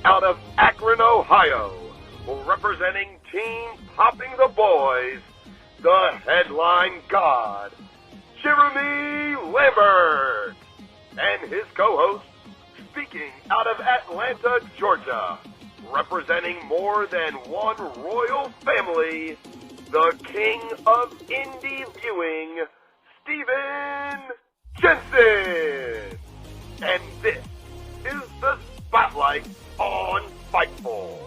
out of Akron, Ohio, representing Team Popping the Boys, the headline god, Jeremy Lambert, and his co-host, speaking out of Atlanta, Georgia, representing more than one royal family, the king of indie viewing, Stephen Jensen. And this is the Spotlight on Fightful.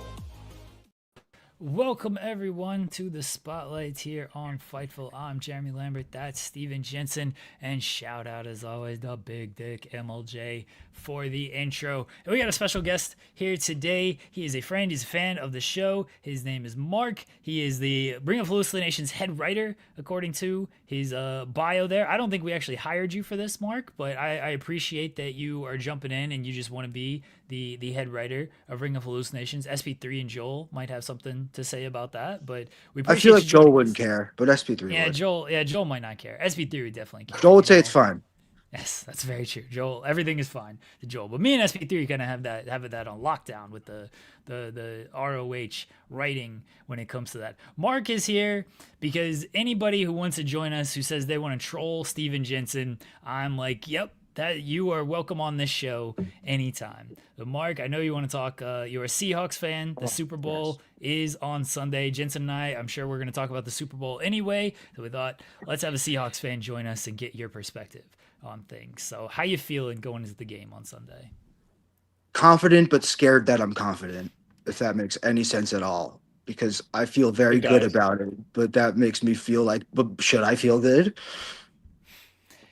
Welcome everyone to the Spotlight here on Fightful. I'm Jeremy Lambert, that's Stephen Jensen, and shout out as always to Big Dick MLJ for the intro. And we got a special guest here today. He is a friend, he's a fan of the show. His name is Mark. He is the Ring of Hallucinations head writer, according to his bio there. I don't think we actually hired you for this, Mark, but I appreciate that you are jumping in and you just want to be the head writer of Ring of Hallucinations. SP3 and Joel might have something to say about that, but we I feel like Joel wouldn't care, but SP3 yeah, would. Joel might not care. SP3 would definitely care. Joel would say it's fine. Yes, that's very true. Joel, everything is fine to Joel, but me and SP3 kind of have that on lockdown with the ROH writing when it comes to that. Mark is here because anybody who wants to join us who says they want to troll Stephen Jensen, I'm like, yep, that you are welcome on this show anytime. So Mark, I know you want to talk. You're a Seahawks fan. The Super Bowl is on Sunday. Jensen and I'm sure we're going to talk about the Super Bowl anyway. So we thought, let's have a Seahawks fan join us and get your perspective on things. So how you feeling going into the game on Sunday? Confident, but scared that I'm confident, if that makes any sense at all. Because I feel very good about it, but that makes me feel like, but should I feel good?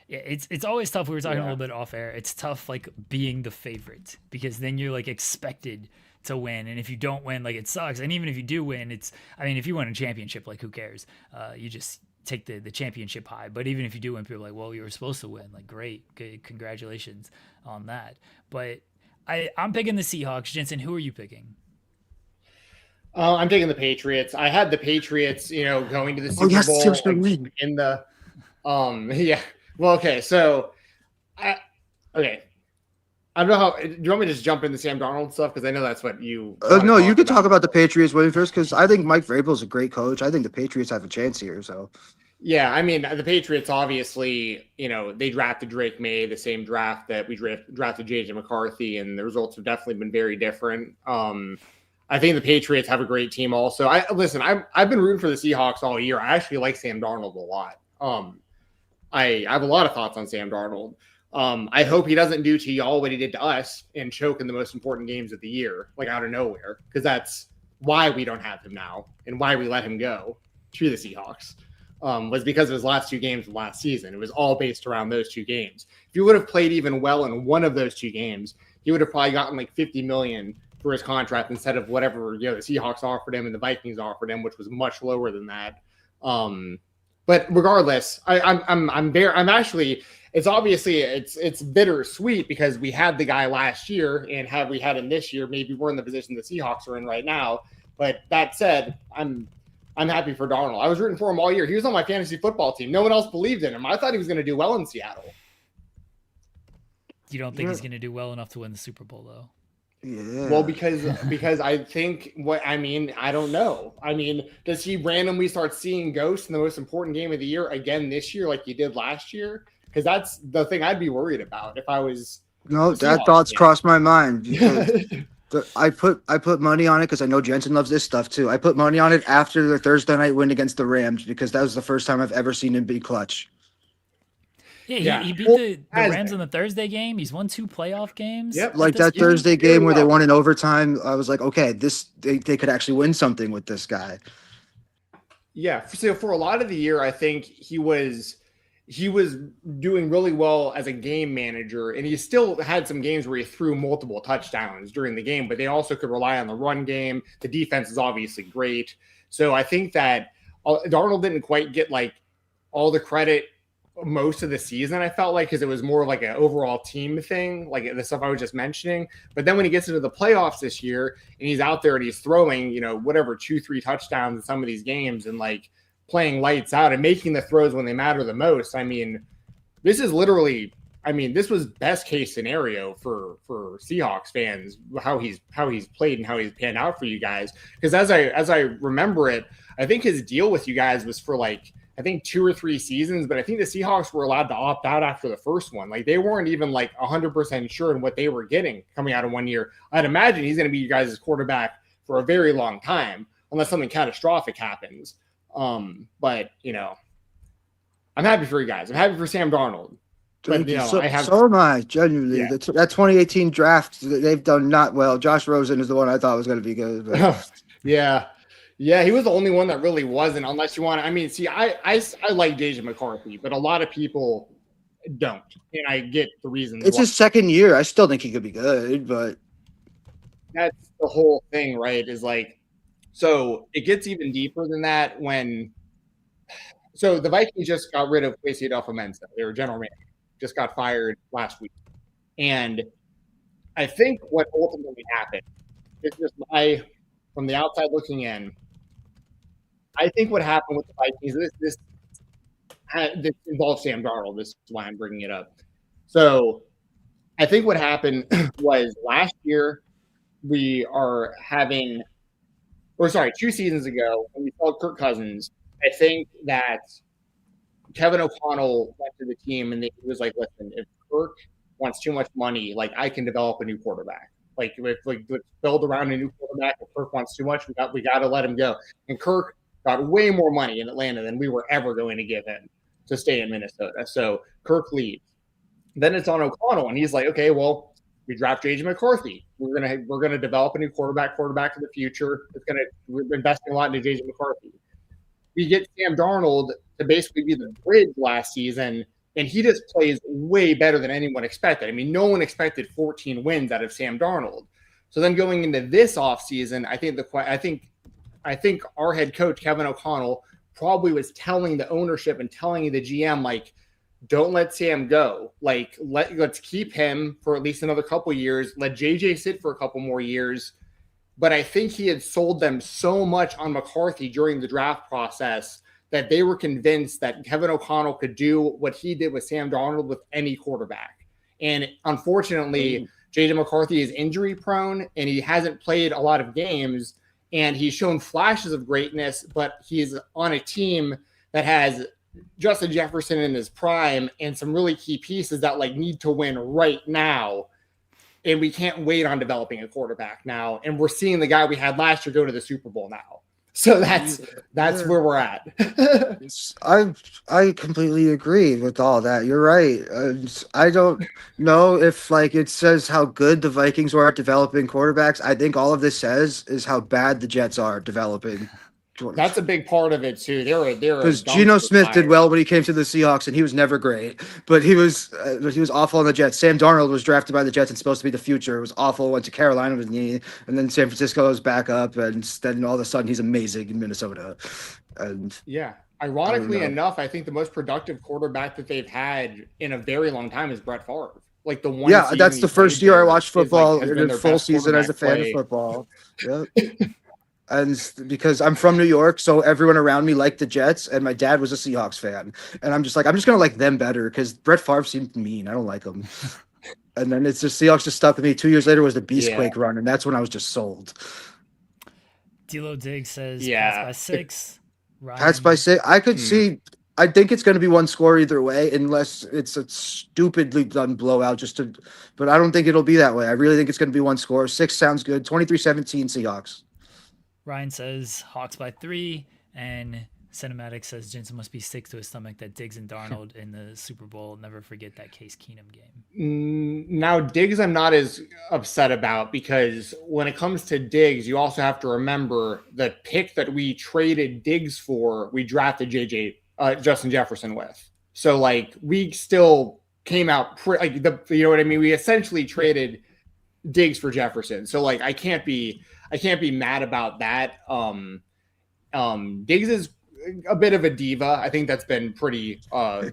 Yeah, it's always tough. We were talking a little bit off air. It's tough, like, being the favorite, because then you're, like, expected to win. And if you don't win, like, it sucks. And even if you do win, if you win a championship, like, who cares? You just take the championship high. But even if you do win, people are like, well, you were supposed to win. Like, great. Good. Congratulations on that. But I'm picking the Seahawks. Jensen, who are you picking? I'm taking the Patriots. I had the Patriots, going to the Super Bowl in the yeah. Well, okay, so I don't know how. Do you want me to just jump into Sam Darnold stuff? Because I know that's what you. No, you could talk about the Patriots winning first, because I think Mike Vrabel's a great coach. I think the Patriots have a chance here. So, yeah, I mean, the Patriots obviously, they drafted Drake May, the same draft that we drafted JJ McCarthy, and the results have definitely been very different. I think the Patriots have a great team. Also, I've been rooting for the Seahawks all year. I actually like Sam Darnold a lot. I have a lot of thoughts on Sam Darnold. I hope he doesn't do to y'all what he did to us and choke in the most important games of the year, like out of nowhere, because that's why we don't have him now and why we let him go to the Seahawks, was because of his last two games of last season. It was all based around those two games. If he would have played even well in one of those two games, he would have probably gotten like $50 million for his contract instead of whatever the Seahawks offered him and the Vikings offered him, which was much lower than that. But regardless, I'm actually, it's obviously it's bittersweet because we had the guy last year, and had we had him this year, maybe we're in the position the Seahawks are in right now. But that said, I'm happy for Darnold. I was rooting for him all year. He was on my fantasy football team. No one else believed in him. I thought he was going to do well in Seattle. You don't think he's going to do well enough to win the Super Bowl, though? Yeah. Well, because I think I don't know. I mean, does he randomly start seeing ghosts in the most important game of the year again this year, like he did last year? Because that's the thing I'd be worried about if I was. No, that thoughts crossed my mind. I put money on it because I know Jensen loves this stuff too. I put money on it after the Thursday night win against the Rams because that was the first time I've ever seen him be clutch. Yeah, he beat the Rams in the Thursday game. He's won 2 playoff games. Yep, like that Thursday game where they won in overtime. I was like, okay, they could actually win something with this guy. Yeah, so for a lot of the year, I think he was doing really well as a game manager, and he still had some games where he threw multiple touchdowns during the game, but they also could rely on the run game. The defense is obviously great. So I think that Darnold didn't quite get like all the credit most of the season, I felt like, because it was more like an overall team thing, like the stuff I was just mentioning. But then when he gets into the playoffs this year and he's out there and he's throwing, 2-3 touchdowns in some of these games and like playing lights out and making the throws when they matter the most. I mean, this is literally I mean, this was best case scenario for Seahawks fans, how he's played and how he's panned out for you guys. Because as I remember it, I think his deal with you guys was for like, I think 2 or 3 seasons, but I think the Seahawks were allowed to opt out after the first one. Like they weren't even like 100% sure in what they were getting coming out of 1 year. I'd imagine he's going to be you guys' quarterback for a very long time, unless something catastrophic happens. But you know, I'm happy for you guys. I'm happy for Sam Darnold. But, you know, so am I, genuinely. Yeah. That 2018 draft, they've done not well. Josh Rosen is the one I thought was going to be good. But. Yeah, he was the only one that really wasn't, unless you want to. I mean, see, I like JJ McCarthy, but a lot of people don't. And I get the reasons. It's his second year. I still think he could be good, but. That's the whole thing, right? Is like, so it gets even deeper than that when. So the Vikings just got rid of Kwesi Adolfo-Mensah, their general manager. Just got fired last week. And I think what ultimately happened is just from the outside looking in, I think what happened with the Vikings, this involves Sam Darnold. This is why I'm bringing it up. So I think what happened was last year 2 seasons ago, when we saw Kirk Cousins, I think that Kevin O'Connell went to the team and he was like, listen, if Kirk wants too much money, like I can develop a new quarterback. Like let's build around a new quarterback. If Kirk wants too much, we got to let him go. And Kirk got way more money in Atlanta than we were ever going to give him to stay in Minnesota. So Kirk leaves. Then it's on O'Connell, and he's like, okay, well, we draft JJ McCarthy. We're gonna develop a new quarterback for the future. We're investing a lot into JJ McCarthy. We get Sam Darnold to basically be the bridge last season, and he just plays way better than anyone expected. I mean, no one expected 14 wins out of Sam Darnold. So then going into this offseason, I think our head coach, Kevin O'Connell, probably was telling the ownership and telling the GM, like, don't let Sam go. Like, let's keep him for at least another couple years. Let JJ sit for a couple more years. But I think he had sold them so much on McCarthy during the draft process that they were convinced that Kevin O'Connell could do what he did with Sam Darnold with any quarterback. And unfortunately, JJ McCarthy is injury prone and he hasn't played a lot of games, and he's shown flashes of greatness, but he's on a team that has Justin Jefferson in his prime and some really key pieces that like need to win right now. And we can't wait on developing a quarterback now. And we're seeing the guy we had last year go to the Super Bowl now. So that's where we're at. I completely agree with all that. You're right. I don't know if like it says how good the Vikings were at developing quarterbacks. I think all of this says is how bad the Jets are at developing. That's a big part of it too. They're because Geno Smith did well when he came to the Seahawks, and he was never great, but he was awful on the Jets. Sam Darnold was drafted by the Jets and supposed to be the future. It was awful. Went to Carolina with knee, and then San Francisco was back up, and then all of a sudden he's amazing in Minnesota. And yeah, ironically enough, I think the most productive quarterback that they've had in a very long time is Brett Favre. Like the one. Yeah, that's the first year I watched football in a full season as a fan of football. Yep. And because I'm from New York, so everyone around me liked the Jets, and my dad was a Seahawks fan. And I'm just like, I'm just going to like them better because Brett Favre seemed mean. I don't like him. And then it's just Seahawks just stuck with me. 2 years later was the Beastquake run, and that's when I was just sold. D'Lo Diggs says Pats by 6. Pats by 6. I could see. I think it's going to be one score either way, unless it's a stupidly done blowout. But I don't think it'll be that way. I really think it's going to be one score. 6 sounds good. 23-17 Seahawks. Ryan says Hawks by 3, and Cinematic says Jensen must be sick to his stomach that Diggs and Darnold in the Super Bowl. Never forget that Case Keenum game. Now, Diggs I'm not as upset about, because when it comes to Diggs, you also have to remember the pick that we traded Diggs for, we drafted Justin Jefferson with. So, like, we still came out you know what I mean? We essentially traded Diggs for Jefferson. So, like, I can't be mad about that. Diggs is a bit of a diva. I think that's been pretty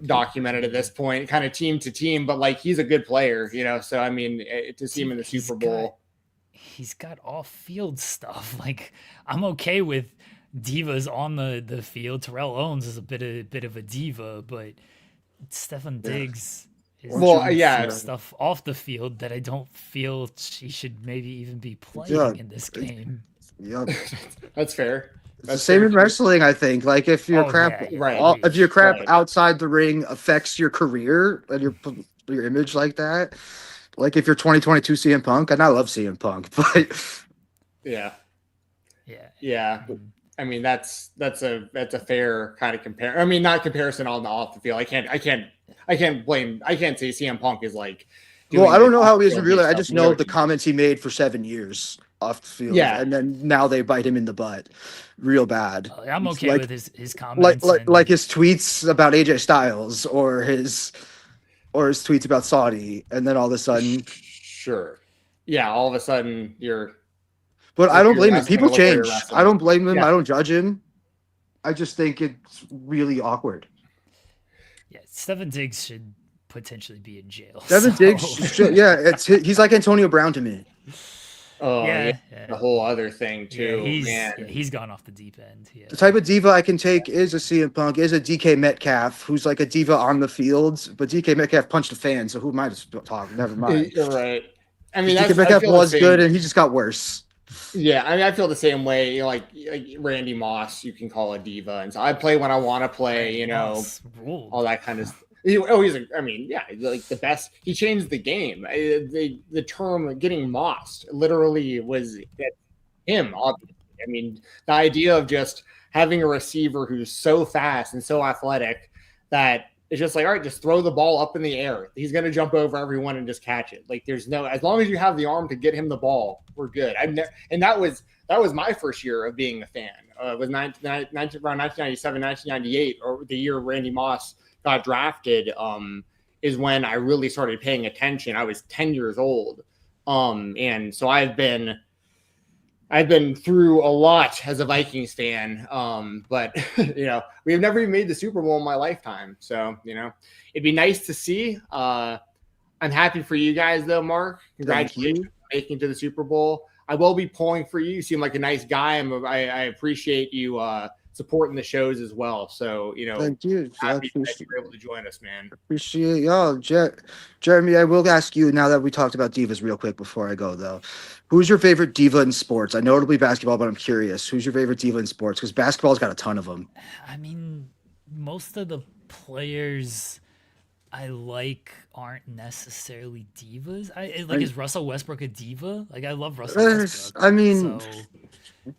documented at this point, kind of team to team, but like he's a good player, you know? So, I mean, to see him in the Super Bowl. He's got off-field stuff. Like, I'm okay with divas on the field. Terrell Owens is a bit of a diva, but Stefan Diggs stuff off the field that I don't feel she should maybe even be playing in this game. Yeah, that's fair. It's the same in wrestling, I think. Like if your if your crap outside the ring affects your career and your image like that, like if you're 2022 CM Punk, and I love CM Punk, but yeah. I mean that's a fair kind of compare. I mean, not comparison on the off the field. I can't say CM Punk is like. Well, I don't know how he isn't really. I just know the comments he made for 7 years off the field. Yeah, and then now they bite him in the butt, real bad. I'm okay with his comments, like his tweets about AJ Styles or his tweets about Saudi, and then all of a sudden, all of a sudden you're. But I don't blame him. People change. I don't blame him. I don't judge him. I just think it's really awkward. Yeah, Stephen Diggs should potentially be in jail. Stephen Diggs, he's like Antonio Brown to me. Oh, yeah. The whole other thing too. He's gone off the deep end. Yeah. The type of diva I can take is a CM Punk, is a DK Metcalf, who's like a diva on the field, but DK Metcalf punched a fan, so who am I to talk? Never mind. You're right. I mean, DK Metcalf was good, and he just got worse. Yeah, I mean, I feel the same way. You know, like Randy Moss, you can call a diva, and so I play when I want to play. You know, all that kind of stuff. Like the best. He changed the game. The term "getting mossed" literally was him. Obviously, I mean, the idea of just having a receiver who's so fast and so athletic that it's just like, all right, just throw the ball up in the air. He's going to jump over everyone and just catch it. Like as long as you have the arm to get him the ball, we're good. And that was my first year of being a fan. It was around 1997, 1998, or the year Randy Moss got drafted, is when I really started paying attention. I was 10 years old. And so I've been through a lot as a Vikings fan, but we've never even made the Super Bowl in my lifetime. So, it'd be nice to see. I'm happy for you guys though, Mark. Congratulations on making it to the Super Bowl. I will be pulling for you. You seem like a nice guy. I appreciate you supporting the shows as well. So, thank you. Happy that you were able to join us, man. Appreciate y'all. Jeremy, I will ask you now that we talked about divas real quick before I go though. Who's your favorite diva in sports? I know it'll be basketball, but I'm curious. Who's your favorite diva in sports? Because basketball's got a ton of them. I mean, most of the players I like aren't necessarily divas. Is Russell Westbrook a diva? Like, I love Russell Westbrook. I mean,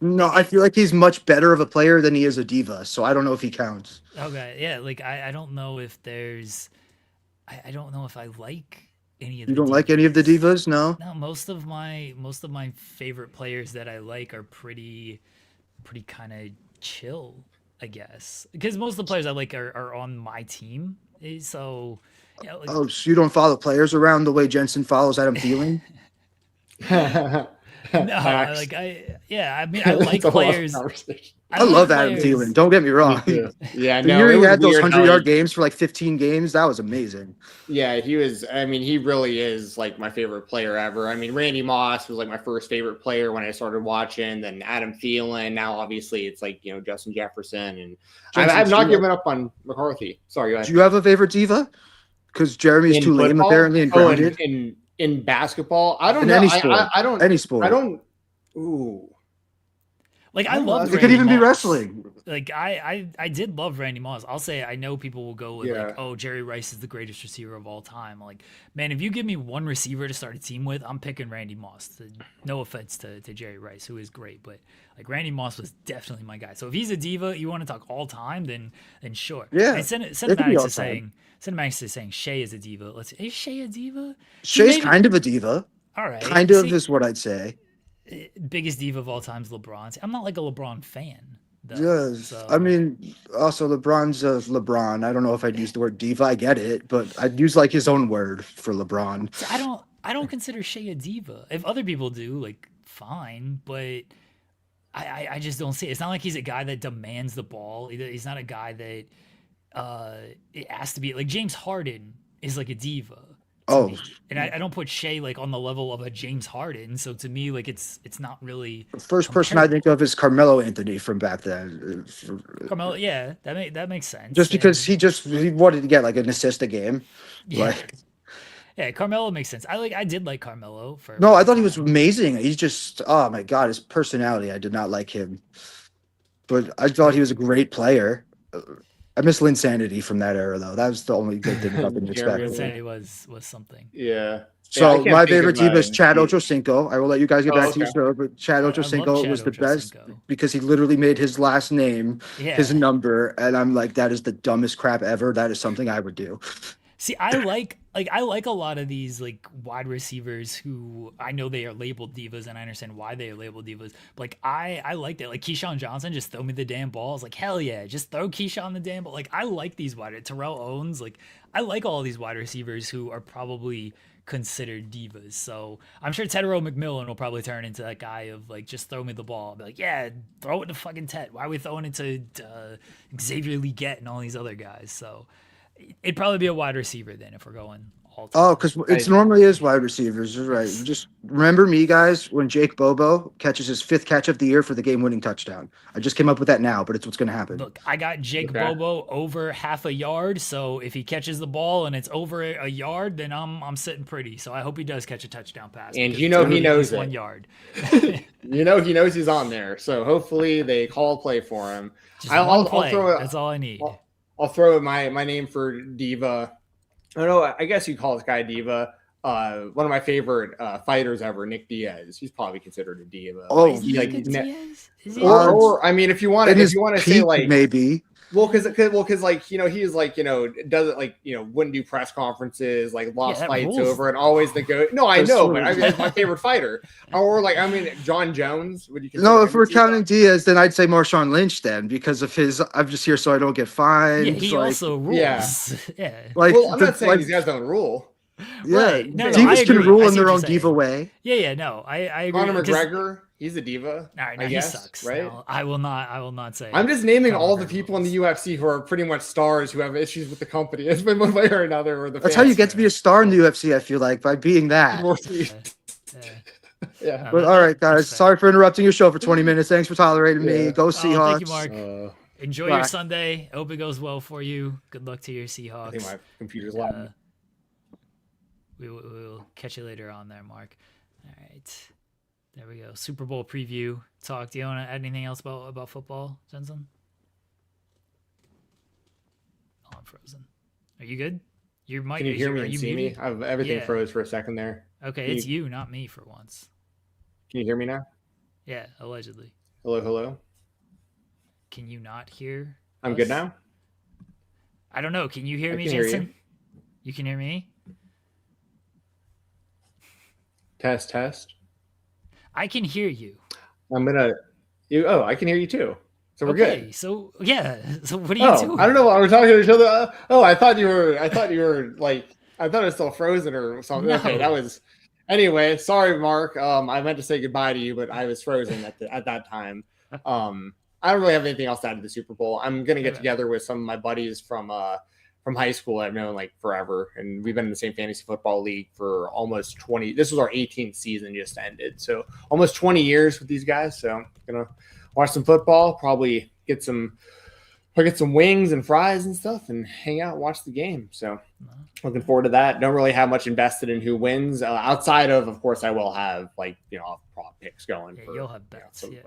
no, I feel like he's much better of a player than he is a diva, so I don't know if he counts. Okay, yeah, like I don't know if there's, I don't know if I like any of the You don't divas. like any of the divas? No? No, most of my favorite players that I like are pretty kind of chill, I guess. Because most of the players I like are on my team. So, so you don't follow players around the way Jensen follows Adam Thielen? No, I mean, I like players. I love Adam Thielen. Don't get me wrong. Yeah, the year he had those 100-yard games for like 15 games, that was amazing. Yeah, he was. I mean, he really is like my favorite player ever. I mean, Randy Moss was like my first favorite player when I started watching. Then Adam Thielen. Now, obviously, it's like Justin Jefferson, and I've not given up on McCarthy. Sorry, go ahead. Do you have a favorite diva? Because Jeremy's too lame apparently and grounded. In basketball, I don't know. Any sport. I don't. Any sport. I don't. Ooh. Like I love. It could even be wrestling. Like I did love Randy Moss. I'll say I know people will go with like, oh, Jerry Rice is the greatest receiver of all time. Like, man, if you give me one receiver to start a team with, I'm picking Randy Moss. No offense to Jerry Rice, who is great, but like Randy Moss was definitely my guy. So if he's a diva, you want to talk all time, then sure. Yeah. And Cinematics is saying Shea is a diva. Is Shea a diva? Shay's kind of a diva. All right. Kind of is what I'd say. Biggest diva of all time is LeBron. I'm not like a LeBron fan. Yes. So. I mean, also LeBron's LeBron. I don't know if I'd use the word diva. I get it, but I'd use like his own word for LeBron. I don't consider Shea a diva. If other people do, like, fine, but I just don't see it. It's not like he's a guy that demands the ball. He's not a guy that it has to be like James Harden is like a diva. Oh, and I don't put Shea like on the level of a James Harden. So to me, like it's not really. The first person I think of is Carmelo Anthony from back then. Carmelo, yeah, that makes sense. Just because he wanted to get like an assist a game. Yeah. Yeah, Carmelo makes sense. I did like Carmelo for. No, I thought he was amazing. He's just, oh my God, his personality. I did not like him, but I thought he was a great player. I miss Linsanity from that era, though. That was the only good thing about the Knicks back Jeremy then. Insanity was something. Yeah. So I can't my think favorite of, Diva is Chad Ochocinco. I will let you guys get Oh, back to your okay. show, but Chad I love Ochocinco Chad was the best Ochocinco. because he literally made his last name Yeah. his number, and I'm like, that is the dumbest crap ever. That is something I would do. See, I like a lot of these like wide receivers who I know they are labeled divas, and I understand why they are labeled divas. But like I like that. Like Keyshawn Johnson, just throw me the damn ball. It's like hell yeah, just throw Keyshawn the damn ball. Like I like these Terrell Owens. Like I like all these wide receivers who are probably considered divas. So I'm sure Tedero McMillan will probably turn into that guy of like just throw me the ball. I'll be like, yeah, throw it to fucking Ted. Why are we throwing it to Xavier Leggett and all these other guys? So it'd probably be a wide receiver then if we're going all time. Oh, because it's normally is wide receivers. You're right. Just remember me, guys, when Jake Bobo catches his 5th catch of the year for the game-winning touchdown. I just came up with that now, but it's what's going to happen. Look, I got Jake Bobo over half a yard, so if he catches the ball and it's over a yard, then I'm sitting pretty. So I hope he does catch a touchdown pass. And because you know he knows it. 1 yard. You know he knows he's on there. So hopefully they call a play for him. Just one play. That's all I need. I'll throw my name for Diva. I don't know. I guess you call this guy Diva. One of my favorite fighters ever, Nick Diaz. He's probably considered a diva. Oh, Diaz? Or I mean, if you want to say like maybe. Well, because like he's like doesn't like wouldn't do press conferences, like lost fights over and always No, I know, but I mean, that's my favorite fighter. Or like John Jones. Would you? No, if we're counting Diaz, then I'd say Marshawn Lynch then because of his. I'm just here so I don't get fined. Yeah, he also rules. Yeah. Like, well, I'm not saying these guys don't rule. Yeah, right. No, divas can rule in their own diva way. Yeah, no, I agree. Conor McGregor, he's a diva. All right, I guess, he sucks. right? No, I will not say. I'm just naming Conor all the McGregor people in the UFC who are pretty much stars who have issues with the company. It's been one way or another. Or That's how you get to be a star in the UFC. I feel like by being that. Yeah. But all right, guys. Sorry for interrupting your show for 20 minutes. Thanks for tolerating me. Go Seahawks. Thank you, Mark. Enjoy your Sunday. Hope it goes well for you. Good luck to your Seahawks. I think my computer's lagging. We will catch you later on there, Mark. All right. There we go. Super Bowl preview talk. Do you want to add anything else about football, Jensen? Oh, I'm frozen. Are you good? Your mic. Can you hear me and see me? Everything froze for a second there. Okay, it's you, not me for once. Can you hear me now? Yeah, allegedly. Hello. Can you not hear? I'm good now? I don't know. Can you hear me, Jensen? You can hear me? Test. I can hear you. I can hear you too. So we're good. So yeah. So what are you doing? I don't know why we're talking to each other. I thought you were like, I thought it was still frozen or something. No. Okay, that was. Anyway, sorry, Mark. I meant to say goodbye to you, but I was frozen at that time. I don't really have anything else to add to the Super Bowl. I'm gonna get together with some of my buddies from high school I've known like forever, and we've been in the same fantasy football league for almost 20. This was our 18th season, just ended, so almost 20 years with these guys. So I'm gonna watch some football, probably get some wings and fries and stuff, and hang out and watch the game. So looking forward to that. Don't really have much invested in who wins outside of course, I will have like prop picks going. Yeah, you'll have bets. Yeah.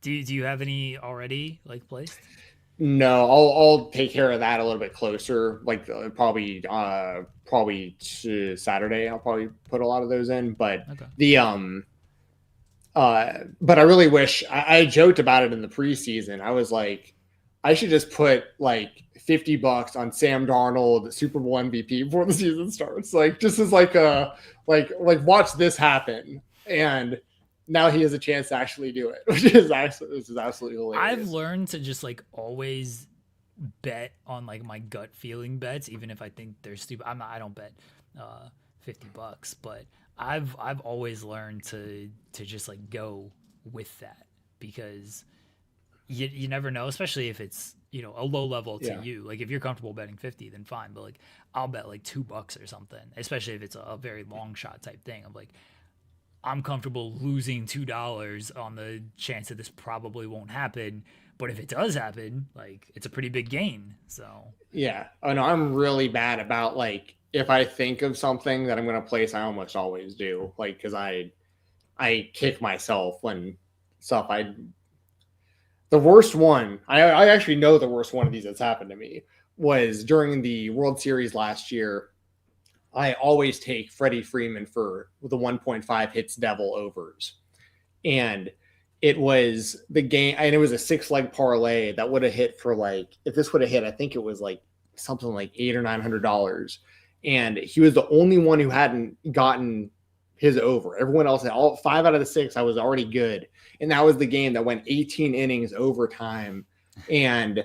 Do you have any already like placed? No, I'll take care of that a little bit closer. Like probably Saturday. I'll probably put a lot of those in. But but I really wish I joked about it in the preseason. I was like, I should just put like $50 on Sam Darnold, Super Bowl MVP before the season starts. Like just as like watch this happen. And now he has a chance to actually do it, which is absolutely hilarious. I've learned to just like always bet on like my gut feeling bets, even if I think they're stupid. I don't bet $50, but I've always learned to just like go with that because you never know, especially if it's a low level to you. Like if you're comfortable betting 50, then fine. But like I'll bet like $2 or something, especially if it's a very long shot type thing. I'm like, I'm comfortable losing $2 on the chance that this probably won't happen. But if it does happen, like it's a pretty big gain. So yeah. Oh no, I'm really bad about like if I think of something that I'm going to place, I almost always do. Like, because I kick myself when stuff the worst one, I actually know the worst one of these that's happened to me was during the World Series last year. I always take Freddie Freeman for the 1.5 hits devil overs. And it was the game, and it was a 6-leg parlay that would have hit for like, if this would have hit, I think it was like something like $800 or $900. And he was the only one who hadn't gotten his over. Everyone else, all 5 out of the 6, I was already good. And that was the game that went 18 innings overtime. And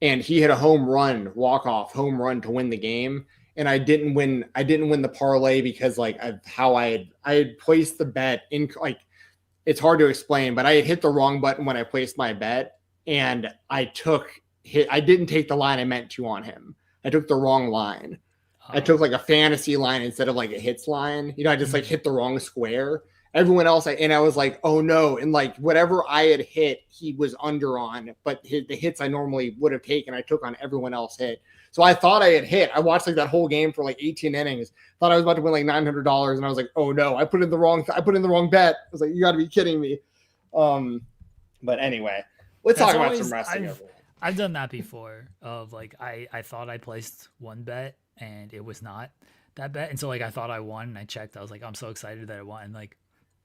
he hit a home run, walk-off home run to win the game. And I didn't win the parlay because like of how I had placed the bet in, like, it's hard to explain, but I had hit the wrong button when I placed my bet, and I didn't take the line I meant to on him. I took the wrong line. I took like a fantasy line instead of like a hits line. You know, I just like hit the wrong square. Everyone else, I was like, oh no. And like whatever I had hit, he was under on, but the hits I normally would have taken, I took on everyone else hit. So I thought I had hit. I watched like that whole game for like 18 innings. Thought I was about to win like $900, and I was like, "Oh no! I put in the wrong bet." I was like, "You got to be kidding me!" But anyway, let's talk about some wrestling. I've done that before. Of like, I thought I placed one bet and it was not that bet, and so like I thought I won, and I checked. I was like, I'm so excited that I won, and like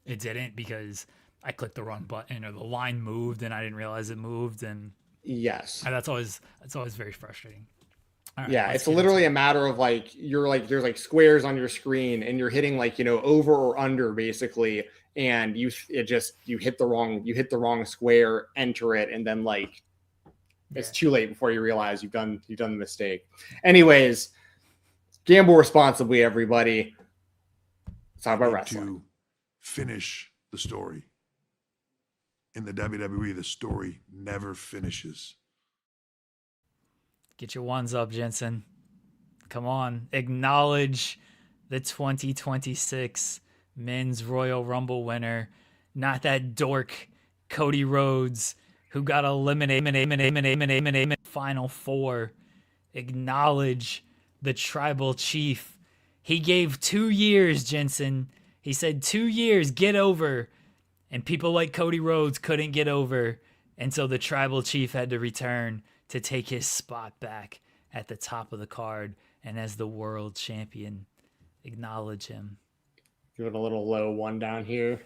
it didn't because I clicked the wrong button or the line moved and I didn't realize it moved, and yes, and that's always very frustrating. Right, yeah, it's literally a matter of like you're like there's like squares on your screen and you're hitting like, you know, over or under basically, and you hit the wrong square, enter it, and then like it's too late before you realize you've done the mistake. Anyways, gamble responsibly, everybody. Let's talk about wrestling. To finish the story. In the WWE, the story never finishes. Get your ones up, Jensen. Come on. Acknowledge the 2026 Men's Royal Rumble winner. Not that dork, Cody Rhodes, who got eliminated Final Four. Acknowledge the Tribal Chief. He gave 2 years, Jensen. He said 2 years, get over. And people like Cody Rhodes couldn't get over. And so the Tribal Chief had to return to take his spot back at the top of the card, and as the world champion, acknowledge him. Give it a little low one down here.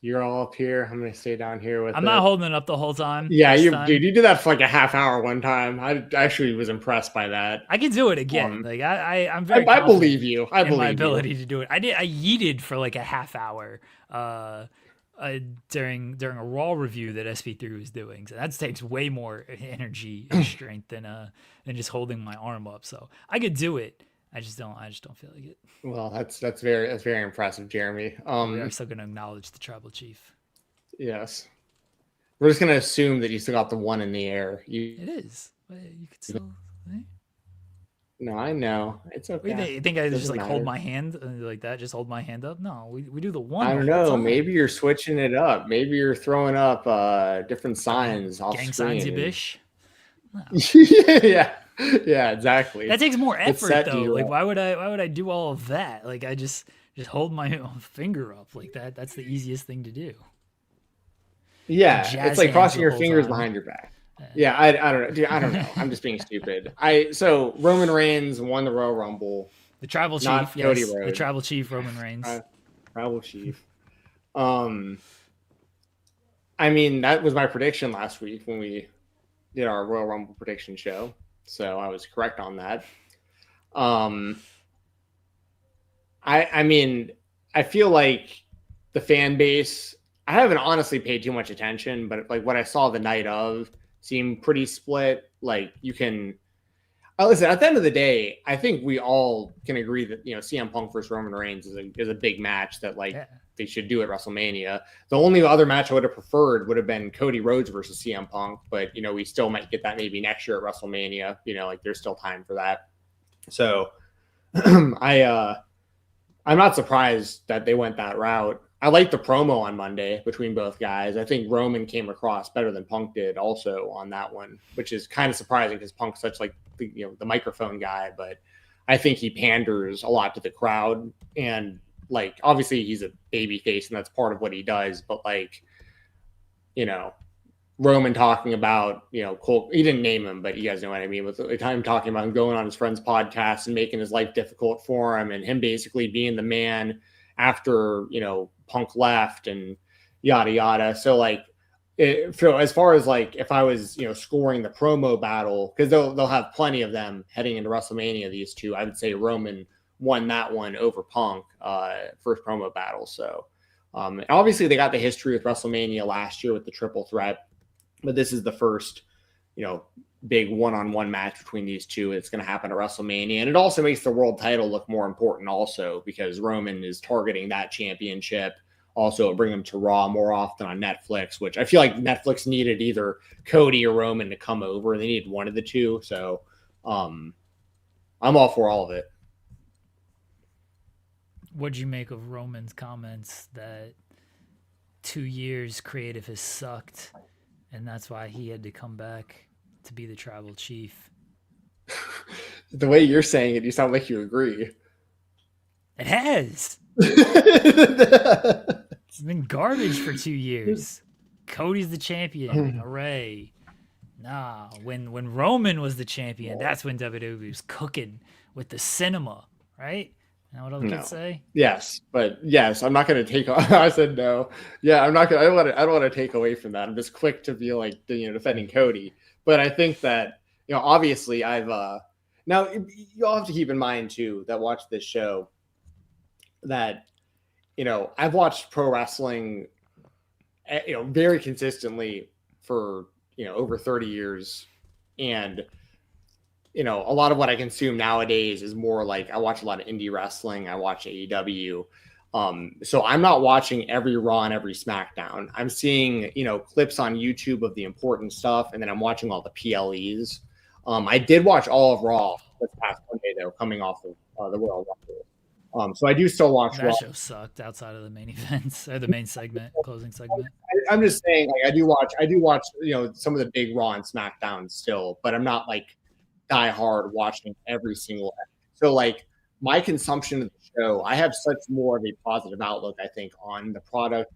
You're all up here. I'm going to stay down here with I'm not holding it up the whole time. Yeah, dude, you did that for like a half hour one time. I actually was impressed by that. I can do it again. I'm very I believe you. I believe my ability to do it. I yeeted for like a half hour during a Raw review that SP3 was doing. So that takes way more energy and strength than just holding my arm up. So I could do it. I just don't feel like it. Well, that's very impressive, Jeremy. We are still going to acknowledge the Tribal Chief. Yes. We're just going to assume that you still got the one in the air. It is. You could still. No, I know. It's okay. You think I just like hold my hand like that? Just hold my hand up? No, we do the one. I don't know. Maybe you're switching it up. Maybe you're throwing up different signs off gang screen. Signs, you bish. No. Yeah, exactly. That takes more effort though. Like, why would I do all of that? Like, I just hold my finger up like that. That's the easiest thing to do. Yeah, it's like crossing your fingers behind your back. Yeah, I don't know. Dude, I don't know. I'm just being stupid. So Roman Reigns won the Royal Rumble. The Tribal Chief, yes. Cody Rhodes. The Tribal Chief, Roman Reigns. Tribal Chief. I mean, that was my prediction last week when we did our Royal Rumble prediction show. So I was correct on that. I mean, I feel like the fan base, I haven't honestly paid too much attention, but like what I saw the night of seemed pretty split. Like you can listen, at the end of the day, I think we all can agree that, you know, CM Punk versus Roman Reigns is a big match that they should do at WrestleMania. The only other match I would have preferred would have been Cody Rhodes versus CM Punk, but you know, we still might get that maybe next year at WrestleMania. You know, like there's still time for that. So I'm not surprised that they went that route. I like the promo on Monday between both guys. I think Roman came across better than Punk did also on that one, which is kind of surprising because Punk's such like the microphone guy, but I think he panders a lot to the crowd, and like obviously he's a baby face and that's part of what he does, but like, Roman talking about, Cole, he didn't name him, but you guys know what I mean, with the time talking about him going on his friend's podcast and making his life difficult for him, and him basically being the man after, Punk left and yada, yada. So like, as far as like, if I was, scoring the promo battle, because they'll have plenty of them heading into WrestleMania, these two, I would say Roman won that one over Punk, first promo battle. So and obviously they got the history with WrestleMania last year with the triple threat, but this is the first, big one-on-one match between these two. It's going to happen at WrestleMania. And it also makes the world title look more important also, because Roman is targeting that championship. Also bring him to Raw more often on Netflix, which I feel like Netflix needed either Cody or Roman to come over. They needed one of the two. So I'm all for all of it. What'd you make of Roman's comments that 2 years creative has sucked, and that's why he had to come back to be the tribal chief? The way you're saying it, you sound like you agree. It has. It's been garbage for 2 years. Cody's the champion. Hooray. Nah, when Roman was the champion, that's when WWE was cooking with the cinema, right? Now what other kids say? Yes, but yes, I'm not going to take. I said no. Yeah, I'm not going. I don't want to take away from that. I'm just quick to be like defending Cody, but I think that obviously I've now you all have to keep in mind too that watch this show that I've watched pro wrestling very consistently for over 30 years, and a lot of what I consume nowadays is more like I watch a lot of indie wrestling. I watch AEW. So I'm not watching every Raw and every SmackDown. I'm seeing, clips on YouTube of the important stuff, and then I'm watching all the PLEs. I did watch all of Raw this past Monday, though, coming off of the Royal Rumble. So I do still watch that Raw. Show sucked outside of the main events or the main segment, closing segment. I'm just saying, like, I do watch, some of the big Raw and SmackDowns still, but I'm not like die hard watching every single. So like my consumption of the show, I have such more of a positive outlook, I think, on the product.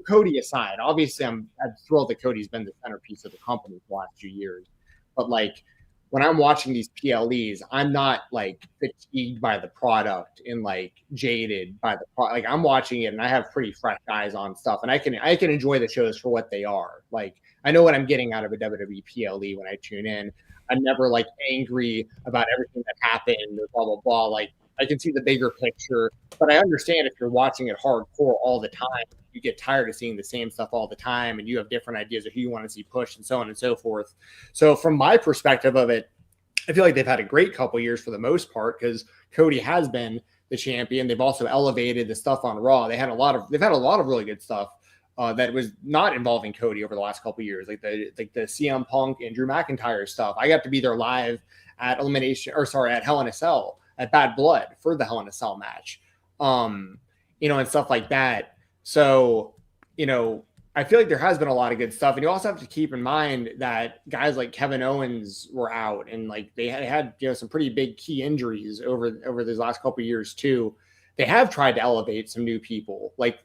Cody aside, obviously I'm thrilled that Cody's been the centerpiece of the company for the last few years, but like when I'm watching these PLEs, I'm not like fatigued by the product and like jaded by the product. Like I'm watching it and I have pretty fresh eyes on stuff, and I can enjoy the shows for what they are. Like I know what I'm getting out of a WWE PLE when I tune in. I'm never like angry about everything that happened or blah, blah, blah. Like I can see the bigger picture, but I understand if you're watching it hardcore all the time, you get tired of seeing the same stuff all the time, and you have different ideas of who you want to see pushed and so on and so forth. So from my perspective of it, I feel like they've had a great couple years for the most part, because Cody has been the champion. They've also elevated the stuff on Raw. They've had a lot of really good stuff that was not involving Cody over the last couple of years, like the CM Punk and Drew McIntyre stuff. I got to be there live at at Hell in a Cell at Bad Blood for the Hell in a Cell match, and stuff like that. So, I feel like there has been a lot of good stuff, and you also have to keep in mind that guys like Kevin Owens were out, and like they had some pretty big key injuries over these last couple of years too. They have tried to elevate some new people, but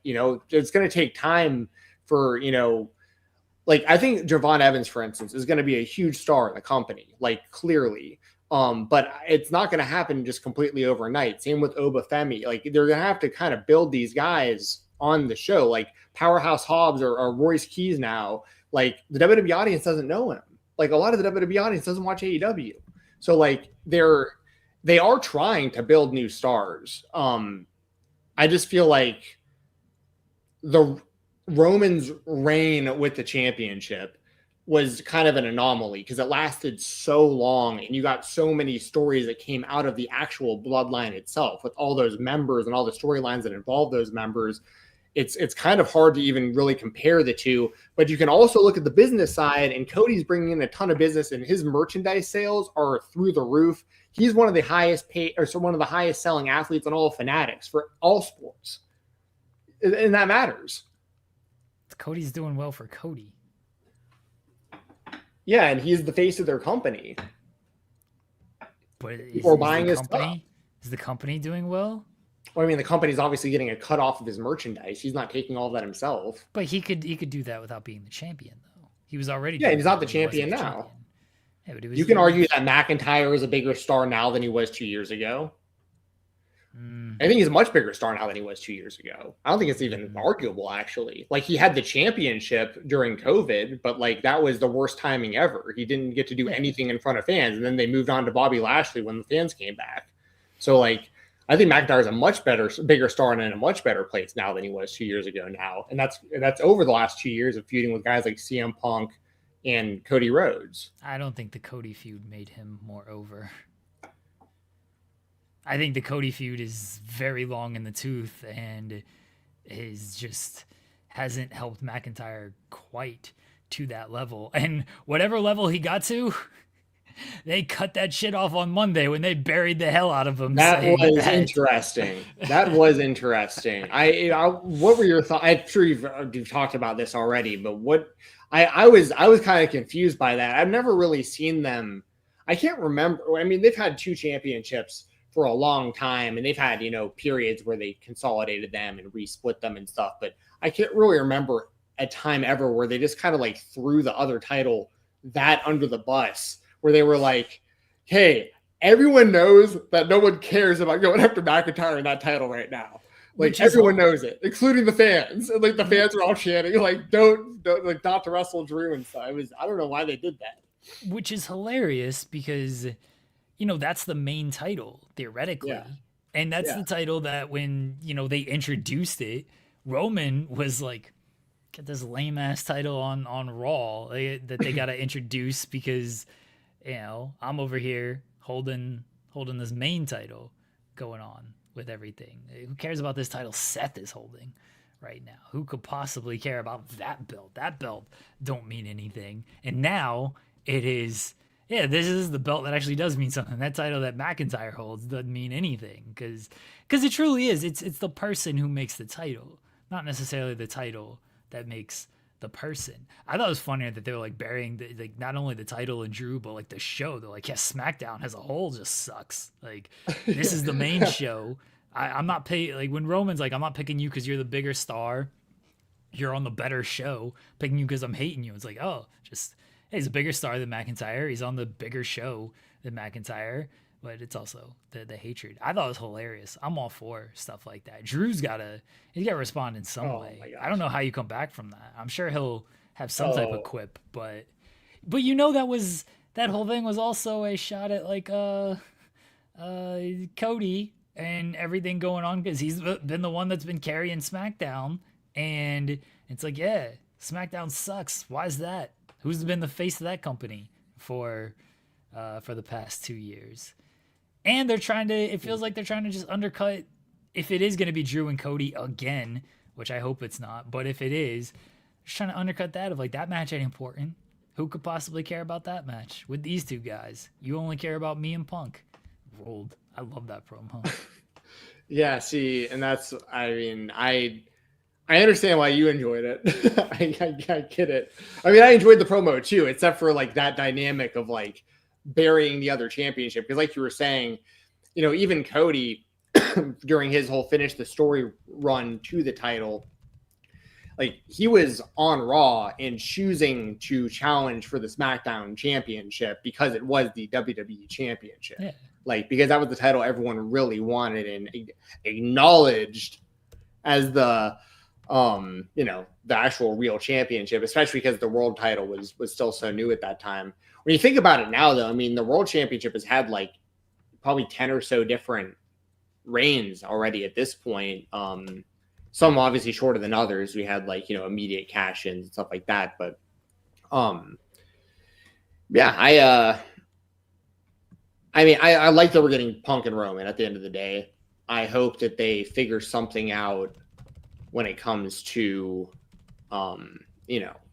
it's going to take time for, I think Javon Evans, for instance, is going to be a huge star in the company, like clearly. But it's not going to happen just completely overnight. Same with Obafemi. Like they're going to have to kind of build these guys on the show, like Powerhouse Hobbs or Royce Keys now. Like the WWE audience doesn't know him. Like a lot of the WWE audience doesn't watch AEW. So like they are trying to build new stars. I just feel like the Roman's reign with the championship was kind of an anomaly because it lasted so long and you got so many stories that came out of the actual bloodline itself with all those members and all the storylines that involve those members. It's kind of hard to even really compare the two, but you can also look at the business side, and Cody's bringing in a ton of business and his merchandise sales are through the roof. He's one of the highest paid, or so one of the highest selling athletes on all Fanatics for all sports. and that matters. Cody's doing well for Cody. Yeah, and he's the face of their company. But Or buying his stuff. Is the company doing well? Well, I mean, the company's obviously getting a cut off of his merchandise. He's not taking all of that himself. But he could do that without being the champion, though. He was already. Yeah, he's not the champion now. Champion. Yeah, but You can argue that McIntyre is a bigger star now than he was 2 years ago. I think he's a much bigger star now than he was 2 years ago. I don't think it's even arguable, actually. Like, he had the championship during COVID, but like that was the worst timing ever. He didn't get to do anything in front of fans, and then they moved on to Bobby Lashley when the fans came back. So, like, I think McIntyre is a much bigger star and in a much better place now than he was 2 years ago now. And that's over the last 2 years of feuding with guys like CM Punk and Cody Rhodes. I don't think the Cody feud made him more over. I think the Cody feud is very long in the tooth and hasn't helped McIntyre quite to that level. And whatever level he got to, they cut that shit off on Monday when they buried the hell out of him. That was interesting. That was interesting. What were your thoughts? I'm sure you've talked about this already, but what I was kind of confused by that. I've never really seen them. I can't remember. I mean, they've had 2 championships for a long time, and they've had, periods where they consolidated them and resplit them and stuff, but I can't really remember a time ever where they just kind of like threw the other title that under the bus, where they were like, hey, everyone knows that no one cares about going after McIntyre in that title right now. Like, everyone knows it, including the fans. And like the fans were all chanting, like, don't like, not to wrestle Drew and stuff. I don't know why they did that. Which is hilarious because that's the main title, theoretically. Yeah. And that's the title that when, they introduced it, Roman was like, get this lame-ass title on Raw that they got to introduce because, I'm over here holding this main title going on with everything. Who cares about this title Seth is holding right now? Who could possibly care about that belt? That belt don't mean anything. And now it is... Yeah, this is the belt that actually does mean something. That title that McIntyre holds doesn't mean anything because it truly is. It's the person who makes the title, not necessarily the title that makes the person. I thought it was funny that they were like burying not only the title and Drew, but like the show. They're like, yeah, SmackDown as a whole just sucks. Like, this is the main show. I'm not paying, like, when Roman's like, I'm not picking you because you're the bigger star. You're on the better show. Picking you because I'm hating you. It's like, oh, just... Hey, he's a bigger star than McIntyre. He's on the bigger show than McIntyre, but it's also the hatred. I thought it was hilarious. I'm all for stuff like that. Drew's got to respond in some way. I don't know how you come back from that. I'm sure he'll have some type of quip, but that whole thing was also a shot at like Cody and everything going on because he's been the one that's been carrying SmackDown, and it's like, yeah, SmackDown sucks. Why is that? Who's been the face of that company for the past 2 years? And it feels like they're trying to just undercut, if it is going to be Drew and Cody again, which I hope it's not, but if it is, just trying to undercut that of like, that match ain't important. Who could possibly care about that match with these 2 guys? You only care about me and Punk. Rolled. I love that promo. Yeah, see, and that's, I mean, I understand why you enjoyed it. I get it. I mean, I enjoyed the promo too, except for like that dynamic of like burying the other championship. Because like you were saying, even Cody during his whole finish the story run to the title, like he was on Raw and choosing to challenge for the SmackDown championship because it was the WWE championship. Yeah. Like, because that was the title everyone really wanted and acknowledged as the actual real championship, especially because the world title was still so new at that time. When you think about it now, though, I mean, the world championship has had like probably 10 or so different reigns already at this point. Some obviously shorter than others. We had like, immediate cash-ins and stuff like that. But yeah, I like that we're getting Punk and Roman at the end of the day. I hope that they figure something out when it comes to,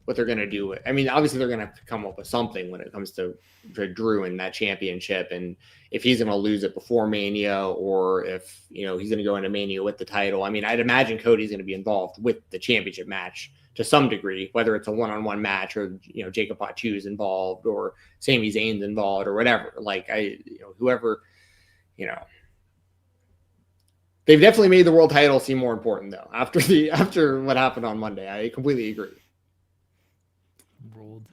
what they're going to do. I mean, obviously they're going to have to come up with something when it comes to Drew and that championship. And if he's going to lose it before Mania, or if, you know, he's going to go into Mania with the title, I mean, I'd imagine Cody's going to be involved with the championship match to some degree, whether it's a one-on-one match or, you know, Jacob Fatu's involved or Sami Zayn's involved or whatever. Like, whoever, you know, they've definitely made the world title seem more important though after what happened on Monday. I completely agree. Ruled.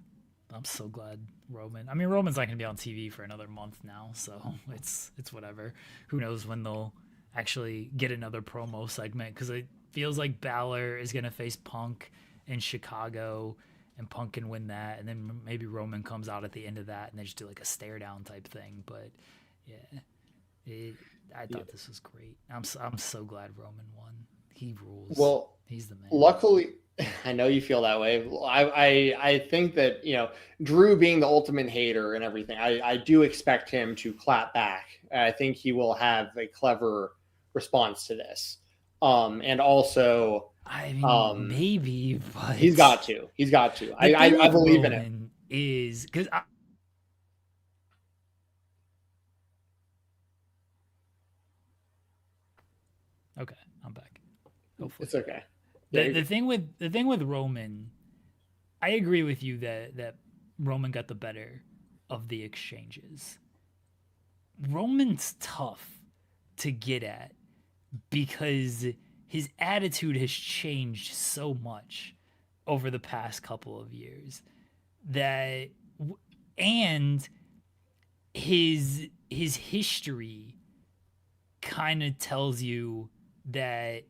I'm so glad Roman. I mean, Roman's not going to be on TV for another month now, so it's whatever. Who knows when they'll actually get another promo segment, because it feels like Balor is going to face Punk in Chicago, and Punk can win that, and then maybe Roman comes out at the end of that, and they just do like a stare down type thing. But yeah, I thought this was great. I'm so glad Roman won. He rules. Well, he's the man. Luckily, I know you feel that way. I think that, you know, Drew being the ultimate hater and everything, I do expect him to clap back. I think he will have a clever response to this. And also, I mean, maybe, but he's got to. I believe in it. Is because okay, I'm back. Hopefully. It's okay. The thing with Roman, I agree with you that Roman got the better of the exchanges. Roman's tough to get at because his attitude has changed so much over the past couple of years and his history kind of tells you that.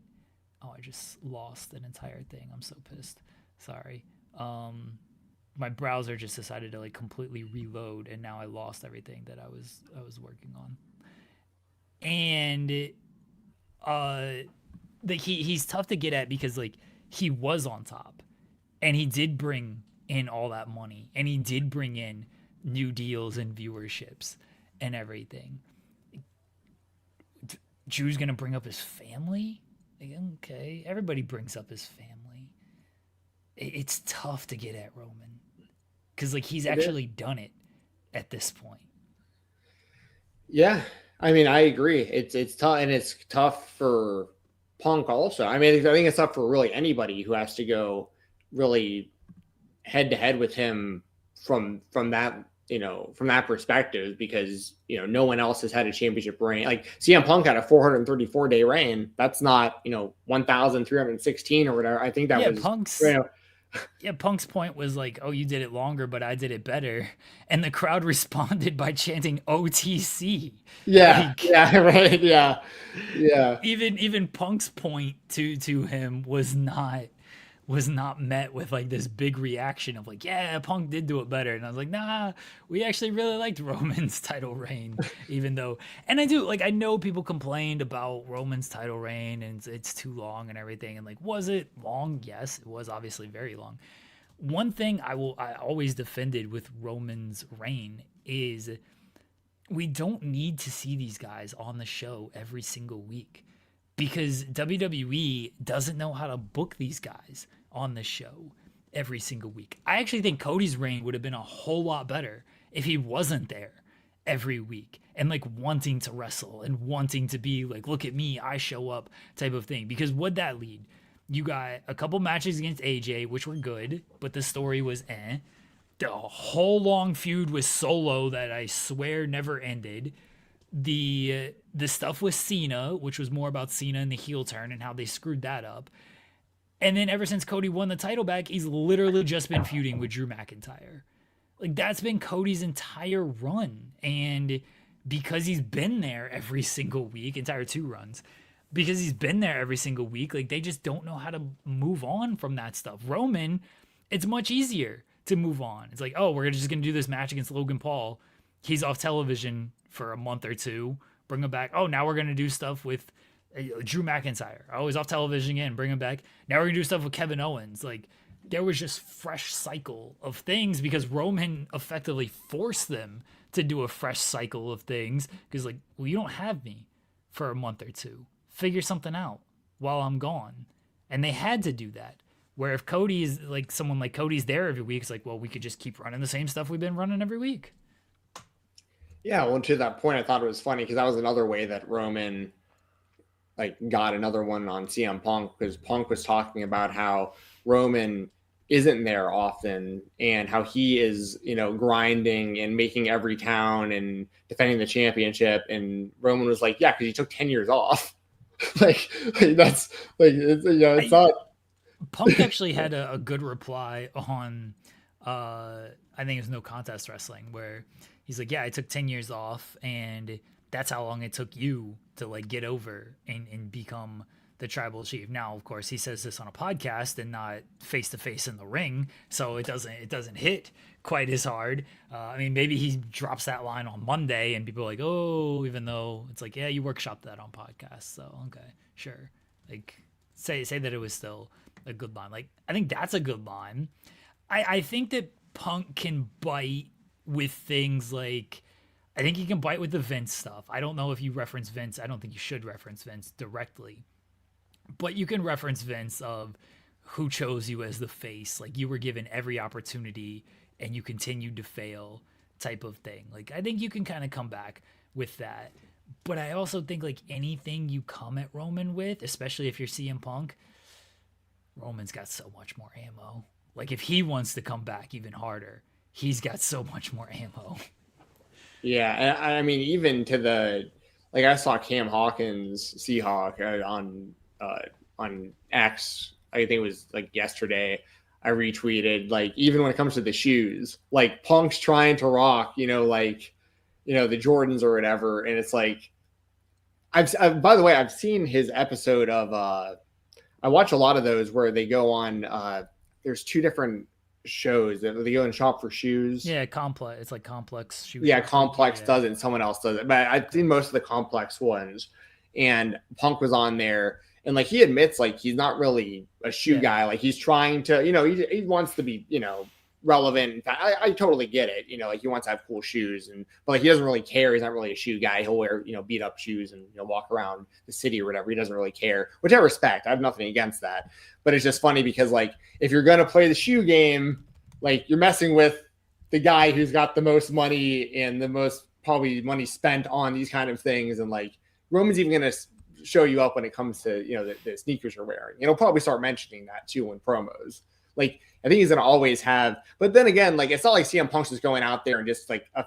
Oh, I just lost an entire thing. I'm so pissed. Sorry. My browser just decided to like completely reload, and now I lost everything that I was working on. And he's tough to get at because like he was on top, and he did bring in all that money, and he did bring in new deals and viewerships and everything. Drew's gonna bring up his family. Okay, everybody brings up his family. It's tough to get at Roman because like he's actually done it at this point. Yeah, I mean, I agree. It's tough, and it's tough for Punk also. I mean, I think it's tough for really anybody who has to go really head to head with him from that, you know, from that perspective, because, you know, no one else has had a championship reign. Like CM Punk had a 434-day reign. That's not, you know, 1,316 or whatever. I think that was Punk's. You know, yeah, Punk's point was like, "Oh, you did it longer, but I did it better," and the crowd responded by chanting "OTC." Yeah, like, yeah, right, yeah. Even Punk's point to him was not met with like this big reaction of like, yeah, Punk did do it better. And I was like, nah, we actually really liked Roman's title reign, even though, and I do, like, I know people complained about Roman's title reign and it's too long and everything. And like, was it long? Yes, it was obviously very long. One thing I always defended with Roman's reign is we don't need to see these guys on the show every single week, because WWE doesn't know how to book these guys on the show every single week. I actually think Cody's reign would have been a whole lot better if he wasn't there every week and like wanting to wrestle and wanting to be like, look at me, I show up type of thing. Because what'd that lead? You got a couple matches against AJ, which were good, but the story was The whole long feud with Solo that I swear never ended. The stuff with Cena, which was more about Cena and the heel turn and how they screwed that up. And then ever since Cody won the title back, he's literally just been feuding with Drew McIntyre. Like, that's been Cody's entire run. And because he's been there every single week, entire 2 runs, because he's been there every single week, like, they just don't know how to move on from that stuff. Roman, it's much easier to move on. It's like, oh, we're just going to do this match against Logan Paul. He's off television for a month or 2. Bring him back. Oh, now we're going to do stuff with Drew McIntyre. Oh, he's off television again. Bring him back. Now we're going to do stuff with Kevin Owens. Like, there was just fresh cycle of things because Roman effectively forced them to do a fresh cycle of things because, like, well, you don't have me for a month or 2. Figure something out while I'm gone. And they had to do that. Where if Cody's like someone like Cody's there every week, it's like, well, we could just keep running the same stuff we've been running every week. Yeah, well, to that point, I thought it was funny because that was another way that Roman like got another one on CM Punk, because Punk was talking about how Roman isn't there often and how he is, grinding and making every town and defending the championship. And Roman was like, yeah, because he took 10 years off. like that's like, it's not. Punk actually had a good reply on, I think it was No Contest Wrestling, where he's like, yeah, I took 10 years off, and that's how long it took you to like get over and become the tribal chief. Now, of course, he says this on a podcast and not face to face in the ring, so it doesn't hit quite as hard. I mean, maybe he drops that line on Monday, and people are like, oh, even though it's like, yeah, you workshopped that on podcast, so okay, sure. Like, say that it was still a good line. Like, I think that's a good line. I think that Punk can bite with things like, I think he can bite with the Vince stuff. I don't know if you reference Vince. I don't think you should reference Vince directly. But you can reference Vince of who chose you as the face. Like, you were given every opportunity and you continued to fail type of thing. Like, I think you can kind of come back with that. But I also think, like, anything you come at Roman with, especially if you're CM Punk, Roman's got so much more ammo. Like, if he wants to come back even harder, he's got so much more ammo. Yeah, I mean, even to the, like, I saw Cam Hawkins, Seahawk, on X, I think it was like yesterday, I retweeted, like, even when it comes to the shoes, like, Punk's trying to rock, the Jordans or whatever, and it's like, I've by the way, I've seen his episode of, I watch a lot of those where they go on, there's two different shows that they go and shop for shoes. Yeah, Complex. It's like Complex shoes. Yeah, Complex does it and someone else does it. But I've seen most of the Complex ones. And Punk was on there. And like he admits, like, he's not really a shoe guy. Like, he's trying to, he wants to be, relevant. In fact, I totally get it. Like, he wants to have cool shoes, but like he doesn't really care. He's not really a shoe guy. He'll wear, beat up shoes and walk around the city or whatever. He doesn't really care, which I respect. I have nothing against that. But it's just funny because, like, if you're gonna play the shoe game, like, you're messing with the guy who's got the most money and the most probably money spent on these kind of things. And like, Roman's even gonna show you up when it comes to the sneakers you're wearing. He'll probably start mentioning that too in promos. Like, I think he's going to always have, but then again, like, it's not like CM Punk's just going out there and just like a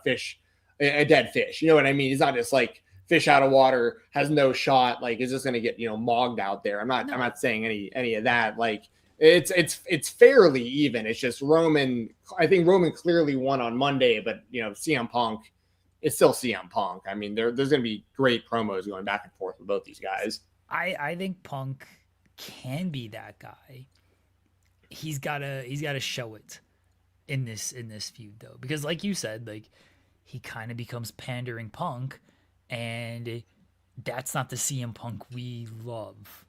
dead fish. You know what I mean? He's not just like fish out of water, has no shot. Like, is just going to get, mogged out there. I'm not saying any of that. Like, it's fairly even. It's just Roman. I think Roman clearly won on Monday, but CM Punk, it's still CM Punk. I mean, there's going to be great promos going back and forth with both these guys. I think Punk can be that guy. He's gotta show it in this feud though, because like you said, like, he kind of becomes pandering Punk, and that's not the CM Punk we love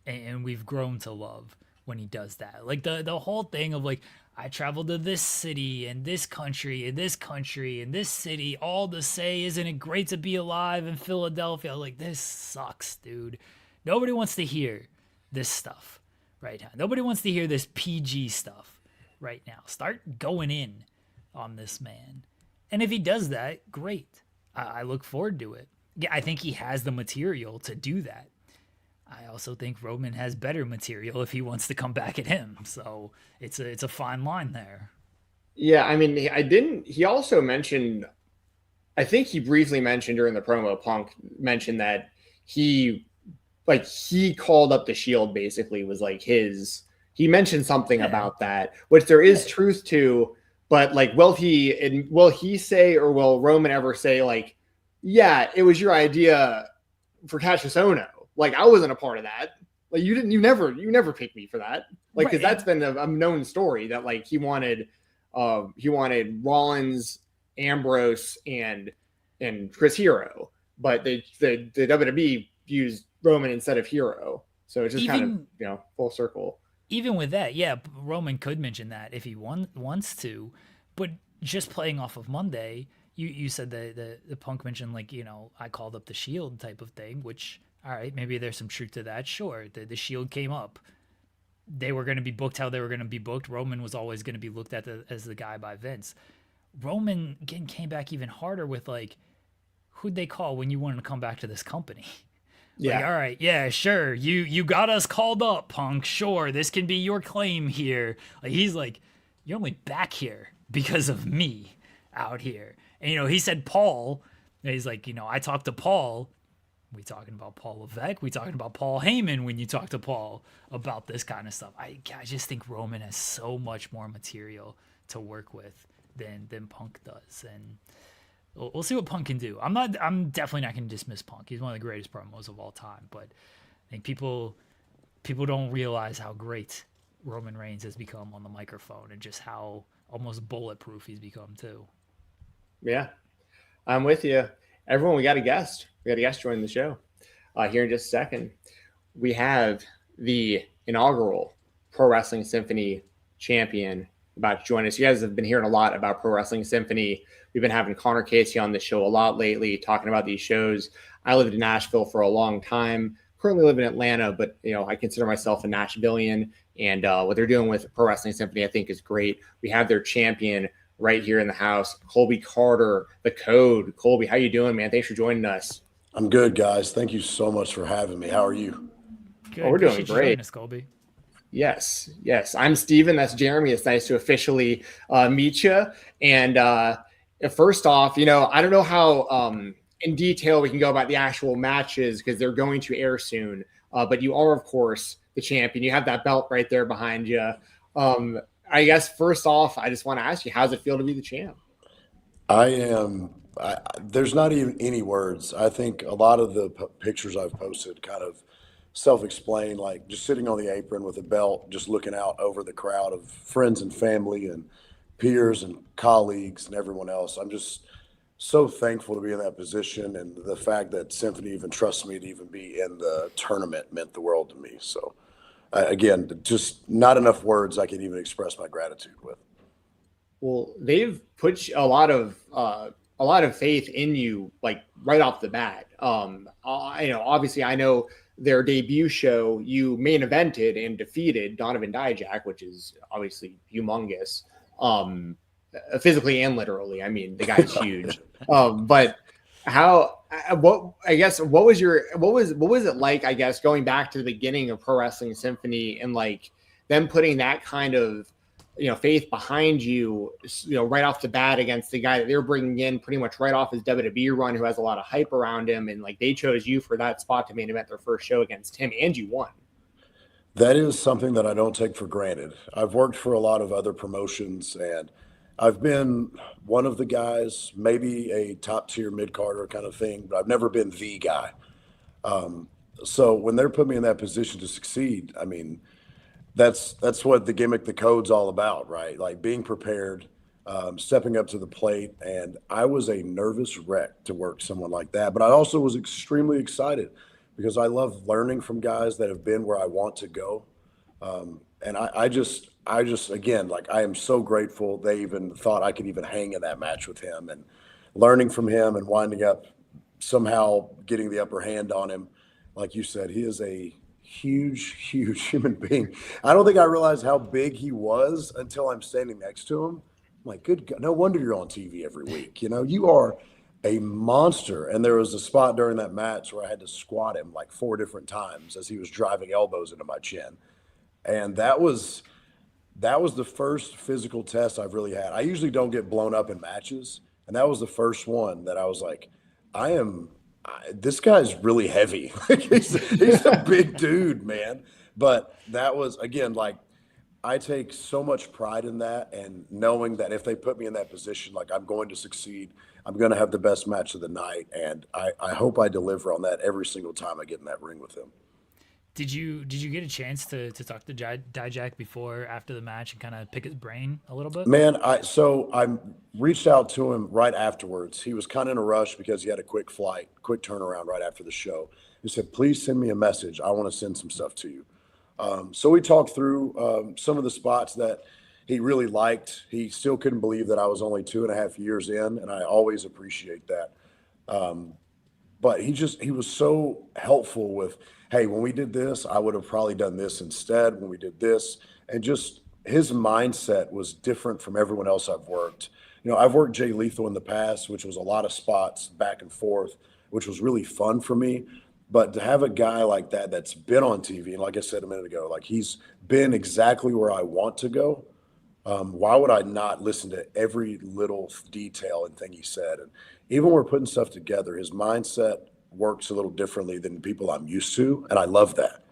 and we've grown to love when he does that. Like, the whole thing of like, I traveled to this city and this country and this country and this city, all to say, isn't it great to be alive in Philadelphia? Like, this sucks, dude. Nobody wants to hear this stuff right now. Nobody wants to hear this PG stuff right now. Start going in on this man. And if he does that, great. I look forward to it. Yeah, I think he has the material to do that. I also think Roman has better material if he wants to come back at him. So it's a fine line there. Yeah, I mean, he also mentioned, I think he briefly mentioned during the promo, Punk mentioned that he called up the Shield, basically was like he mentioned something about that, which there is truth to, but like, will he say, or will Roman ever say like, yeah, it was your idea for Cassius Ohno. Like, I wasn't a part of that. Like, you never picked me for that. Like, because that's been a known story that like he wanted Rollins, Ambrose, and Chris Hero, but the WWE used Roman instead of Hero. So it's just kind of, full circle. Even with that, yeah, Roman could mention that if he wants to, but just playing off of Monday, you said the Punk mentioned, like, I called up the Shield type of thing, which, all right, maybe there's some truth to that. Sure, the Shield came up. they were going to be booked how they were going to be booked. Roman was always going to be looked at as the guy by Vince. Roman again came back even harder with like, who'd they call when you wanted to come back to this company? Yeah. Like, all right, yeah, sure. You got us called up, Punk. Sure, this can be your claim here. Like, he's like, you're only back here because of me out here. And, you know, he said Paul. And he's like, you know, I talked to Paul. We talking about Paul Levesque. We talking about Paul Heyman when you talk to Paul about this kind of stuff. I just think Roman has so much more material to work with than Punk does. And we'll see what Punk can do. I'm definitely not going to dismiss Punk. He's one of the greatest promos of all time. But I think people don't realize how great Roman Reigns has become on the microphone and just how almost bulletproof he's become too. Yeah, I'm with you. Everyone, we got a guest. We got a guest joining the show here in just a second. We have the inaugural Pro Wrestling Symphony champion about to join us. You guys have been hearing a lot about Pro Wrestling Symphony. We've been having Connor Casey on the show a lot lately, talking about these shows. I lived in Nashville for a long time. Currently live in Atlanta, but you know, I consider myself a Nashvilleian. And what they're doing with Pro Wrestling Symphony, I think, is great. We have their champion right here in the house, Colby Carter, the Code. Colby, how you doing, man? Thanks for joining us. I'm good, guys. Thank you so much for having me. How are you? Good. Oh, we're doing Appreciate you great. joining us, Colby. Yes. I'm Steven. That's Jeremy. It's nice to officially meet you. And first off, you know, I don't know how in detail we can go about the actual matches because they're going to air soon. But you are, of course, the champion. You have that belt right there behind you. I guess first off, I just want to ask you, how's it feel to be the champ? There's not even any words. I think a lot of the pictures I've posted kind of self-explain, like just sitting on the apron with a belt, just looking out over the crowd of friends and family and peers and colleagues and everyone else. I'm just so thankful to be in that position. And the fact that Symphony even trusts me to even be in the tournament meant the world to me. So again, just not enough words I can even express my gratitude with. Well, they've put a lot of faith in you, like right off the bat. Obviously, I know their debut show, you main evented and defeated Donovan Dijak, which is obviously humongous, physically and literally. I mean, the guy's huge. But what was it like, I guess, going back to the beginning of Pro Wrestling Symphony and like them putting that kind of, you know, faith behind you, you know, right off the bat against the guy that they're bringing in pretty much right off his WWE run, who has a lot of hype around him. And like, they chose you for that spot to main event their first show against him, and you won. That is something that I don't take for granted. I've worked for a lot of other promotions and I've been one of the guys, maybe a top tier mid-carder kind of thing, but I've never been the guy. So when they're putting me in that position to succeed, I mean, that's what the gimmick, the code's all about, right? Like being prepared, stepping up to the plate. And I was a nervous wreck to work someone like that. But I also was extremely excited because I love learning from guys that have been where I want to go. And I just, again, like I am so grateful they even thought I could even hang in that match with him, and learning from him and winding up somehow getting the upper hand on him. Like you said, he is a huge human being. I don't think I realized how big he was until I'm standing next to him. I'm like, good God, no wonder you're on TV every week. You know, you are a monster. And there was a spot during that match where I had to squat him like 4 different times as he was driving elbows into my chin. And that was the first physical test I've really had. I usually don't get blown up in matches, and that was the first one that I was like, this guy's really heavy. he's a big dude, man. But that was, again, like, I take so much pride in that, and knowing that if they put me in that position, like, I'm going to succeed. I'm going to have the best match of the night, and I hope I deliver on that every single time I get in that ring with him. Did you get a chance to talk to Dijak before, after the match, and kind of pick his brain a little bit? Man, I reached out to him right afterwards. He was kind of in a rush because he had a quick turnaround right after the show. He said, please send me a message. I want to send some stuff to you. So we talked through some of the spots that he really liked. He still couldn't believe that I was only 2.5 years in, and I always appreciate that. But he was so helpful with hey, when we did this, I would have probably done this instead when we did this. And just his mindset was different from everyone else I've worked. I've worked Jay Lethal in the past, which was a lot of spots back and forth, which was really fun for me. But to have a guy like that that's been on TV, and like I said a minute ago, like he's been exactly where I want to go. Why would I not listen to every little detail and thing he said? And even when we're putting stuff together, his mindset works a little differently than people I'm used to. And I love that,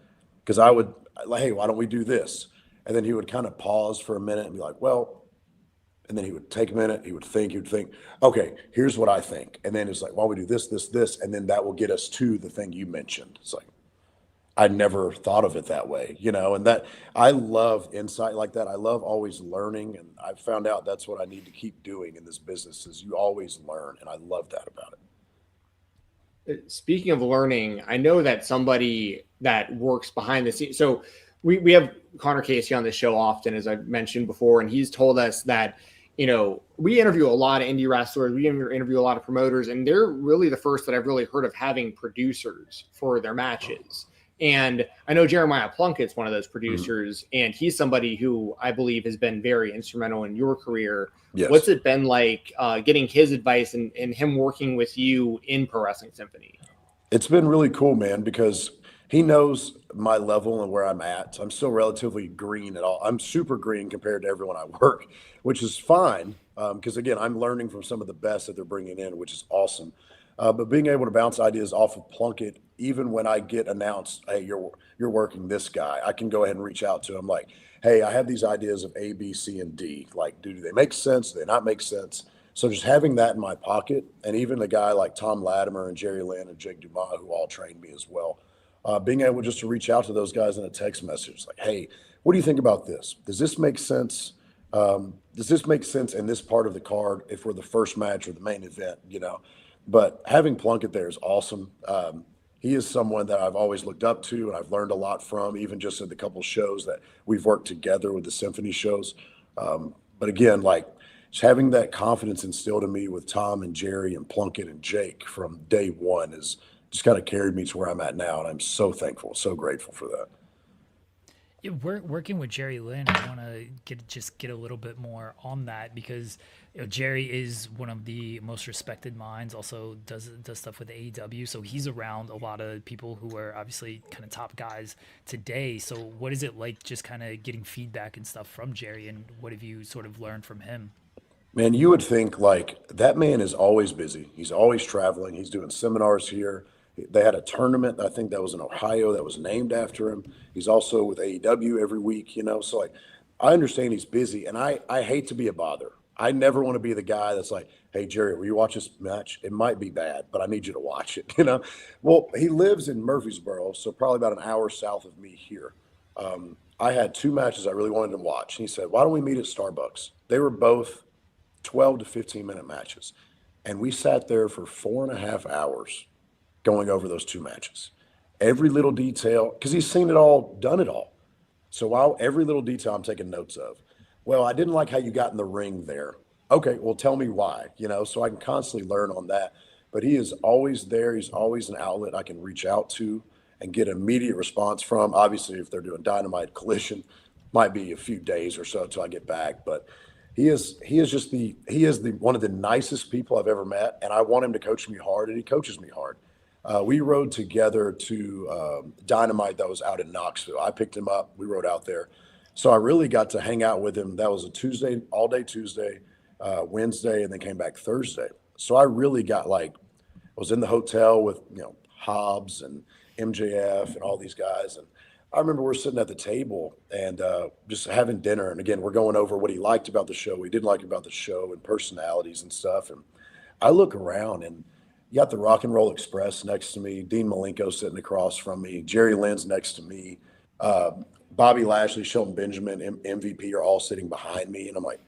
because I would like, hey, why don't we do this? And then he would kind of pause for a minute and be like, well, and then he would take a minute, he would think, okay, here's what I think. And then it's like, well, we do this, and then that will get us to the thing you mentioned. It's like, I never thought of it that way, and that I love insight like that. I love always learning. And I've found out that's what I need to keep doing in this business, is you always learn. And I love that about it. Speaking of learning, I know that somebody that works behind the scenes. So we have Connor Casey on the show often, as I've mentioned before, and he's told us that, we interview a lot of indie wrestlers, we interview a lot of promoters, and they're really the first that I've really heard of having producers for their matches. And I know Jeremiah Plunkett's one of those producers, and he's somebody who I believe has been very instrumental in your career. Yes. What's it been like getting his advice and him working with you in Pro Wrestling Symphony? It's been really cool, man, because he knows my level and where I'm at. I'm still relatively green at all. I'm super green compared to everyone I work, which is fine. Because again, I'm learning from some of the best that they're bringing in, which is awesome. But being able to bounce ideas off of Plunkett, even when I get announced, hey, you're working this guy, I can go ahead and reach out to him like, hey, I have these ideas of A, B, C, and D. Like, do they make sense? Do they not make sense? So just having that in my pocket, and even a guy like Tom Latimer and Jerry Lynn and Jake Dumas, who all trained me as well, being able just to reach out to those guys in a text message, like, hey, what do you think about this? Does this make sense? Does this make sense in this part of the card if we're the first match or the main event, But having Plunkett there is awesome. He is someone that I've always looked up to and I've learned a lot from, even just in the couple shows that we've worked together with the symphony shows. But again, like just having that confidence instilled in me with Tom and Jerry and Plunkett and Jake from day one is just kind of carried me to where I'm at now. And I'm so thankful, so grateful for that. Yeah, working with Jerry Lynn, I want to get a little bit more on that, because Jerry is one of the most respected minds. Also does stuff with AEW, so he's around a lot of people who are obviously kind of top guys today. So what is it like just kind of getting feedback and stuff from Jerry, and what have you sort of learned from him? Man, you would think like that man is always busy. He's always traveling. He's doing seminars here. They had a tournament, I think that was in Ohio, that was named after him. He's also with AEW every week, So like, I understand he's busy, and I hate to be a bother. I never want to be the guy that's like, hey, Jerry, will you watch this match? It might be bad, but I need you to watch it, Well, he lives in Murfreesboro, so probably about an hour south of me here. I had two matches I really wanted to watch. And he said, why don't we meet at Starbucks? They were both 12 to 15-minute matches. And we sat there for 4.5 hours going over those two matches. Every little detail, because he's seen it all, done it all. So every little detail I'm taking notes of. Well, I didn't like how you got in the ring there. Okay, well, tell me why, so I can constantly learn on that. But he is always there. He's always an outlet I can reach out to and get immediate response from. Obviously, if they're doing Dynamite Collision, might be a few days or so until I get back. But he is one of the nicest people I've ever met, and I want him to coach me hard, and he coaches me hard. We rode together to Dynamite that was out in Knoxville. I picked him up. We rode out there. So I really got to hang out with him. That was a Tuesday, all day Tuesday, Wednesday, and then came back Thursday. So I really got was in the hotel with, Hobbs and MJF and all these guys. And I remember we're sitting at the table and just having dinner. And again, we're going over what he liked about the show, what he didn't like about the show, and personalities and stuff. And I look around and you got the Rock and Roll Express next to me, Dean Malenko sitting across from me, Jerry Lynn's next to me, Bobby Lashley, Shelton Benjamin, MVP are all sitting behind me. And I'm like,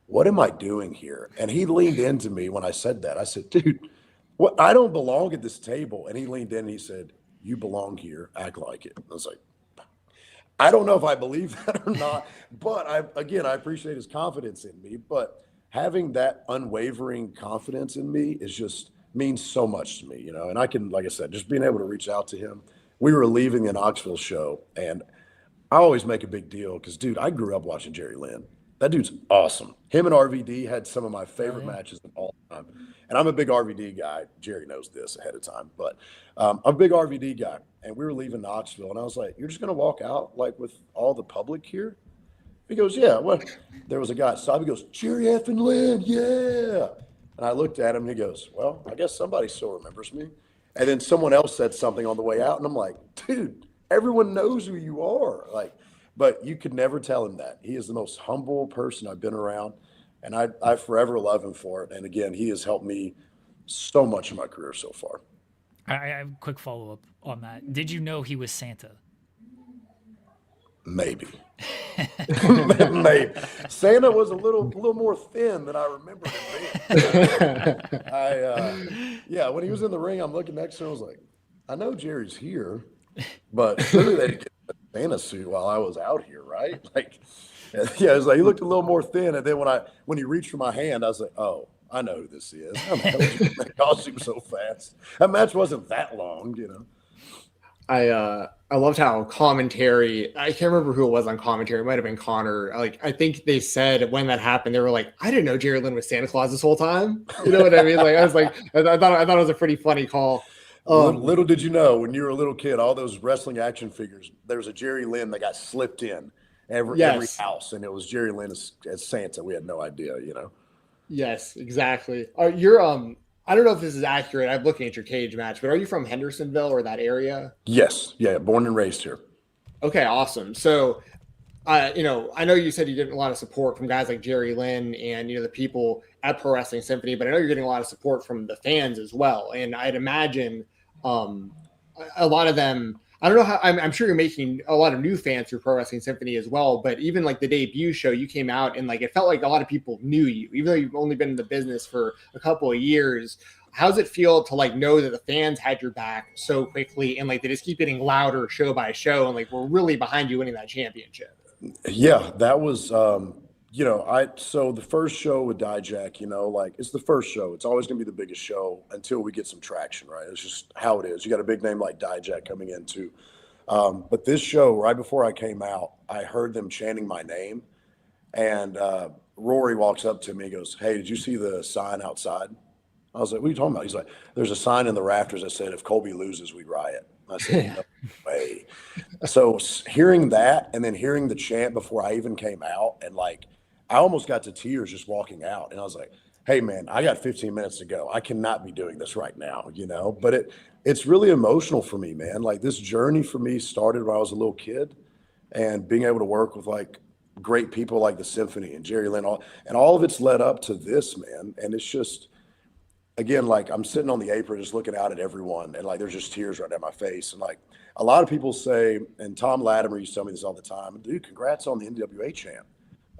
what am I doing here? And he leaned into me when I said that. I said, dude, I don't belong at this table. And he leaned in and he said, you belong here, act like it. I was like, I don't know if I believe that or not, but I appreciate his confidence in me. But having that unwavering confidence in me is just means so much to me, and I can, like I said, just being able to reach out to him we were leaving the Knoxville show, and I always make a big deal because, dude, I grew up watching Jerry Lynn. That dude's awesome. Him and RVD had some of my favorite matches of all time. And I'm a big RVD guy. Jerry knows this ahead of time. But I'm a big RVD guy. And we were leaving Knoxville. And I was like, you're just going to walk out like with all the public here? He goes, yeah. Well, there was a guy outside. He goes, Jerry effing Lynn, yeah. And I looked at him and he goes, well, I guess somebody still remembers me. And then someone else said something on the way out. And I'm like, dude, everyone knows who you are. Like, but you could never tell him that. He is the most humble person I've been around, and I forever love him for it. And again, he has helped me so much in my career so far. I have a quick follow-up on that. Did you know he was Santa? Maybe. Maybe. Santa was a little more thin than I remember him being. Yeah, when he was in the ring, I'm looking next to him, I was like, I know Jerry's here, but clearly they didn't get a Santa suit while I was out here, right? Like, yeah, it was like he looked a little more thin, and then when he reached for my hand, I was like, oh, I know who this is. How the hell did you make costume so fast? That match wasn't that long, you know. I loved how commentary, I can't remember who it was on commentary. It might have been Connor. Like, I think they said when that happened, they were like, I didn't know Jerry Lynn was Santa Claus this whole time. You know what I mean? Like, I thought it was a pretty funny call. Little did you know, when you were a little kid, all those wrestling action figures, there was a Jerry Lynn that got slipped in every house, and it was Jerry Lynn as Santa. We had no idea, you know. Yes, exactly. You're I don't know if this is accurate. I'm looking at your cage match, but are you from Hendersonville or that area? Yes. Yeah. Born and raised here. Okay. Awesome. So, I know you said you get a lot of support from guys like Jerry Lynn and, the people at Pro Wrestling Symphony, but I know you're getting a lot of support from the fans as well. And I'd imagine a lot of them, I don't know how, I'm sure you're making a lot of new fans through Pro Wrestling Symphony as well, but even like the debut show, you came out and like, it felt like a lot of people knew you, even though you've only been in the business for a couple of years. How's it feel to like know that the fans had your back so quickly and like they just keep getting louder show by show and like we're really behind you winning that championship? Yeah, that was, so the first show with Dijak, like it's the first show. It's always going to be the biggest show until we get some traction, right? It's just how it is. You got a big name like Dijak coming in too. But this show, right before I came out, I heard them chanting my name. And Rory walks up to me and goes, hey, did you see the sign outside? I was like, what are you talking about? He's like, there's a sign in the rafters that said, if Colby loses, we riot. I said, no way. So hearing that and then hearing the chant before I even came out, and like, I almost got to tears just walking out. And I was like, hey man, I got 15 minutes to go. I cannot be doing this right now, but it's really emotional for me, man. Like this journey for me started when I was a little kid, and being able to work with like great people like the Symphony and Jerry Lynn, and all of it's led up to this, man. And it's just, again, like I'm sitting on the apron just looking out at everyone, and like there's just tears right down my face. And like a lot of people say, and Tom Latimer used to tell me this all the time, dude, congrats on the NWA champ.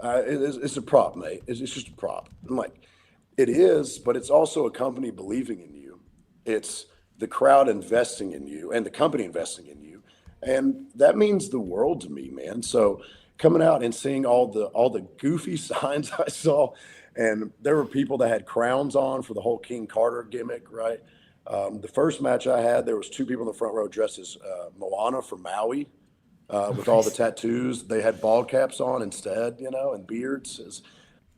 It's a prop, mate. It's just a prop. I'm like, it is, but it's also a company believing in you. It's the crowd investing in you and the company investing in you. And that means the world to me, man. So coming out and seeing all the goofy signs I saw, and there were people that had crowns on for the whole King Carter gimmick, right? The first match I had, there was two people in the front row dressed as Moana from Maui with all the tattoos. They had bald caps on instead, and beards.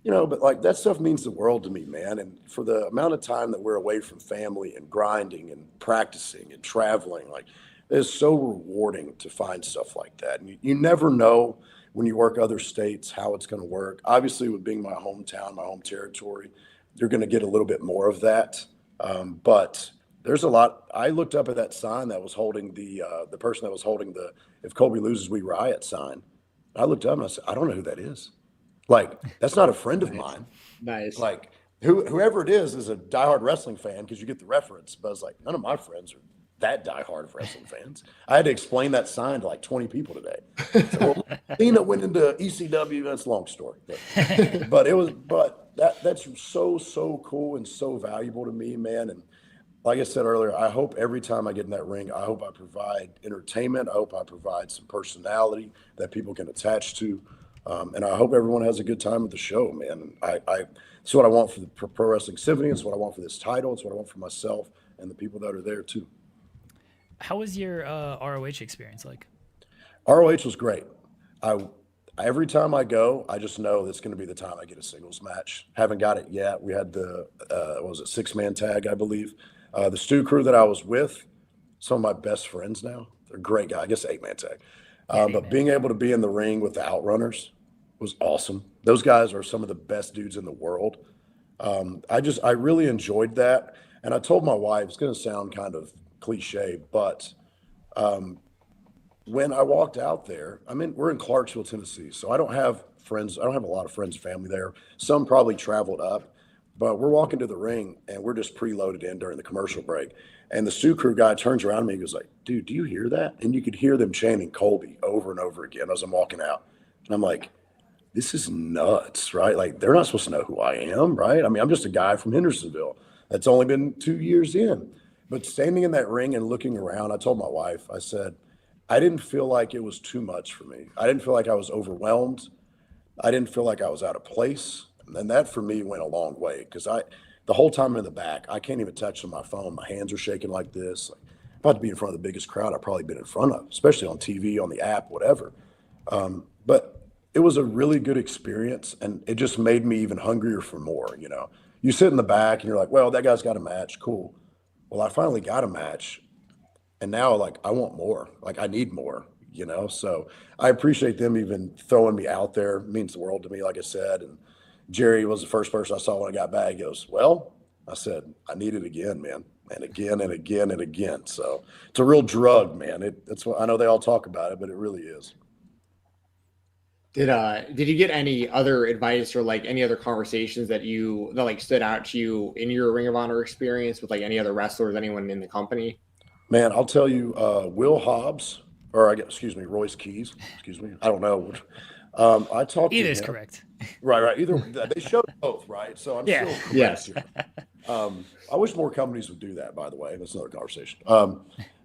But like that stuff means the world to me, man. And for the amount of time that we're away from family and grinding and practicing and traveling, like it's so rewarding to find stuff like that. And you never know when you work other states how it's going to work. Obviously, with being my hometown, my home territory, you're going to get a little bit more of that. But there's a lot. I looked up at that sign that was holding the person that was holding the "If Colby loses, we riot" sign. I looked up and I said, I don't know who that is. Like, that's not a friend of mine. Nice. Like, whoever it is a diehard wrestling fan because you get the reference. But I was like, none of my friends are that diehard of wrestling fans. I had to explain that sign to like 20 people today. So, Cena went into ECW. That's a long story. But that's so cool and so valuable to me, man. And like I said earlier, I hope every time I get in that ring, I hope I provide entertainment. I hope I provide some personality that people can attach to. And I hope everyone has a good time at the show, man. It's what I want for the Pro Wrestling Symphony. It's what I want for this title. It's what I want for myself and the people that are there too. How was your ROH experience like? ROH was great. Every time I go, I just know it's going to be the time I get a singles match. Haven't got it yet. We had the what was it, 6-man tag, I believe. The Stu crew that I was with, some of my best friends now. They're great guys. I guess 8-man tag. But being able to be in the ring with the Outrunners was awesome. Those guys are some of the best dudes in the world. I really enjoyed that. And I told my wife, it's going to sound kind of cliche, but when I walked out there, we're in Clarksville, Tennessee, so I don't have friends. I don't have a lot of friends and family there. Some probably traveled up, but we're walking to the ring and we're just preloaded in during the commercial break. And the Stu Crew guy turns around to me and goes like, dude, do you hear that? And you could hear them chanting Colby over and over again as I'm walking out. And I'm like, this is nuts, right? Like, they're not supposed to know who I am, right? I'm just a guy from Hendersonville that's only been 2 years in. But standing in that ring and looking around, I told my wife, I said, I didn't feel like it was too much for me. I didn't feel like I was overwhelmed. I didn't feel like I was out of place. And that for me went a long way, because the whole time in the back, I can't even touch on my phone. My hands are shaking like this. Like, about to be in front of the biggest crowd I've probably been in front of, especially on TV, on the app, whatever. But it was a really good experience, and it just made me even hungrier for more. You sit in the back and you're like, well, that guy's got a match. Cool. Well, I finally got a match. And now, like, I want more. Like, I need more, So I appreciate them even throwing me out there. It means the world to me, like I said. And Jerry was the first person I saw when I got back. He goes, well, I said, I need it again, man. And again and again and again. So it's a real drug, man. That's what I know they all talk about it, but it really is. Did you get any other advice or like any other conversations that stood out to you in your Ring of Honor experience with like any other wrestlers, anyone in the company? Man, I'll tell you, Will Hobbs, Royce Keys. I don't know. I talked Either to is him. correct. Right. Either they showed both, right? So I'm still correct yes. here. I wish more companies would do that. By the way, that's another conversation.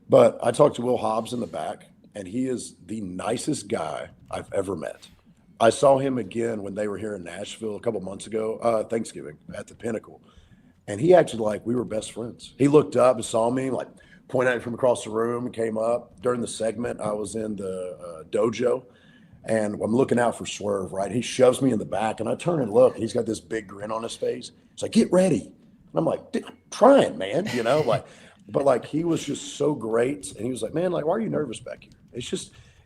But I talked to Will Hobbs in the back, and he is the nicest guy I've ever met. I saw him again when they were here in Nashville a couple months ago, Thanksgiving at the Pinnacle, and he acted like we were best friends. He looked up and saw me, like, pointed at me from across the room and came up. During the segment, I was in the dojo, and I'm looking out for Swerve, right? He shoves me in the back, and I turn and look, and he's got this big grin on his face. He's like, get ready. And I'm like, I'm trying, man, but he was just so great. And he was like, man, like, why are you nervous back here?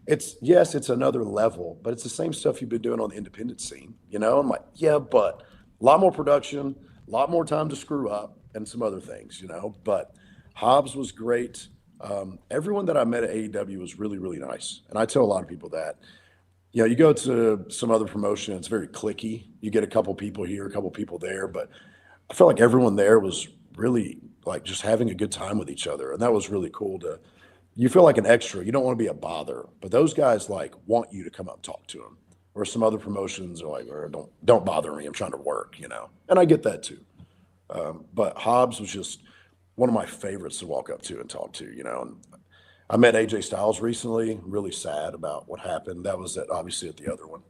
It's another level, but it's the same stuff you've been doing on the independent scene, I'm like, yeah, but a lot more production, a lot more time to screw up, and some other things, but Hobbs was great. Everyone that I met at AEW was really, really nice. And I tell a lot of people that, you go to some other promotion, it's very cliquey. You get a couple people here, a couple people there, but I felt like everyone there was really like just having a good time with each other. And that was really cool you feel like an extra. You don't want to be a bother, but those guys like want you to come up and talk to them. Or some other promotions are like, don't bother me. I'm trying to work, and I get that too. But Hobbs was just one of my favorites to walk up to and talk to, and I met AJ Styles recently. Really sad about what happened. That was obviously at the other one.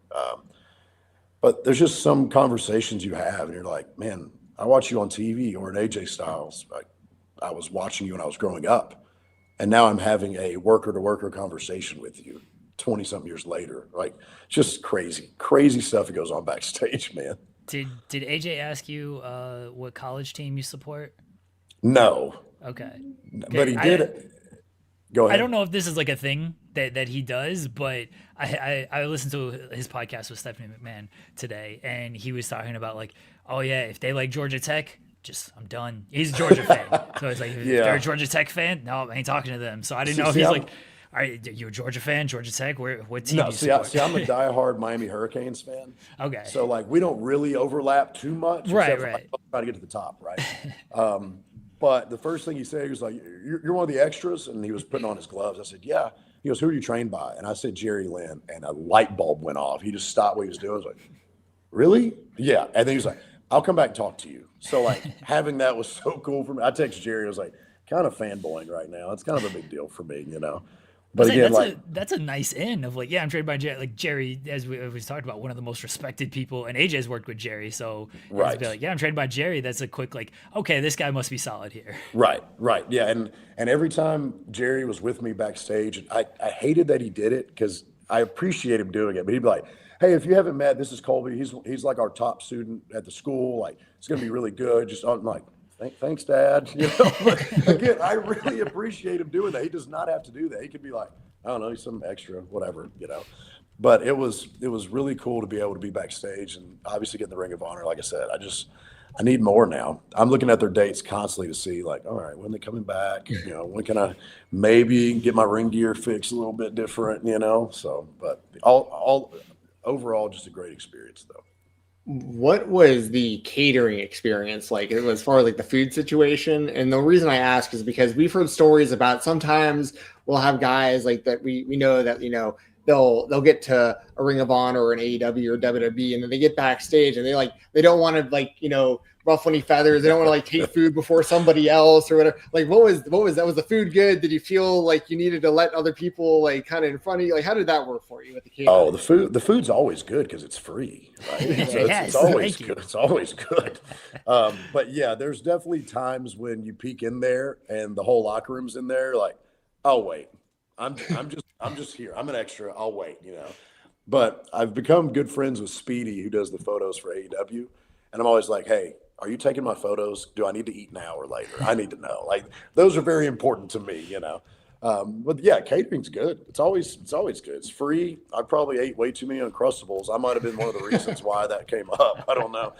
But there's just some conversations you have, and you're like, man, I watch you on TV or an AJ Styles. Like, I was watching you when I was growing up, and now I'm having a worker-to-worker conversation with you 20-something years later. Like, just crazy stuff that goes on backstage, man. Did AJ ask you what college team you support? No. Okay. But he did. Go ahead. I don't know if this is like a thing that he does, but I listened to his podcast with Stephanie McMahon today, and he was talking about like, oh yeah, if they like Georgia Tech, I'm done. He's a Georgia fan. So it's like, if they're a Georgia Tech fan, no, I ain't talking to them. So I didn't know if he's like, all right, you a Georgia fan, Georgia Tech? What team do you support? I'm a diehard Miami Hurricanes fan. Okay. So like we don't really overlap too much. Right. Try to get to the top, right? But the first thing he said, he was like, you're one of the extras? And he was putting on his gloves. I said, yeah. He goes, who are you trained by? And I said, Jerry Lynn. And a light bulb went off. He just stopped what he was doing. I was like, really? Yeah. And then he was like, I'll come back and talk to you. So like having that was so cool for me. I text Jerry. I was like, kind of fanboying right now. It's kind of a big deal for me, But again, that's a nice in of like, yeah, I'm trained by Jerry. Like Jerry, as we talked about, one of the most respected people, and AJ's worked with Jerry, so right. Be like, yeah, I'm trained by Jerry. That's a quick like, okay, this guy must be solid here. Right, yeah, and every time Jerry was with me backstage, I hated that he did it because I appreciate him doing it, but he'd be like, "Hey, if you haven't met, this is Colby. He's like our top student at the school. Like, it's gonna be really good." Just I'm like, thanks, Dad. You know, but again, I really appreciate him doing that. He does not have to do that. He could be like, I don't know, some extra, whatever, you know. But it was really cool to be able to be backstage and obviously get in the Ring of Honor. Like I said, I need more now. I'm looking at their dates constantly to see, like, all right, when are they coming back? You know, when can I maybe get my ring gear fixed a little bit different, you know? So, but all overall, just a great experience, though. What was the catering experience like as far as like the food situation? And the reason I ask is because we've heard stories about sometimes we'll have guys like that we know that, you know, they'll get to a Ring of Honor or an AEW or WWE, and then they get backstage and they don't want to, like, you know, ruffle any feathers. They don't want to like take food before somebody else or whatever. Like, what was that? Was the food good? Did you feel like you needed to let other people like kind of in front of you? Like, how did that work for you with the catering? Oh, the food's always good because it's free, right? So it's always good. It's always good. But yeah, there's definitely times when you peek in there and the whole locker room's in there, like, oh wait, I'm just here. I'm an extra. I'll wait, you know. But I've become good friends with Speedy, who does the photos for AEW, and I'm always like, hey, are you taking my photos? Do I need to eat now or later? I need to know. Like, those are very important to me, you know. But yeah, catering's good. It's always good. It's free. I probably ate way too many Uncrustables. I might have been one of the reasons why that came up. I don't know.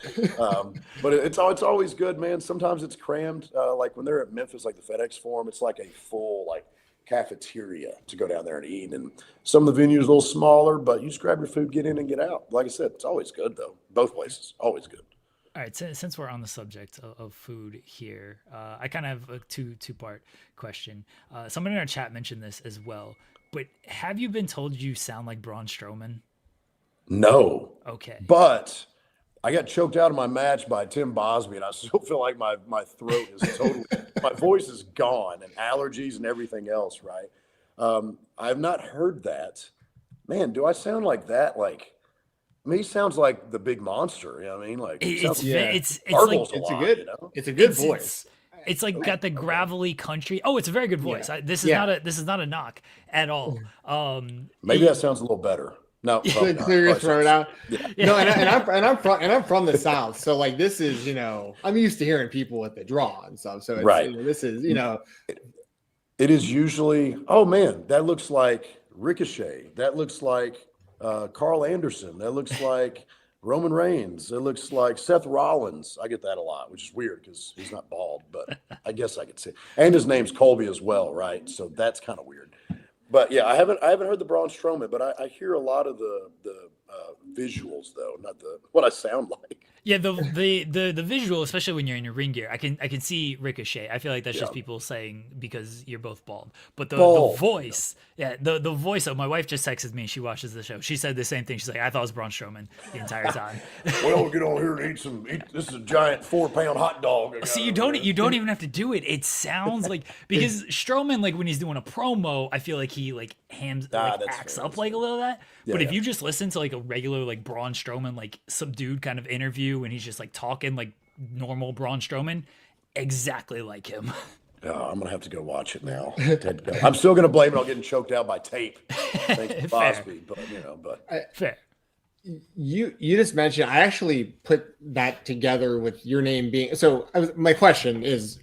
But it's always good, man. Sometimes it's crammed. Like when they're at Memphis, like the FedEx Forum, it's like a full like cafeteria to go down there and eat. And some of the venues a little smaller, but you just grab your food, get in and get out. Like I said, it's always good though. Both places, always good. All right, since we're on the subject of food here, I kind of have a two-part question. Someone in our chat mentioned this as well, but have you been told you sound like Braun Strowman? No. Okay. But I got choked out of my match by Tim Bosby, and I still feel like my throat is totally – my voice is gone, and allergies and everything else, right? I've not heard that. Man, do I sound like that? Like – I mean, he sounds like the big monster. You know what I mean? Like it's a good voice. It's like got the gravelly country. Oh, it's a very good voice. Yeah. This is not a knock at all. Maybe that sounds a little better. No, clear your throat out. Yeah. No, and I'm from the South, so like this is, you know, I'm used to hearing people with the draw and stuff. So it's, right, you know, this is, you know, it is usually, oh man, that looks like Ricochet. That looks like Carl Anderson. That looks like Roman Reigns. It looks like Seth Rollins. I get that a lot, which is weird because he's not bald, but I guess I could say. And his name's Colby as well, right? So that's kind of weird. But yeah, I haven't heard the Braun Strowman, but I hear a lot of the visuals though, not what I sound like. Yeah, the visual, especially when you're in your ring gear, I can see Ricochet. I feel like that's just people saying because you're both bald. But the voice, the voice of my wife just texted me. She watches the show. She said the same thing. She's like, I thought it was Braun Strowman the entire time. Well, get on here and eat. This is a giant 4-pound hot dog. See, you don't even have to do it. It sounds like, because Strowman, like when he's doing a promo, I feel like he like acts up like a little of that. Yeah, but if you just listen to like a regular like Braun Strowman like subdued kind of interview and he's just like talking like normal Braun Strowman, exactly like him. Oh, I'm gonna have to go watch it now. I'm still gonna blame it on getting choked out by tape. Thanks to Bosby, but fair. You just mentioned, I actually put that together with your name being so. My question is,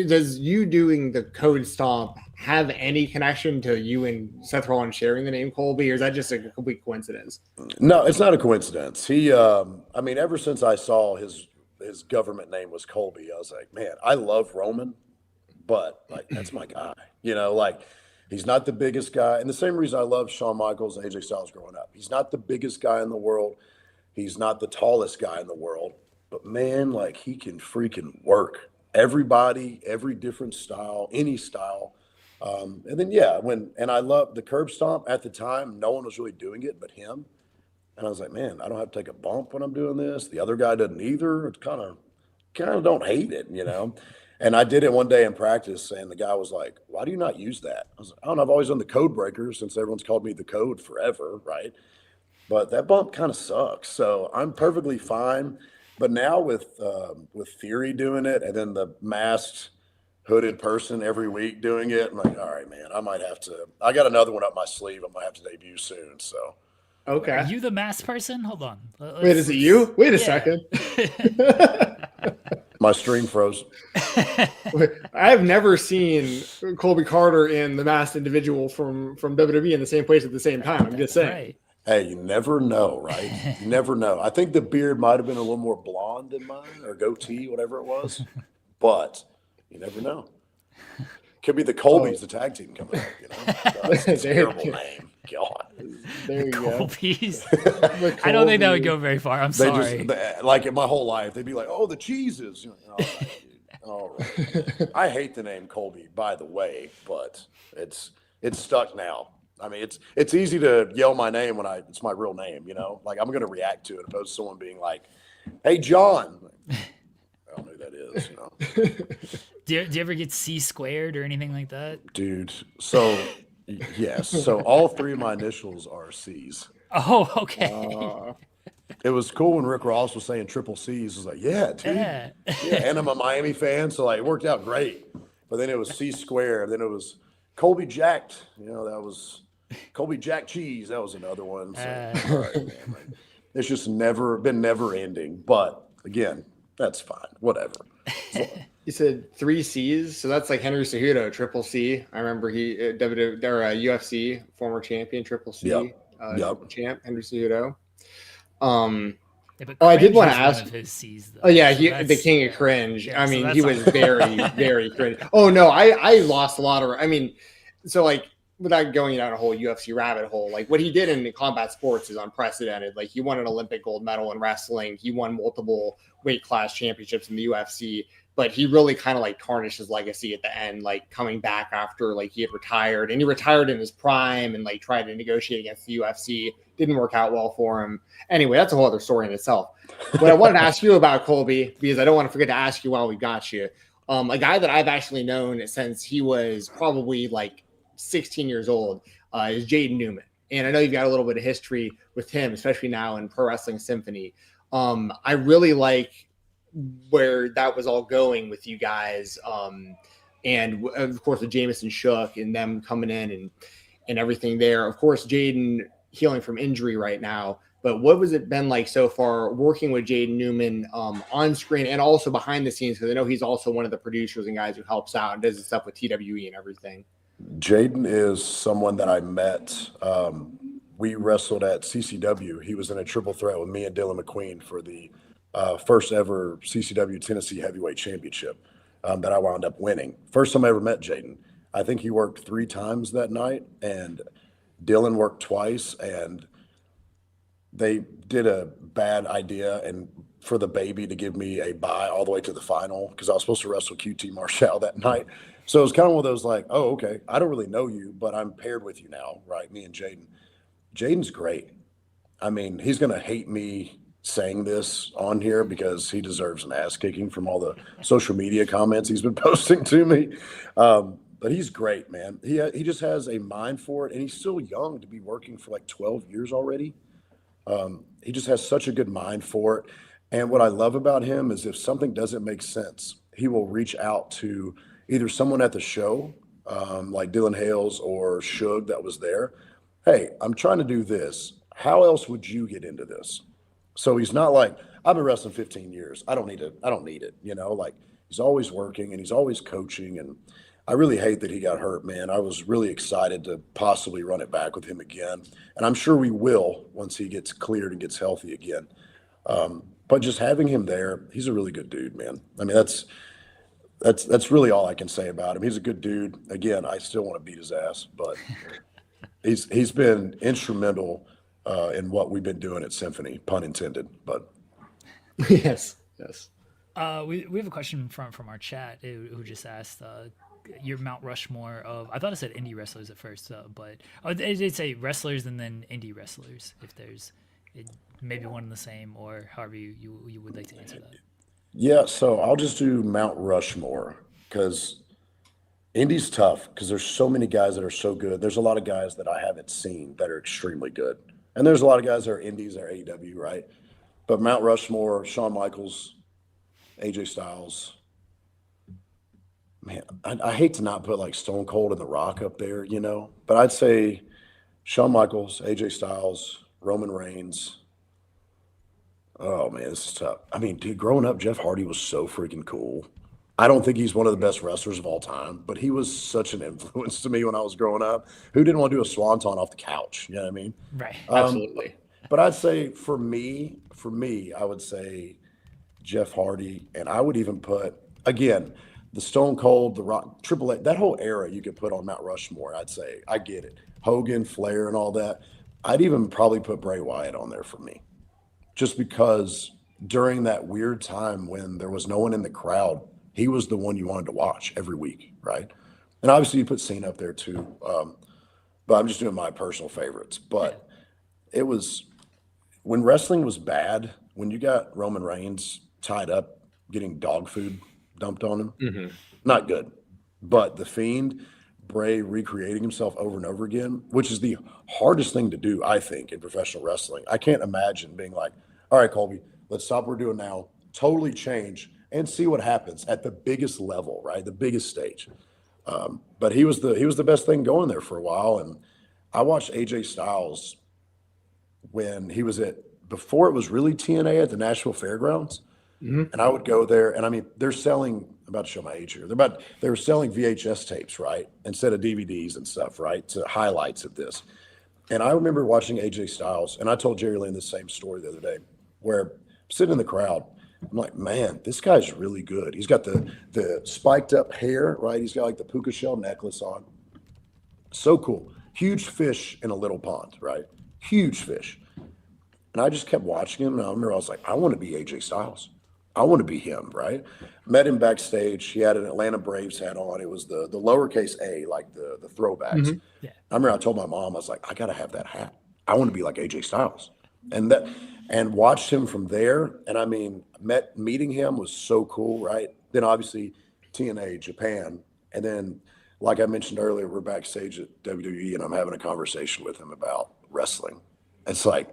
does you doing the code stomp have any connection to you and Seth Rollins sharing the name Colby, or is that just a complete coincidence? No, it's not a coincidence. He, I mean, ever since I saw his government name was Colby, I was like, man, I love Roman, but like that's my guy. You know, like he's not the biggest guy, and the same reason I love Shawn Michaels and AJ Styles growing up. He's not the biggest guy in the world. He's not the tallest guy in the world, but man, like he can freaking work. Everybody, every different style, any style. And then, and I love the curb stomp at the time. No one was really doing it but him. And I was like, man, I don't have to take a bump when I'm doing this. The other guy doesn't either. It's kind of don't hate it, you know? And I did it one day in practice, and the guy was like, "Why do you not use that?" I was like, "I don't know. I've always done the code breaker since everyone's called me the code forever, right?" But that bump kind of sucks. So I'm perfectly fine. But now with Theory doing it, and then the masked hooded person every week doing it, I'm like, all right, man, I might have to. I got another one up my sleeve. I might have to debut soon. So Okay. Are you the masked person? Hold on. Wait, is it you? Wait a second. my stream froze. I've never seen Colby Carter and the masked individual from WWE in the same place at the same time. I'm just saying. Right. Hey, you never know, right? You never know. I think the beard might have been a little more blonde than mine, or goatee, whatever it was. But you never know. Could be the Colbys, the tag team coming up. You know, that's a terrible name. God, There you go. Colby's. I don't think that would go very far. I'm they sorry. just like in my whole life, they'd be like, "Oh, the cheeses." You know, all right. I hate the name Colby, by the way, but it's stuck now. I mean, it's easy to yell my name when it's my real name, you know? Like, I'm going to react to it opposed to someone being like, "Hey, John." I don't know who that is, you know? Do you ever get C squared or anything like that? Dude, so, yes. So all three of my initials are C's. Oh, okay. It was cool when Rick Ross was saying triple C's. I was like, yeah, dude. Yeah. Yeah, and I'm a Miami fan, so like, it worked out great. But then it was C squared. Then it was Colby Jacked. You know, that was Colby Jack Cheese. That was another one. So, all right, man, like, it's just never ending. But again, that's fine. Whatever. You said 3 C's, so that's like Henry Cejudo, triple C. I remember he UFC former champion, triple C champ Henry Cejudo. Yeah, but I did cringe want to was one ask. of his C's, though. Oh yeah, So the king of cringe. yeah, I so mean, that's he was not- very, very cringe. Oh no, I lost a lot of. I mean, so like without going down a whole UFC rabbit hole, like what he did in combat sports is unprecedented. Like he won an Olympic gold medal in wrestling. He won multiple weight class championships in the UFC. But he really kind of like tarnished his legacy at the end, like coming back after like he had retired, and he retired in his prime and like tried to negotiate against the UFC. Didn't work out well for him. Anyway, that's a whole other story in itself. What I wanted to ask you about Colby, because I don't want to forget to ask you while we got you, a guy that I've actually known since he was probably like 16 years old is Jaden Newman. And I know you've got a little bit of history with him, especially now in Pro Wrestling Symphony. I really like where that was all going with you guys. And of course, with Jameson Shook and them coming in and everything there. Of course, Jaden healing from injury right now. But what has it been like so far working with Jaden Newman on screen and also behind the scenes? Because I know he's also one of the producers and guys who helps out and does the stuff with TWE and everything. Jaden is someone that I met. We wrestled at CCW. He was in a triple threat with me and Dylan McQueen for the first ever CCW Tennessee Heavyweight Championship that I wound up winning. First time I ever met Jaden. I think he worked 3 times that night, and Dylan worked twice, and they did a bad idea and for the baby to give me a bye all the way to the final because I was supposed to wrestle QT Marshall that night. So it was kind of one of those like, oh, okay, I don't really know you, but I'm paired with you now, right? Me and Jaden. Jaden's great. I mean, he's going to hate me saying this on here because he deserves an ass kicking from all the social media comments he's been posting to me. But he's great, man. He just has a mind for it, and he's still young to be working for like 12 years already. He just has such a good mind for it. And what I love about him is if something doesn't make sense, he will reach out to either someone at the show, like Dylan Hales or Suge that was there. Hey, I'm trying to do this. How else would you get into this? So he's not like, I've been wrestling 15 years. I don't need it. You know, like he's always working and he's always coaching. And I really hate that he got hurt, man. I was really excited to possibly run it back with him again. And I'm sure we will once he gets cleared and gets healthy again. But just having him there, he's a really good dude, man. I mean, that's really all I can say about him. He's a good dude. Again, I still want to beat his ass, but he's been instrumental in what we've been doing at Symphony, pun intended. But yes. We have a question from our chat who just asked your Mount Rushmore of, I thought it said indie wrestlers at first, but it did say wrestlers and then indie wrestlers, if there's maybe one and the same, or however you would like to answer that. Yeah, so I'll just do Mount Rushmore because Indy's tough because there's so many guys that are so good. There's a lot of guys that I haven't seen that are extremely good. And there's a lot of guys that are Indies or AEW, right? But Mount Rushmore, Shawn Michaels, AJ Styles, man, I hate to not put like Stone Cold and The Rock up there, but I'd say Shawn Michaels, AJ Styles, Roman Reigns. Oh man, this is tough. I mean, dude, growing up, Jeff Hardy was so freaking cool. I don't think he's one of the best wrestlers of all time, but he was such an influence to me when I was growing up. Who didn't want to do a swanton off the couch? You know what I mean? Right. Absolutely. But I'd say for me, I would say Jeff Hardy, and I would even put again the Stone Cold, the Rock, Triple H, that whole era you could put on Mount Rushmore. I'd say I get it, Hogan, Flair, and all that. I'd even probably put Bray Wyatt on there for me, just because during that weird time when there was no one in the crowd, he was the one you wanted to watch every week, right? And obviously you put Cena up there too, but I'm just doing my personal favorites. But it was when wrestling was bad, when you got Roman Reigns tied up getting dog food dumped on him, not good. But The Fiend, Bray recreating himself over and over again, which is the hardest thing to do, I think, in professional wrestling. I can't imagine being like, all right, Colby, let's stop what we're doing now, totally change and see what happens at the biggest level, right? The biggest stage. But he was the best thing going there for a while. And I watched AJ Styles when he was before it was really TNA at the Nashville Fairgrounds. And I would go there, and I mean, they're selling, I'm about to show my age here. They were selling VHS tapes, right? Instead of DVDs and stuff, right? To highlights of this. And I remember watching AJ Styles, and I told Jerry Lynn the same story the other day, where I'm sitting in the crowd, I'm like, man, this guy's really good. He's got the spiked up hair, right? He's got like the puka shell necklace on. So cool. Huge fish in a little pond, right? Huge fish. And I just kept watching him, and I remember I was like, I want to be AJ Styles. I want to be him, right? Met him backstage. He had an Atlanta Braves hat on. It was the lowercase a, like the throwbacks. Yeah. I remember I told my mom, I was like, I got to have that hat. I want to be like AJ Styles. And watched him from there. And I mean, meeting him was so cool, right? Then obviously TNA Japan. And then, like I mentioned earlier, we're backstage at WWE, and I'm having a conversation with him about wrestling. It's like,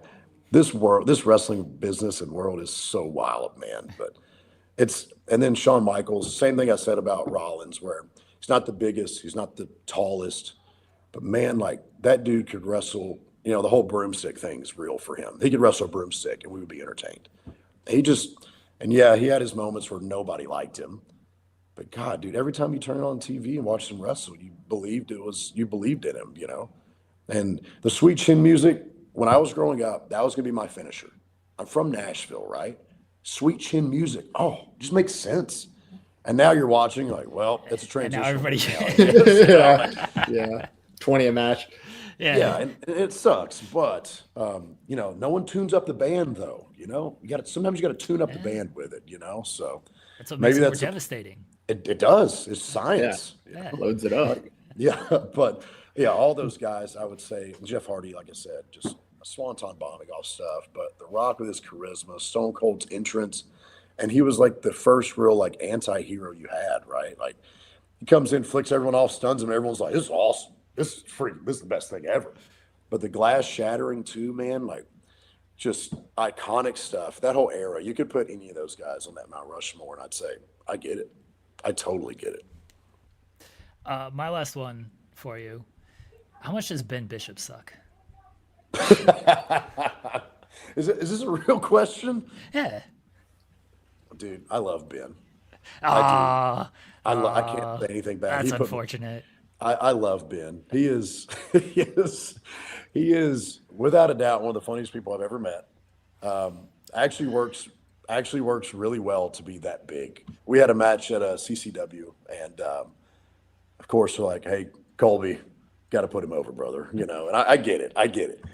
this wrestling business and world is so wild, man. But and then Shawn Michaels, same thing I said about Rollins, where he's not the biggest, he's not the tallest, but man, like that dude could wrestle. The whole broomstick thing is real for him. He could wrestle a broomstick and we would be entertained. He had his moments where nobody liked him. But God, dude, every time you turn on TV and watch him wrestle, you believed in him, And the sweet chin music, when I was growing up, that was going to be my finisher. I'm from Nashville, right? Sweet chin music. Oh, just makes sense. And now you're watching, like, well, it's a transition. And now everybody. Yeah. 20 a match. Yeah, and it sucks, but no one tunes up the band though. Sometimes you got to tune up the band with it. So That's what makes it more devastating. It does. It's science. Yeah. Loads it up. Yeah, but all those guys, I would say Jeff Hardy, like I said, just a swanton bombing off stuff. But The Rock with his charisma, Stone Cold's entrance, and he was like the first real like anti-hero you had, right? Like he comes in, flicks everyone off, stuns them, and everyone's like, "This is awesome. This is the best thing ever." But the glass shattering too, man, like just iconic stuff. That whole era, you could put any of those guys on that Mount Rushmore, and I'd say, I get it. I totally get it. My last one for you. How much does Ben Bishop suck? Is this a real question? Yeah. Dude, I love Ben. I can't say anything bad. That's unfortunate. I love Ben. He is without a doubt one of the funniest people I've ever met. Actually works really well to be that big. We had a match at a CCW, and of course we're like, "Hey, Colby, got to put him over, brother." And I get it.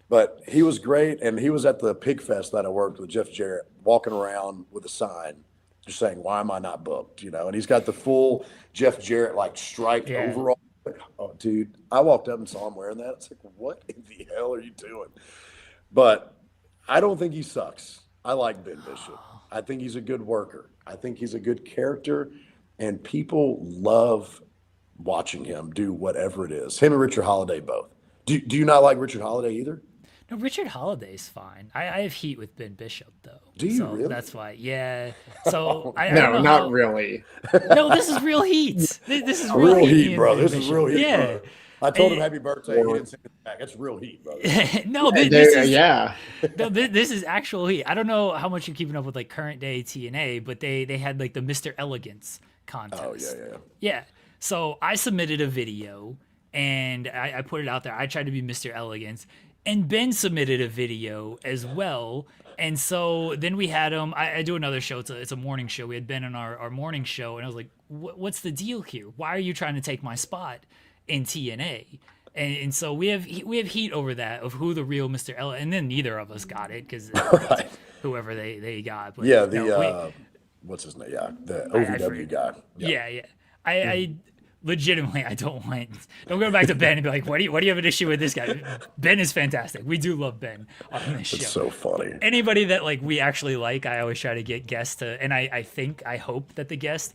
But he was great, and he was at the Pig Fest that I worked with Jeff Jarrett, walking around with a sign just saying, "Why am I not booked?" And he's got the full Jeff Jarrett like striped overall. Oh, dude, I walked up and saw him wearing that. It's like, what in the hell are you doing? But I don't think he sucks. I like Ben Bishop. I think he's a good worker. I think he's a good character, and people love watching him do whatever it is. Him and Richard Holiday both. Do you not like Richard Holiday either? No, Richard Holiday's fine. I have heat with Ben Bishop though. Do you so really? That's why. Yeah. So I No, don't know not how- really. No, this is real heat. This is Real me heat, and bro. Ben This is Bishop. real heat, Yeah. brother. I told him And- happy birthday. He didn't send it back. That's real heat, brother. No, this is Yeah. no, this is actual heat. I don't know how much you're keeping up with like current day TNA, but they had like the Mr. Elegance contest. Oh, yeah. Yeah. So I submitted a video and I put it out there. I tried to be Mr. Elegance, and Ben submitted a video as well. And so then we had him. I do another show. It's a morning show. We had Ben on our morning show, and I was like, "What's the deal here? Why are you trying to take my spot in TNA?" And so we have heat over that of who the real Mr. Ella, and then neither of us got it because Right. whoever they got. But Yeah, no, what's his name? Yeah, the I OVW forget. guy. yeah. I legitimately I don't go back to Ben and be like, what do you have an issue with this guy? Ben is fantastic. We do love Ben on this show. It's so funny. Anybody that like we actually like, I always try to get guests to, and I hope that the guest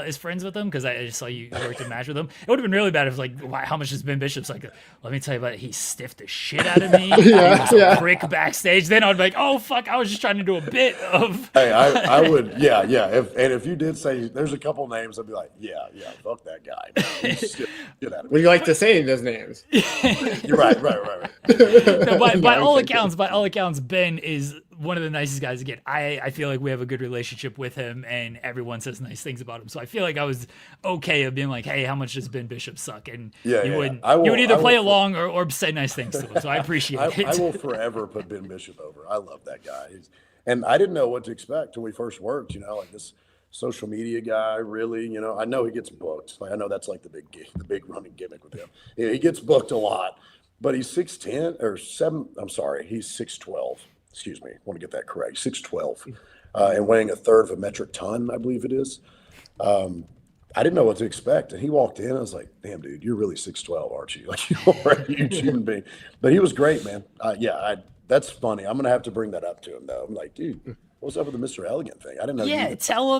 is friends with them because I just saw you worked a match with him. It would have been really bad if like, how much is Ben Bishop's like? Let me tell you about it. He stiffed the shit out of me. He was a prick backstage. Then I'd be like, oh fuck, I was just trying to do a bit of. Hey, I would, yeah. If you did say there's a couple names, I'd be like, yeah, fuck that guy. Get out of Would me. you like to say those names? You're right. No, by all okay. accounts, Ben is one of the nicest guys to get. I feel like we have a good relationship with him, and everyone says nice things about him. So I feel like I was okay of being like, hey, how much does Ben Bishop suck? And Yeah, you yeah. would I will- you would either I will play for- along or say nice things to him. So I appreciate it. I will forever put Ben Bishop over. I love that guy. And I didn't know what to expect till we first worked. Like this social media guy, really. I know he gets booked. Like I know that's like the big running gimmick with him. He gets booked a lot, but he's 6'10" or 7. I'm sorry, he's 6'12". Excuse me, I want to get that correct. 6'12", and weighing a third of a metric ton, I believe it is. I didn't know what to expect, and he walked in. I was like, "Damn, dude, you're really 6'12", aren't you? Like you are a huge human being." But he was great, man. That's funny. I'm gonna have to bring that up to him though. I'm like, dude, what's up with the Mr. Elegant thing? I didn't know. you Yeah, even- tell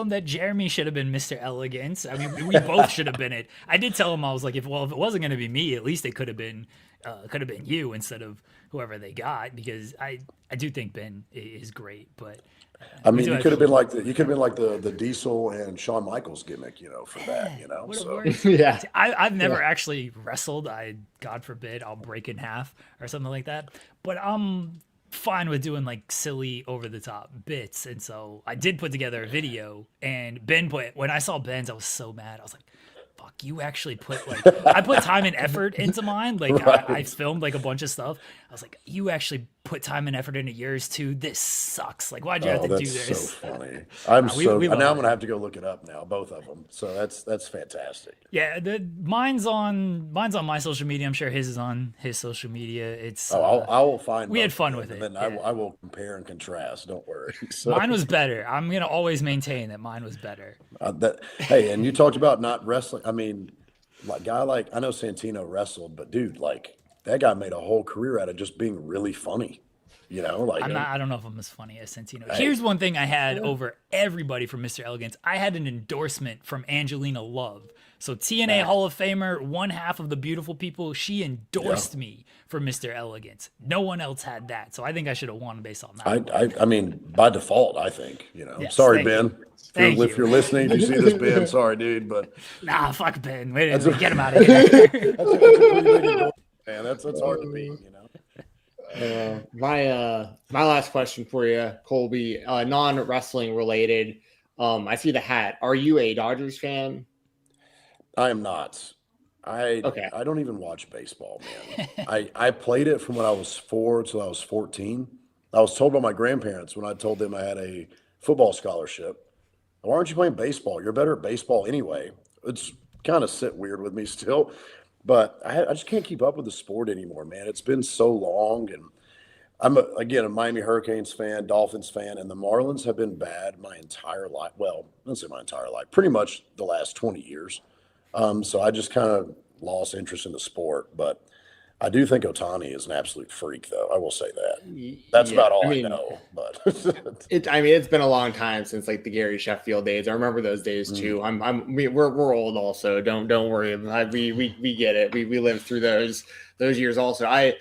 him that Jeremy should have been Mr. Elegance. I mean, we both should have been it. I did tell him, I was like, if it wasn't going to be me, at least it could have been you instead of whoever they got, because I do think Ben is great, but I mean, do you have could have to- been like the Diesel and Shawn Michaels gimmick, for that, would have So worked. Yeah. I've never actually wrestled. God forbid, I'll break in half or something like that. But I'm fine with doing like silly, over the top bits. And so I did put together a video, and when I saw Ben's, I was so mad. I was like, fuck, you actually put I put time and effort into mine. Like I filmed like a bunch of stuff. I was like, you actually put time and effort into yours too. This sucks. Like, why'd you have to do that's this? so funny. we love Now I'm it. gonna have to go look it up now, both of them. So that's fantastic. Yeah, mine's on my social media. I'm sure his is on his social media. It's I will find. we had both fun of with them, it, and then yeah. I will compare and contrast. Don't worry. So, mine was better. I'm gonna always maintain that mine was better. hey, and you talked about not wrestling. I mean, I know Santino wrestled, but dude, that guy made a whole career out of just being really funny. I don't know if I'm as funny as Santino. Here's one thing I had over everybody from Mr. Elegance. I had an endorsement from Angelina Love. So TNA Hall of Famer, one half of the beautiful people, she endorsed me for Mr. Elegance. No one else had that. So I think I should have won based on that. I mean, by default, I think. Yes, Sorry, thank Ben. you. Thank If you. you're listening, if you see this, Ben, sorry, dude, but Nah, fuck Ben. Wait a minute, get him out of here. that's a pretty big endorsement, man. That's hard to beat. My last question for you, Colby, non-wrestling related. I see the hat. Are you a Dodgers fan? I am not. I don't even watch baseball, man. I played it from when I was 4 till I was 14. I was told by my grandparents when I told them I had a football scholarship, why aren't you playing baseball? You're better at baseball anyway. It's kind of sit weird with me still, but I just can't keep up with the sport anymore, man. It's been so long, and I'm a Miami Hurricanes fan, Dolphins fan, and the Marlins have been bad my entire life. Well, let's say my entire life, pretty much the last 20 years. So I just kind of lost interest in the sport, but I do think Otani is an absolute freak, though. I will say that. That's about all I know. But it's been a long time since like the Gary Sheffield days. I remember those days too. We're old also. Don't worry. We get it. We lived through those years also. I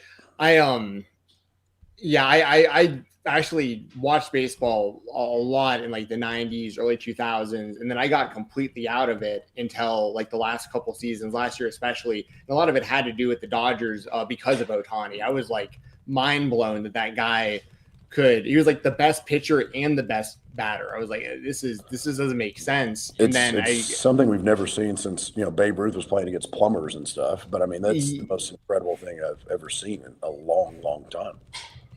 actually watched baseball a lot in like the 90s, early 2000s, and then I got completely out of it until like the last couple seasons, last year especially. And a lot of it had to do with the Dodgers because of Otani. I was like mind blown that guy he was like the best pitcher and the best batter. I was like, this doesn't make sense. And it's something we've never seen since, Babe Ruth was playing against plumbers and stuff. But I mean, that's the most incredible thing I've ever seen in a long, long time.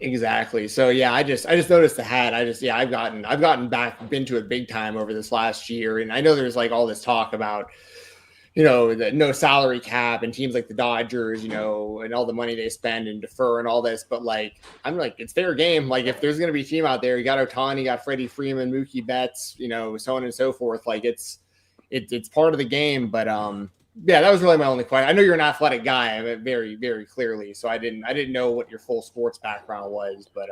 Exactly. So yeah, I just noticed the hat. I've gotten back into it big time over this last year. And I know there's like all this talk about, the no salary cap and teams like the Dodgers, and all the money they spend and defer and all this. But like, I'm like, it's fair game. Like if there's going to be a team out there, you got Otani, you got Freddie Freeman, Mookie Betts, so on and so forth. Like it's part of the game. But, yeah, that was really my only question. I know you're an athletic guy, very, very clearly. So I didn't know what your full sports background was, but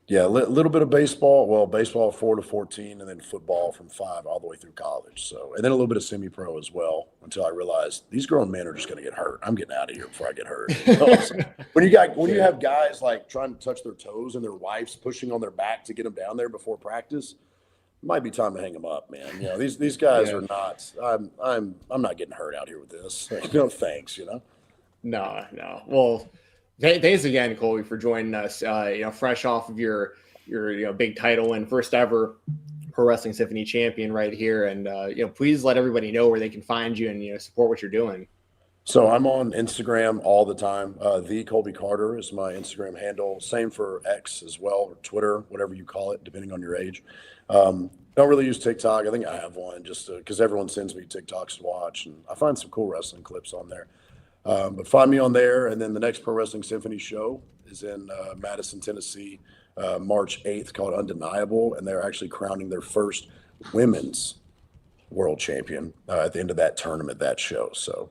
yeah, a little bit of baseball. Well, baseball 4 to 14, and then football from 5 all the way through college. So, and then a little bit of semi-pro as well. Until I realized these grown men are just going to get hurt. I'm getting out of here before I get hurt. When you have guys like trying to touch their toes and their wives pushing on their back to get them down there before practice, it might be time to hang them up, man. These guys are not. I'm not getting hurt out here with this. No thanks. No. Well. Thanks again, Colby, for joining us. Fresh off of your big title win, first ever Pro Wrestling Symphony champion right here, and please let everybody know where they can find you and support what you're doing. So I'm on Instagram all the time. The Colby Carter is my Instagram handle. Same for X as well, or Twitter, whatever you call it, depending on your age. Don't really use TikTok. I think I have one just because everyone sends me TikToks to watch, and I find some cool wrestling clips on there. But find me on there, and then the next Pro Wrestling Symphony show is in Madison, Tennessee, March 8th, called Undeniable, and they're actually crowning their first women's world champion at the end of that tournament, that show. So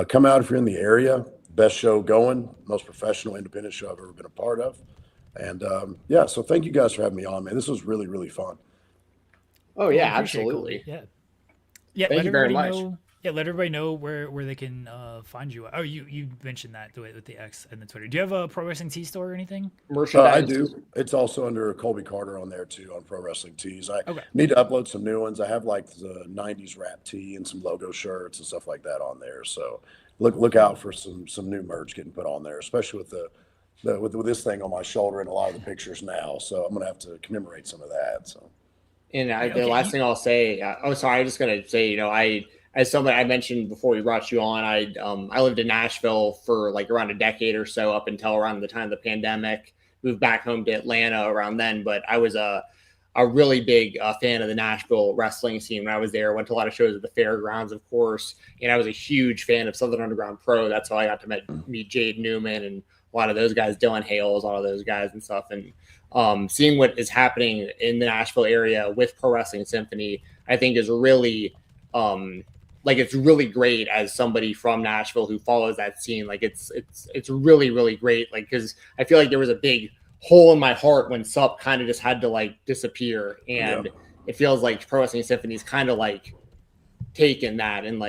come out if you're in the area. Best show going, most professional independent show I've ever been a part of. And so thank you guys for having me on, man. This was really, really fun. Oh, yeah, absolutely. Yeah. Thank you very much. Yeah, let everybody know where they can find you. Oh, you mentioned that with the X and the Twitter. Do you have a Pro Wrestling Tee store or anything? I do. It's also under Colby Carter on there too, on Pro Wrestling Tees. I need to upload some new ones. I have like the 90s rap tee and some logo shirts and stuff like that on there. So look out for some new merch getting put on there, especially with this thing on my shoulder and a lot of the pictures now. So I'm gonna have to commemorate some of that. So. And the last thing I'll say, I was just gonna say, as somebody I mentioned before we brought you on, I lived in Nashville for like around a decade or so up until around the time of the pandemic. Moved back home to Atlanta around then, but I was a really big fan of the Nashville wrestling scene when I was there. Went to a lot of shows at the fairgrounds, of course, and I was a huge fan of Southern Underground Pro. That's how I got to meet Jade Newman and a lot of those guys, Dylan Hales, all of those guys and stuff. And seeing what is happening in the Nashville area with Pro Wrestling Symphony, I think is really it's really great as somebody from Nashville who follows that scene. Like it's really, really great. Like, cause I feel like there was a big hole in my heart when SUP kind of just had to like disappear. And it feels like Pro Wrestling Symphony's kind of like taken that and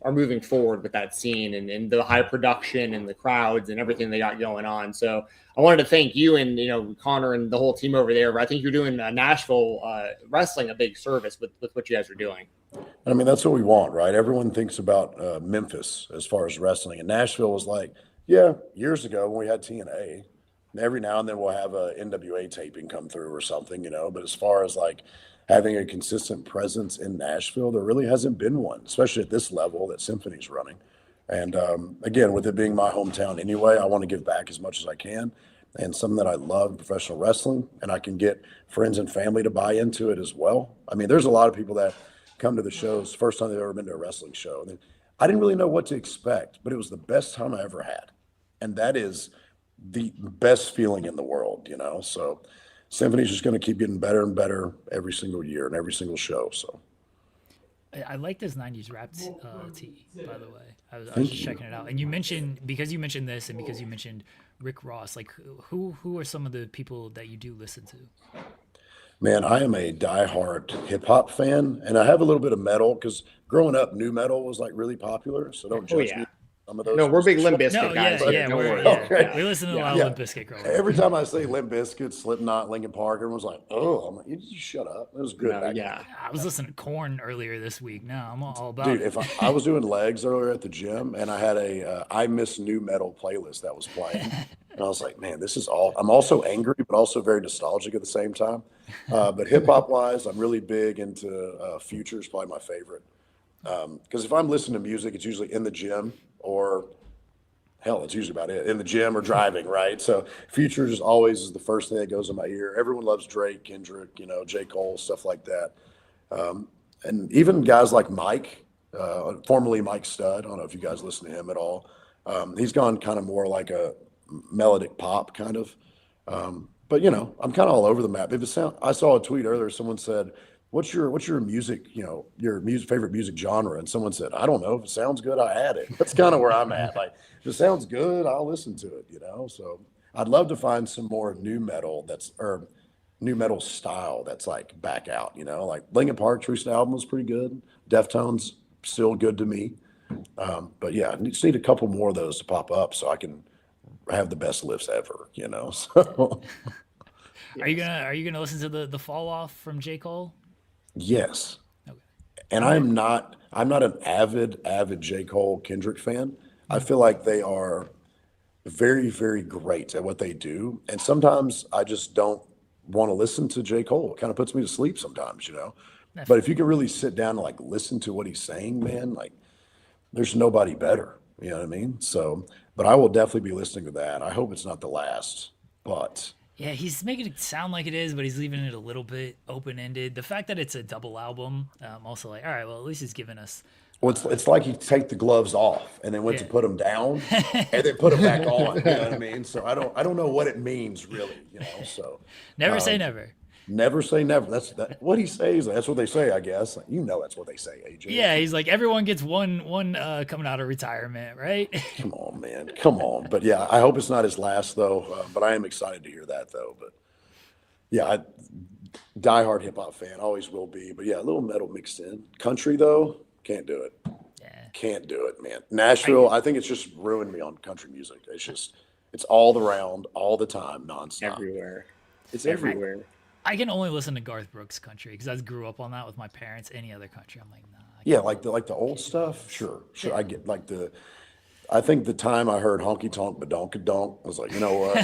are moving forward with that scene and the high production and the crowds and everything they got going on. So I wanted to thank you and, Connor and the whole team over there. I think you're doing Nashville wrestling a big service with what you guys are doing. I mean, that's what we want, right? Everyone thinks about Memphis as far as wrestling. And Nashville was like, years ago when we had TNA, every now and then we'll have a NWA taping come through or something, But as far as like having a consistent presence in Nashville, there really hasn't been one, especially at this level that Symphony's running. And again, with it being my hometown anyway, I want to give back as much as I can. And something that I love, professional wrestling, and I can get friends and family to buy into it as well. I mean, there's a lot of people that come to the shows, first time they've ever been to a wrestling show. And I didn't really know what to expect, but it was the best time I ever had. And that is the best feeling in the world, So Symphony's just going to keep getting better and better every single year and every single show. So. I like this 90s rap tee, by the way. I was just checking it out. And you mentioned, because you mentioned this and because you mentioned Rick Ross, like who are some of the people that you do listen to? Man, I am a diehard hip hop fan, and I have a little bit of metal because growing up, new metal was like really popular. So don't judge me. Some of those. No, we're big Limp No, Bizkit guys. yeah, Don't worry. yeah. We listen to a lot of Limp Bizkit growing up. Every time I say Limp Bizkit, Slipknot, Linkin Park, everyone's like, "Oh, I'm like, you just shut up." It was good. No, yeah, I was listening to Korn earlier this week. Now I'm all about dude. it. If I was doing legs earlier at the gym, and I had a I Miss New Metal playlist that was playing, and I was like, "Man, this is all." I'm also angry, but also very nostalgic at the same time. But hip hop wise, I'm really big into Future's probably my favorite. Because if I'm listening to music, it's usually in the gym or hell, it's usually about it in the gym or driving, right? So Future is always the first thing that goes in my ear. Everyone loves Drake, Kendrick, J. Cole, stuff like that. And even guys like Mike, formerly Mike Stud. I don't know if you guys listen to him at all. He's gone kind of more like a melodic pop kind of. But I'm kind of all over the map. I saw a tweet earlier. Someone said, what's your music, your favorite music genre? And someone said, I don't know. If it sounds good, I add it. That's kind of where I'm at. Like, if it sounds good, I'll listen to it, So I'd love to find some more new metal or new metal style that's like back out, like Linkin Park Truce album was pretty good. Deftones still good to me. But yeah, I just need a couple more of those to pop up so I can have the best lifts ever, So Are you gonna listen to the Fall Off from J. Cole? Yes. Okay. And I'm not an avid J. Cole Kendrick fan. I feel like they are very, very great at what they do. And sometimes I just don't want to listen to J. Cole. It kind of puts me to sleep sometimes, But if you can really sit down and like listen to what he's saying, man, like there's nobody better. You know what I mean? So, but I will definitely be listening to that. I hope it's not the last, but yeah, he's making it sound like it is, but he's leaving it a little bit open-ended. The fact that it's a double album, also like, all right, well, at least he's giving us. Well, it's like he take the gloves off and then went to put them down and then put them back on. You know what I mean? So I don't know what it means really. So never say never. Never say never. That's what he says. That's what they say, I guess. That's what they say, AJ. Yeah, he's like everyone gets one coming out of retirement, right? Come on, man. Come on. But yeah, I hope it's not his last though. But I am excited to hear that though. But yeah, diehard hip hop fan, always will be. But yeah, a little metal mixed in. Country though, can't do it. Yeah. Can't do it, man. Nashville, I think it's just ruined me on country music. It's all around, all the time, nonstop. Everywhere. It's everywhere. I can only listen to Garth Brooks country because I grew up on that with my parents. Any other country, I'm like, nah. Yeah, like the old stuff. Sure. Yeah. I get like I think the time I heard honky tonk badonkadonk was like, you know what?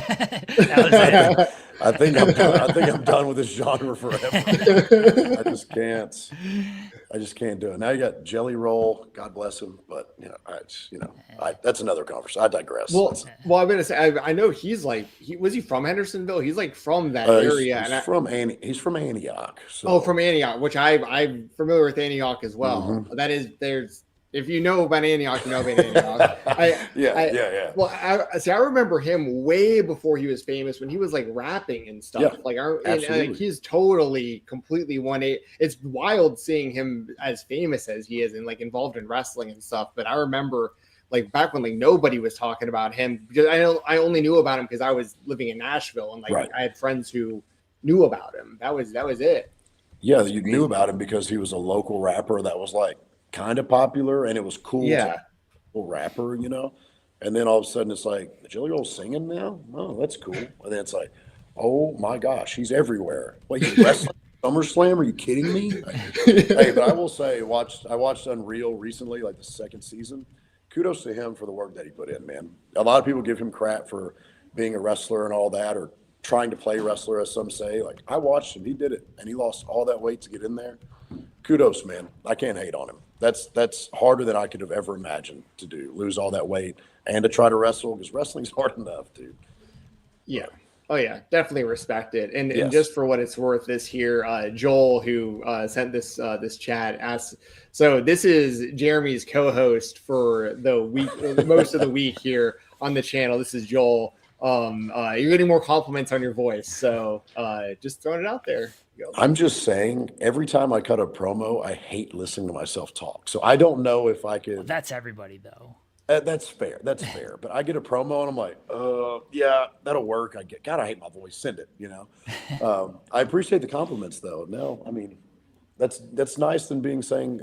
I think I'm done with this genre forever. I just can't do it. Now you got Jelly Roll, God bless him, but that's another conversation. I digress. Well, I'm gonna say I know he's was he from Hendersonville? He's like from that area. He's from Antioch. So. Oh, from Antioch, which I'm familiar with Antioch as well. Mm-hmm. If you know about Antioch, you know about Antioch. Yeah. Well, I remember him way before he was famous when he was like rapping and stuff. Yeah, he's totally, completely 180. It's wild seeing him as famous as he is and like involved in wrestling and stuff. But I remember like back when like nobody was talking about him because I only knew about him because I was living in Nashville and I had friends who knew about him. That was it. Yeah, you knew about him because he was a local rapper that was like kind of popular and it was cool to be a rapper, and then all of a sudden it's like Jelly Roll's singing now. Oh, that's cool. And then it's like, oh my gosh, he's everywhere. Wait, he's wrestling SummerSlam? Are you kidding me? Hey, but I will say, I watched Unreal recently, like the second season. Kudos to him for the work that he put in, man. A lot of people give him crap for being a wrestler and all that, or trying to play wrestler, as some say. Like, I watched him, he did it, and he lost all that weight to get in there. Kudos, man. I can't hate on him. That's harder than I could have ever imagined to do, lose all that weight and to try to wrestle, because wrestling's hard enough, dude. Yeah. Oh yeah, definitely respect it. And just for what it's worth, this here, Joel, who sent this chat, asks, so this is Jeremy's co-host for the week, most of the week here on the channel. This is Joel. You're getting more compliments on your voice. So just throwing it out there. I'm just saying, every time I cut a promo, I hate listening to myself talk. So I don't know if I could. Well, that's everybody, though. That's fair. That's fair. But I get a promo and I'm like, yeah, that'll work. God, I hate my voice. Send it, I appreciate the compliments, though. No, I mean, that's nice than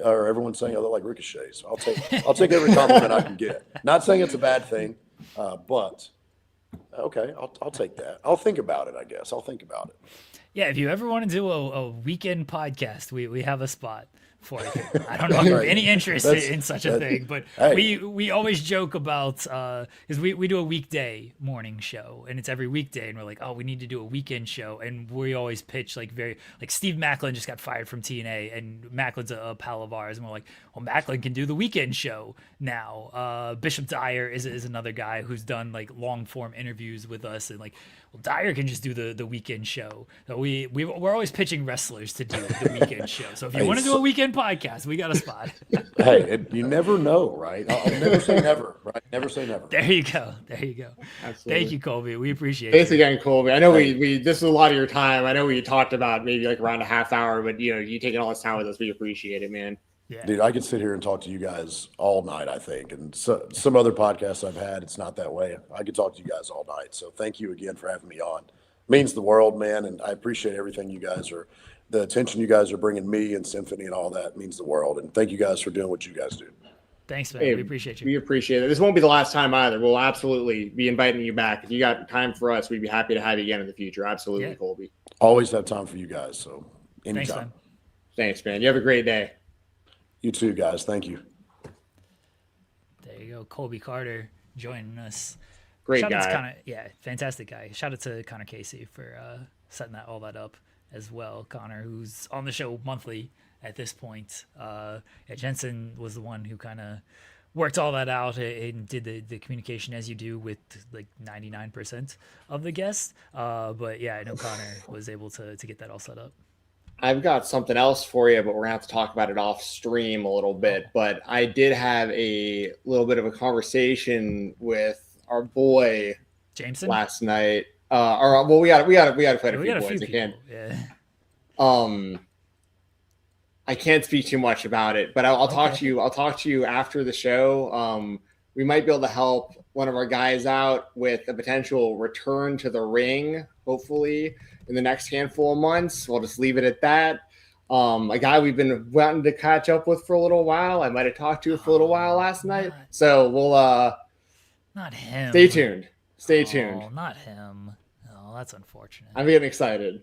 or everyone saying I look like Ricochet. So I'll take every compliment I can get. Not saying it's a bad thing, but okay, I'll take that. I'll think about it, I guess. I'll think about it. Yeah, if you ever want to do a weekend podcast, we have a spot for it. I don't know if you have any interest in such a thing, but hey. we always joke about because we do a weekday morning show and it's every weekday, and we're like, oh, we need to do a weekend show, and we always pitch like Steve Macklin just got fired from TNA, and Macklin's a pal of ours, and we're like, well, Macklin can do the weekend show now. Bishop Dyer is another guy who's done like long form interviews with us, and like, well, Dyer can just do the weekend show. So we're always pitching wrestlers to do the weekend show. So if you want to do a weekend podcast, we got a spot. Hey, you never know, right? I'll never say never, right? Never say never. There you go. Absolutely. Thank you, Colby. We appreciate it. Thanks again, Colby. I know this is a lot of your time. I know we talked about maybe like around a half hour, but you taking all this time with us, we appreciate it, man. Yeah. Dude, I could sit here and talk to you guys all night, I think. And some other podcasts I've had, it's not that way. I could talk to you guys all night. So thank you again for having me on. It means the world, man. And I appreciate everything the attention you guys are bringing me and Symphony and all that means the world. And thank you guys for doing what you guys do. Thanks, man. Hey, we appreciate you. We appreciate it. This won't be the last time either. We'll absolutely be inviting you back. If you got time for us, we'd be happy to have you again in the future. Absolutely, yeah. Colby. Always have time for you guys. So anytime. Thanks, man. You have a great day. You too, guys. Thank you. There you go. Colby Carter joining us. Great guy. Fantastic guy. Shout out to Connor Casey for setting all that up as well. Connor, who's on the show monthly at this point. Jensen was the one who kind of worked all that out and did the communication as you do with like 99% of the guests. But yeah, I know Connor was able to get that all set up. I've got something else for you, but we're gonna have to talk about it off stream a little bit. But I did have a little bit of a conversation with our boy Jameson last night. We got quite a few boys. Yeah. I can't speak too much about it, but I'll talk to you. I'll talk to you after the show. We might be able to help one of our guys out with a potential return to the ring, hopefully in the next handful of months. We'll just leave it at that. A guy we've been wanting to catch up with for a little while. I might have talked to for a little while last night. So we'll not him. Stay tuned. Not him. Oh, that's unfortunate. I'm getting excited.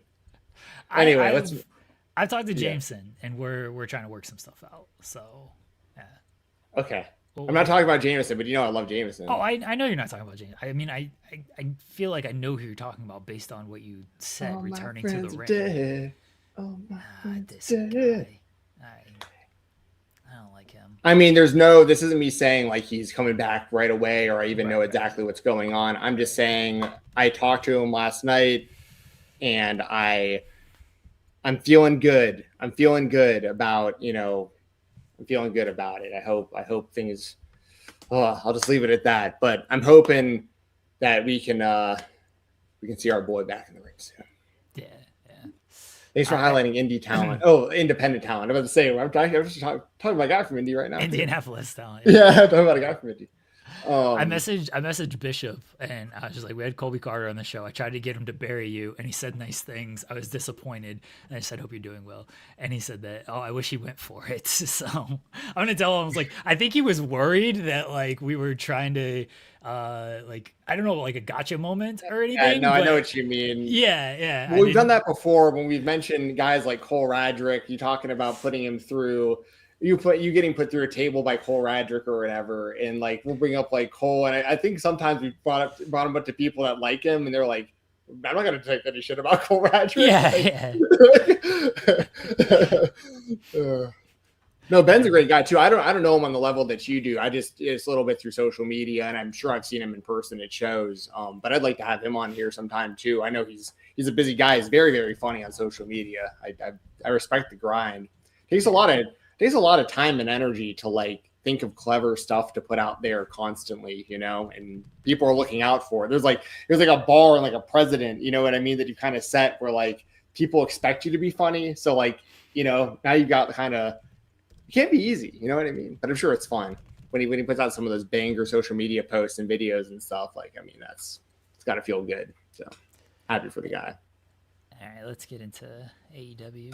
Anyway, I've talked to Jameson and we're trying to work some stuff out. So yeah. Okay. I'm not talking about Jameson, but I love Jameson. Oh, I know you're not talking about Jameson. I mean, I feel like I know who you're talking about based on what you said, returning to the ring. Dead. Oh, this guy. I don't like him. I mean, this isn't me saying like he's coming back right away or I even know exactly what's going on. I'm just saying I talked to him last night and I'm feeling good. I'm feeling good about, I'm feeling good about it. I hope things, I'll just leave it at that. But I'm hoping that we can see our boy back in the ring soon. Yeah. Thanks for highlighting indie talent. Independent talent. I'm about to say, I'm talking about a guy from Indy right now. Indianapolis talent. Yeah, I'm talking about a guy from Indy. I messaged Bishop and I was just like, we had Colby Carter on the show. I tried to get him to bury you and he said nice things. I was disappointed and I said, hope you're doing well. And he said that, I wish he went for it. So I'm going to tell him, I was like, I think he was worried that like we were trying to I don't know, like a gotcha moment or anything. I know what you mean. Yeah. Well, we've done that before when we've mentioned guys like Cole Radrick. You talking about putting him through you getting put through a table by Cole Radrick or whatever, and like we'll bring up like Cole, and I think sometimes we brought him up to people that like him, and they're like, I'm not gonna take any shit about Cole Radrick. Yeah. No, Ben's a great guy too. I don't know him on the level that you do. It's a little bit through social media, and I'm sure I've seen him in person at shows. But I'd like to have him on here sometime too. I know he's a busy guy. He's very, very funny on social media. I respect the grind. Takes a lot of time and energy to like think of clever stuff to put out there constantly, you know, and people are looking out for it. There's like a bar and like a president, you know what I mean, that you kind of set where like people expect you to be funny. So like, you know, now you've got kind of, it can't be easy, you know what I mean? But I'm sure it's fun when he puts out some of those banger social media posts and videos and stuff. Like, I mean, it's got to feel good. So happy for the guy. All right, let's get into AEW.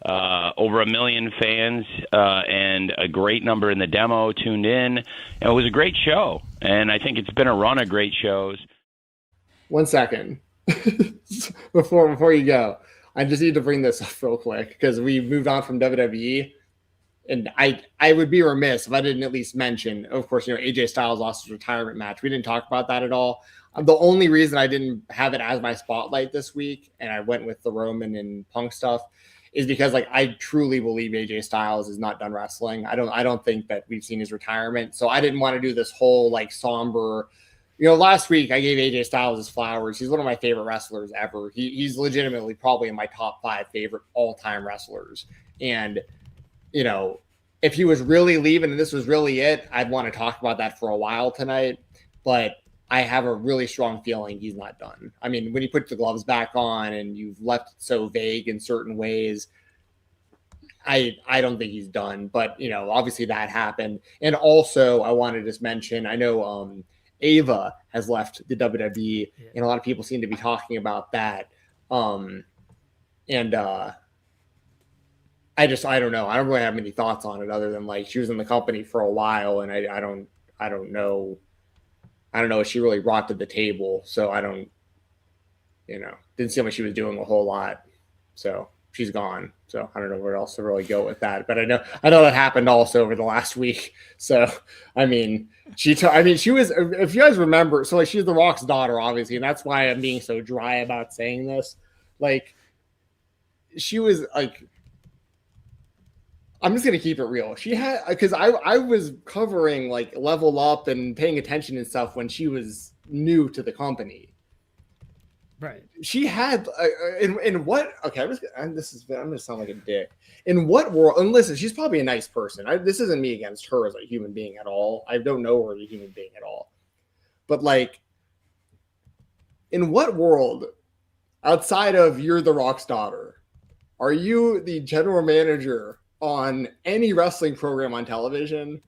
Over 1 million fans and a great number in the demo tuned in. It was a great show, and I think it's been a run of great shows. 1 second before you go, I just need to bring this up real quick because we moved on from WWE, and I would be remiss if I didn't at least mention, of course, you know, AJ Styles lost his retirement match. We didn't talk about that at all. The only reason I didn't have it as my spotlight this week, and I went with the Roman and Punk stuff, is because like I truly believe AJ Styles is not done wrestling. I don't think that we've seen his retirement. So I didn't want to do this whole like somber, you know, last week I gave AJ Styles his flowers. He's one of my favorite wrestlers ever. He's legitimately probably in my top 5 favorite all-time wrestlers. And, you know, if he was really leaving and this was really it, I'd want to talk about that for a while tonight. But I have a really strong feeling he's not done. I mean, when you put the gloves back on and you've left it so vague in certain ways, I don't think he's done. But, you know, obviously that happened. And also, I want to just mention, I know Ava has left the WWE, and a lot of people seem to be talking about that. I don't know. I don't really have many thoughts on it other than like she was in the company for a while, and I don't know what she really brought to the table. So I don't, you know, didn't seem like she was doing a whole lot. So she's gone. So I don't know where else to really go with that. But I know that happened also over the last week. So, I mean, she was, if you guys remember, so like she's The Rock's daughter, obviously. And that's why I'm being so dry about saying this. Like, she was like, I'm just going to keep it real. She had, because I was covering like Level Up and paying attention and stuff when she was new to the company. Right. She had, in what, okay, I'm going to sound like a dick. In what world, and listen, she's probably a nice person. This isn't me against her as a human being at all. I don't know her as a human being at all. But like, in what world, outside of you're The Rock's daughter, are you the general manager on any wrestling program on television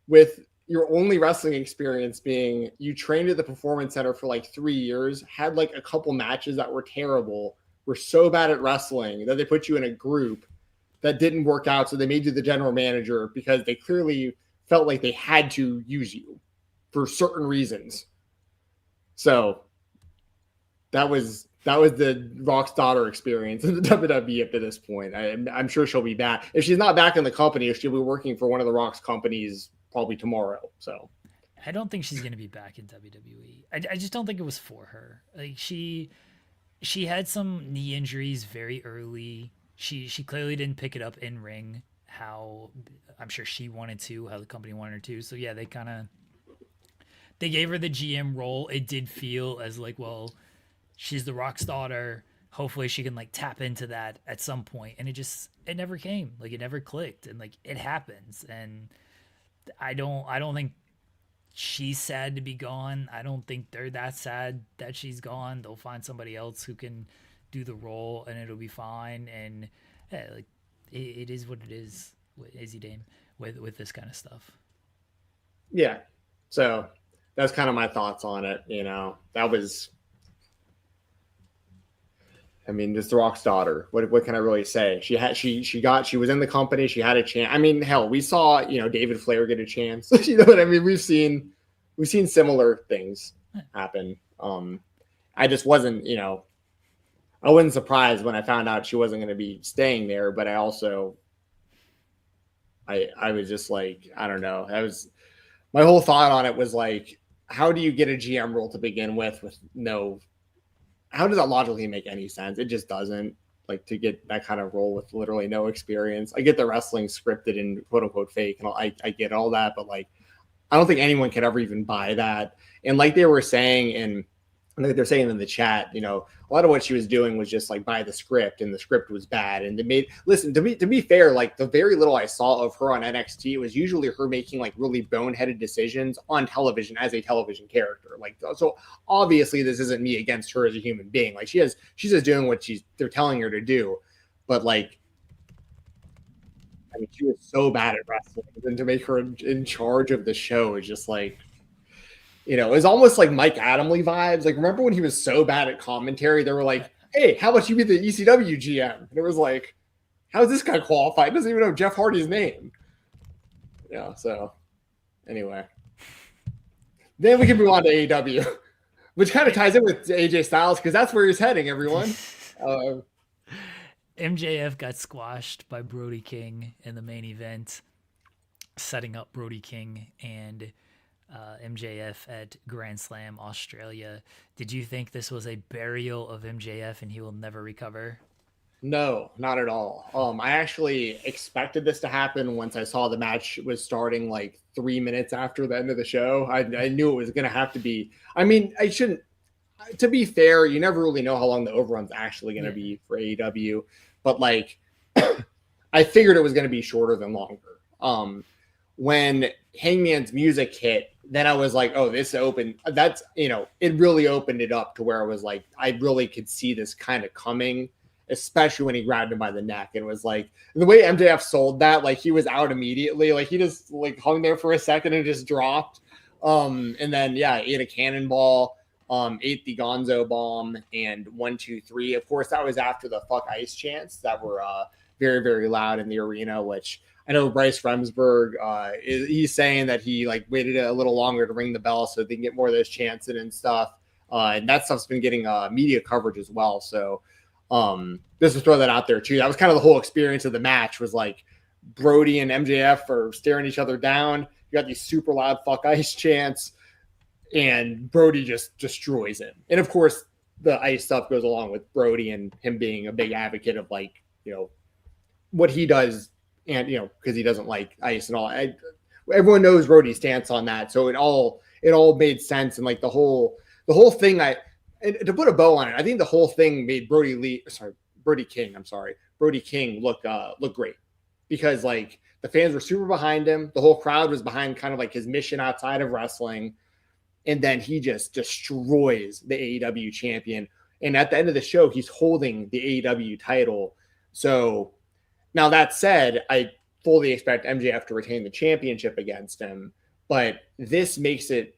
with your only wrestling experience being you trained at the Performance Center for like 3 years, had like a couple matches that were terrible, were so bad at wrestling that they put you in a group that didn't work out, so they made you the general manager because they clearly felt like they had to use you for certain reasons. So that was the Rock's daughter experience in the WWE up to this point. I'm sure she'll be back. If she's not back in the company, she'll be working for one of the Rock's companies probably tomorrow. So I don't think she's going to be back in WWE. I just don't think it was for her. Like she had some knee injuries very early. She clearly didn't pick it up in ring how I'm sure she wanted to, how the company wanted her to. So yeah, they gave her the GM role. It did feel as like, well, she's The Rock's daughter. Hopefully she can like tap into that at some point. And it never came. Like it never clicked. And like it happens. And I don't think she's sad to be gone. I don't think they're that sad that she's gone. They'll find somebody else who can do the role and it'll be fine. And yeah, like it is what it is with Izzy Dame with this kind of stuff. Yeah. So that's kind of my thoughts on it. You know, that was, I mean, just The Rock's daughter. What can I really say? She was in the company. She had a chance. I mean, hell, we saw, you know, David Flair get a chance. You know what I mean? We've seen similar things happen. I just wasn't, you know, I wasn't surprised when I found out she wasn't going to be staying there, but I also, I was just like, I don't know. My whole thought on it was like, how do you get a GM role to begin with no, how does that logically make any sense? It just doesn't. Like to get that kind of role with literally no experience. I get the wrestling scripted and quote unquote fake, and I get all that, but like, I don't think anyone could ever even buy that. And like they were saying, and and like they're saying in the chat, you know, a lot of what she was doing was just like by the script, and the script was bad. And they made, listen, to be fair, like the very little I saw of her on NXT was usually her making like really boneheaded decisions on television as a television character. Like, so obviously this isn't me against her as a human being. Like she's just doing what they're telling her to do. But like, I mean, she was so bad at wrestling, and to make her in charge of the show is just like, you know, it's almost like Mike Adamle vibes. Like, remember when he was so bad at commentary? They were like, "Hey, how about you be the ECW GM?" And it was like, "How is this guy qualified? He doesn't even know Jeff Hardy's name." Yeah. So, anyway, then we can move on to AEW, which kind of ties in with AJ Styles because that's where he's heading. Everyone. MJF got squashed by Brody King in the main event, setting up Brody King and MJF at Grand Slam Australia. Did you think this was a burial of MJF and he will never recover? No, not at all. I actually expected this to happen once I saw the match was starting like 3 minutes after the end of the show. I knew it was going to have to be. I mean, I shouldn't. To be fair, you never really know how long the overrun's actually going to be for AEW, but like, I figured it was going to be shorter than longer. When Hangman's music hit, then I was like, oh, this opened. That's, you know, it really opened it up to where I was like, I really could see this kind of coming, especially when he grabbed him by the neck. And it was like the way MJF sold that, like he was out immediately, like he just like hung there for a second and just dropped. And then ate a cannonball, ate the Gonzo bomb, and 1, 2, 3. Of course, that was after the "fuck ice" chants that were very, very loud in the arena, which I know Bryce Remsburg, he's saying that he like waited a little longer to ring the bell so they can get more of those chants in and stuff. And that stuff's been getting media coverage as well. So just to throw that out there too. That was kind of the whole experience of the match, was like Brody and MJF are staring each other down. You got these super loud "fuck ice" chants, and Brody just destroys him. And of course, the ice stuff goes along with Brody and him being a big advocate of like, you know, what he does. And, you know, because he doesn't like ice and all. Everyone knows Brody's stance on that. So it all made sense. And like the whole thing, to put a bow on it, I think the whole thing made Brody King look great, because like the fans were super behind him. The whole crowd was behind kind of like his mission outside of wrestling. And then he just destroys the AEW champion. And at the end of the show, he's holding the AEW title. So now that said, I fully expect MJF to retain the championship against him, but this makes it,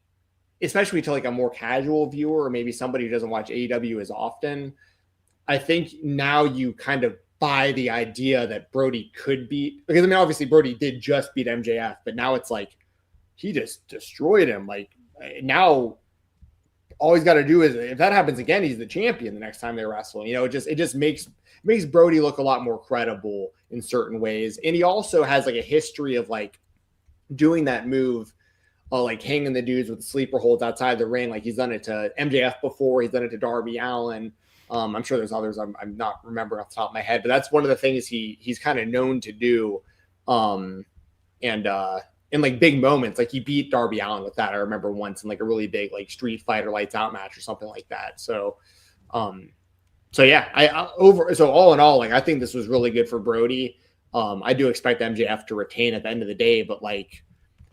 especially to like a more casual viewer or maybe somebody who doesn't watch AEW as often, I think now you kind of buy the idea that Brody could beat, because I mean, obviously Brody did just beat MJF, but now it's like he just destroyed him. Like now all he's got to do is, if that happens again, he's the champion the next time they wrestle. You know, it just makes Brody look a lot more credible in certain ways. And he also has like a history of like doing that move, like hanging the dudes with the sleeper holds outside the ring. Like he's done it to MJF before. He's done it to Darby Allin. I'm sure there's others I'm not remembering off the top of my head, but that's one of the things he's kind of known to do. In like big moments, like he beat Darby Allin with that. I remember once in like a really big like Street Fighter Lights Out match or something like that. So, so all in all, like I think this was really good for Brody. I do expect MJF to retain at the end of the day, but like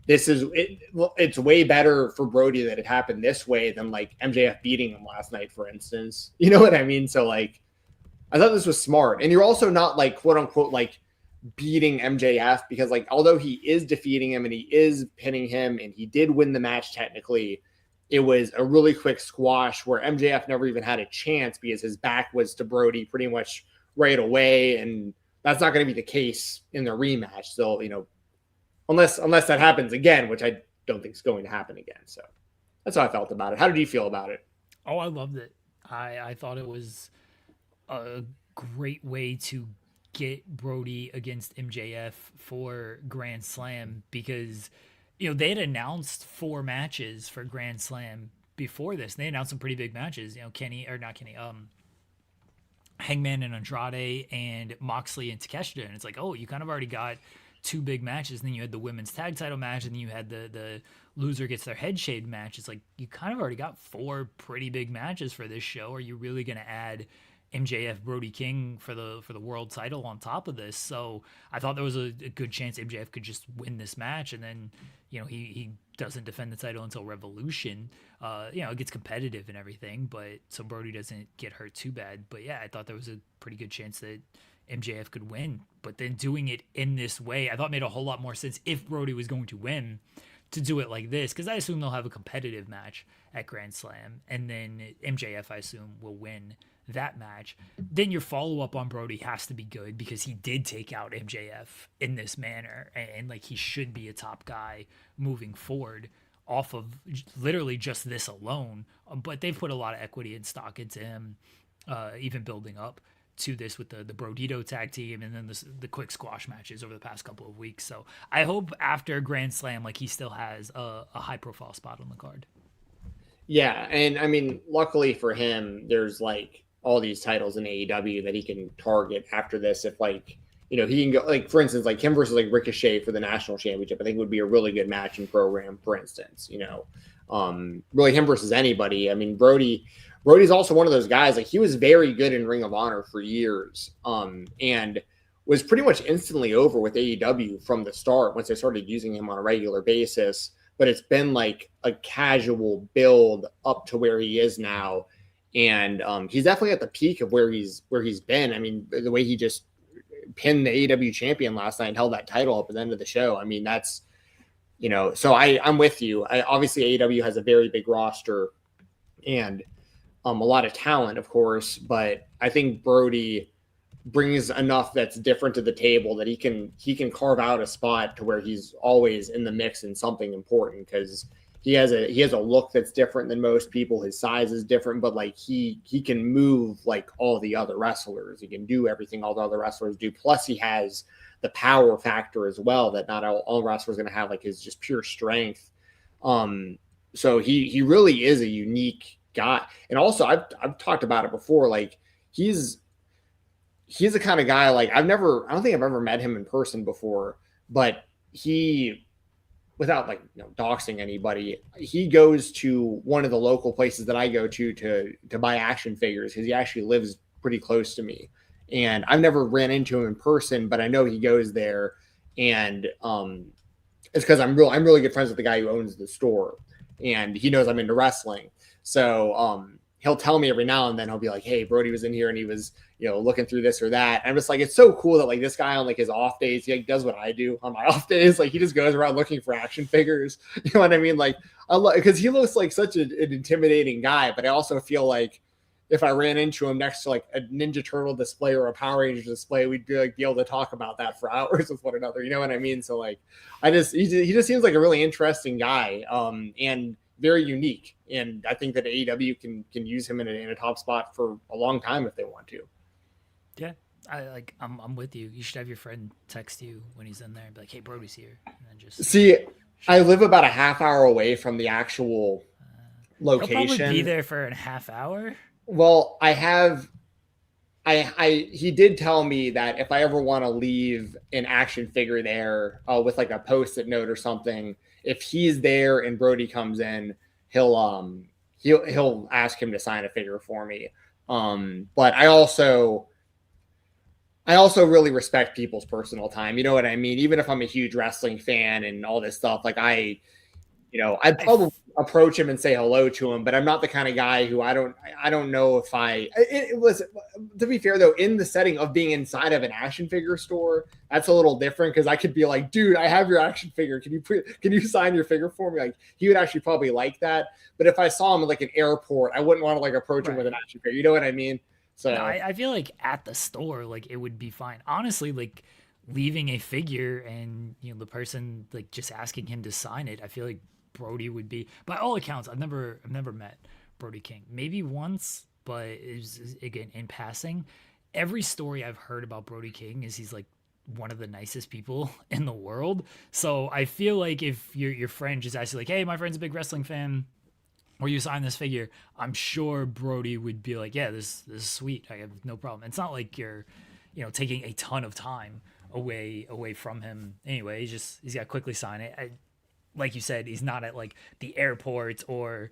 it's way better for Brody that it happened this way than like MJF beating him last night, for instance. You know what I mean? So like, I thought this was smart, and you're also not like quote unquote like beating MJF, because like although he is defeating him and he is pinning him and he did win the match technically, it was a really quick squash where MJF never even had a chance because his back was to Brody pretty much right away, and that's not going to be the case in the rematch. So, you know, unless that happens again, which I don't think is going to happen again. So that's how I felt about it. How did you feel about it? Oh, I loved it. I thought it was a great way to get Brody against MJF for Grand Slam, because, you know, they had announced 4 matches for Grand Slam before this. They announced some pretty big matches, you know, Hangman and Andrade and Moxley and Takeshita. And it's like, oh, you kind of already got 2 big matches, and then you had the women's tag title match, and then you had the loser gets their head shaved match. It's like you kind of already got 4 pretty big matches for this show. Are you really going to add MJF Brody King for the world title on top of this? So I thought there was a good chance MJF could just win this match, and then he doesn't defend the title until Revolution. It gets competitive and everything, but so Brody doesn't get hurt too bad. But yeah, I thought there was a pretty good chance that MJF could win. But then doing it in this way, I thought made a whole lot more sense if Brody was going to win, to do it like this, because I assume they'll have a competitive match at Grand Slam, and then MJF, I assume, will win that match. Then your follow-up on Brody has to be good, because he did take out MJF in this manner, and like he should be a top guy moving forward off of literally just this alone. But they've put a lot of equity and stock into him, even building up to this with the Brodito tag team, and then the quick squash matches over the past couple of weeks. So I hope after Grand Slam, like, he still has a high profile spot on the card. Yeah, and I mean, luckily for him, there's like all these titles in AEW that he can target after this. If like, he can go, like, for instance, like him versus like Ricochet for the national championship, I think would be a really good match in program, for instance. Really him versus anybody. I mean, Brody's also one of those guys, like, he was very good in Ring of Honor for years, and was pretty much instantly over with AEW from the start once they started using him on a regular basis. But it's been like a casual build up to where he is now. And he's definitely at the peak of where he's been. I mean, the way he just pinned the AEW champion last night and held that title up at the end of the show. I mean, that's, so I'm with you. Obviously AEW has a very big roster and a lot of talent, of course, but I think Brody brings enough that's different to the table that he can carve out a spot to where he's always in the mix in something important, because he has a look that's different than most people. His size is different, but like he can move like all the other wrestlers. He can do everything all the other wrestlers do. Plus he has the power factor as well that not all wrestlers are going to have, like his just pure strength. So he really is a unique guy. And also I've talked about it before. Like he's the kind of guy, like I don't think I've ever met him in person before, but he, without like doxing anybody, he goes to one of the local places that I go to buy action figures, because he actually lives pretty close to me. And I've never ran into him in person, but I know he goes there, and it's because I'm really good friends with the guy who owns the store, and he knows I'm into wrestling. So he'll tell me every now and then, he'll be like, hey, Brody was in here and he was, looking through this or that. And I'm just like, it's so cool that like this guy on like his off days, he like does what I do on my off days. Like he just goes around looking for action figures. You know what I mean? Like because he looks like such an intimidating guy, but I also feel like if I ran into him next to like a Ninja Turtle display or a Power Rangers display, we'd be able to talk about that for hours with one another. You know what I mean? So like, he just seems like a really interesting guy, and very unique. And I think that AEW can use him in a top spot for a long time if they want to. Yeah, I'm with you. You should have your friend text you when he's in there and be like, hey, Brody's here. And then just see. I live about a half hour away from the actual location. He'll probably be there for a half hour. Well, he did tell me that if I ever want to leave an action figure there with like a Post-it note or something, if he's there and Brody comes in, he'll ask him to sign a figure for me. But I also really respect people's personal time. You know what I mean? Even if I'm a huge wrestling fan and all this stuff, like I'd probably approach him and say hello to him, but I'm not the kind of guy who I don't know if it was, to be fair though, in the setting of being inside of an action figure store, that's a little different, because I could be like, dude, I have your action figure. Can you sign your figure for me? Like he would actually probably like that. But if I saw him at like an airport, I wouldn't want to like approach him with an action figure. You know what I mean? So no, I feel like at the store, like it would be fine. Honestly, like leaving a figure and the person like just asking him to sign it, I feel like Brody would be, by all accounts, I've never met Brody King. Maybe once, but it was, again, in passing. Every story I've heard about Brody King is he's like one of the nicest people in the world. So I feel like if your friend just asks you like, hey, my friend's a big wrestling fan, or you sign this figure, I'm sure Brody would be like, yeah, this is sweet. I have no problem. It's not like you're, taking a ton of time away from him anyway. He's got to quickly sign it. Like you said, he's not at like the airport or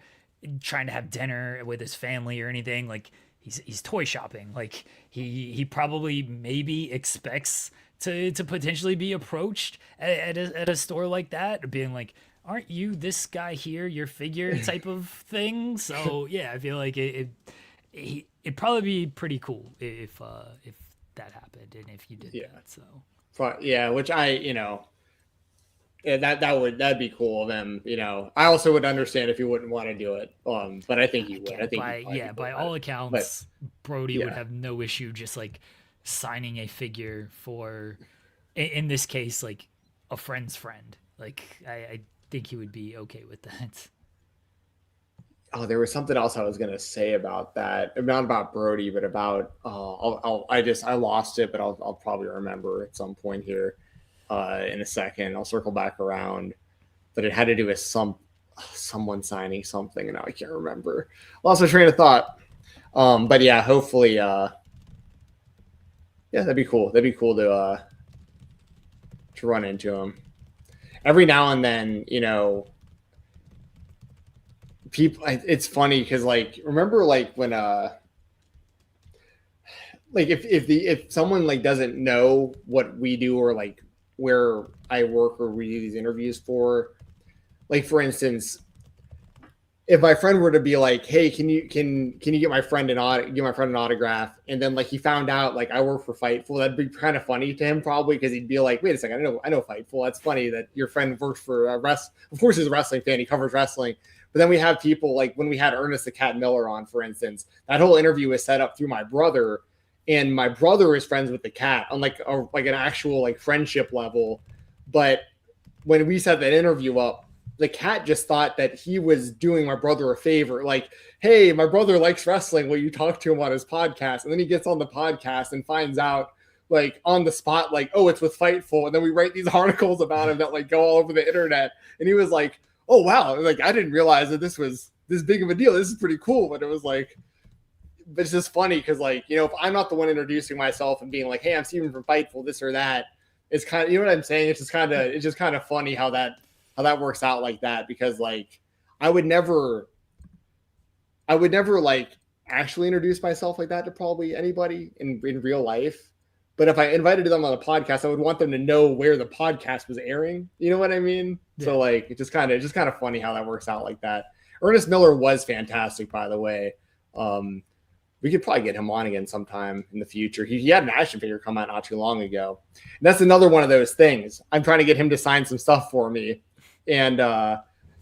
trying to have dinner with his family or anything. Like he's toy shopping. Like he probably maybe expects to potentially be approached at a store like that, being like, aren't you this guy here, your figure type of thing? So yeah, I feel like it'd probably be pretty cool if that happened and if you did that. So yeah, which that'd be cool of him. I also would understand if he wouldn't want to do it. But I think he would. I think by all accounts, Brody would have no issue just like signing a figure for, in this case, like a friend's friend. Like I think he would be okay with that. Oh, there was something else I was gonna say about that. Not about Brody, but about I lost it, but I'll probably remember at some point here in a second. I'll circle back around. But it had to do with someone signing something, and now I can't remember. Lost my train of thought. But yeah, hopefully that'd be cool. That'd be cool to run into him. Every now and then, people. It's funny because, like, remember, like when, like if someone like doesn't know what we do or like where I work or we do these interviews for, like for instance, if my friend were to be like, "Hey, can you get my friend an autograph?" and then like he found out like I work for Fightful, that'd be kind of funny to him probably because he'd be like, "Wait a second, I know Fightful. That's funny that your friend works for Of course, he's a wrestling fan. He covers wrestling." But then we have people like when we had Ernest the Cat Miller on, for instance, that whole interview was set up through my brother, and my brother is friends with the Cat on like an actual like friendship level. But when we set that interview up, the Cat just thought that he was doing my brother a favor. Like, hey, my brother likes wrestling. Will you talk to him on his podcast? And then he gets on the podcast and finds out like on the spot, like, oh, it's with Fightful. And then we write these articles about him that like go all over the internet. And he was like, oh, wow. Like, I didn't realize that this was this big of a deal. This is pretty cool. But it was like, but it's just funny because like, if I'm not the one introducing myself and being like, hey, I'm Steven from Fightful, this or that, it's kind of, you know what I'm saying? It's just kind of funny how that works out like that, because like I would never like actually introduce myself like that to probably anybody in real life. But if I invited them on a podcast, I would want them to know where the podcast was airing. You know what I mean? Yeah. So like it's just kind of funny how that works out like that. Ernest Miller was fantastic, by the way. We could probably get him on again sometime in the future. He had an action figure come out not too long ago. And that's another one of those things. I'm trying to get him to sign some stuff for me. And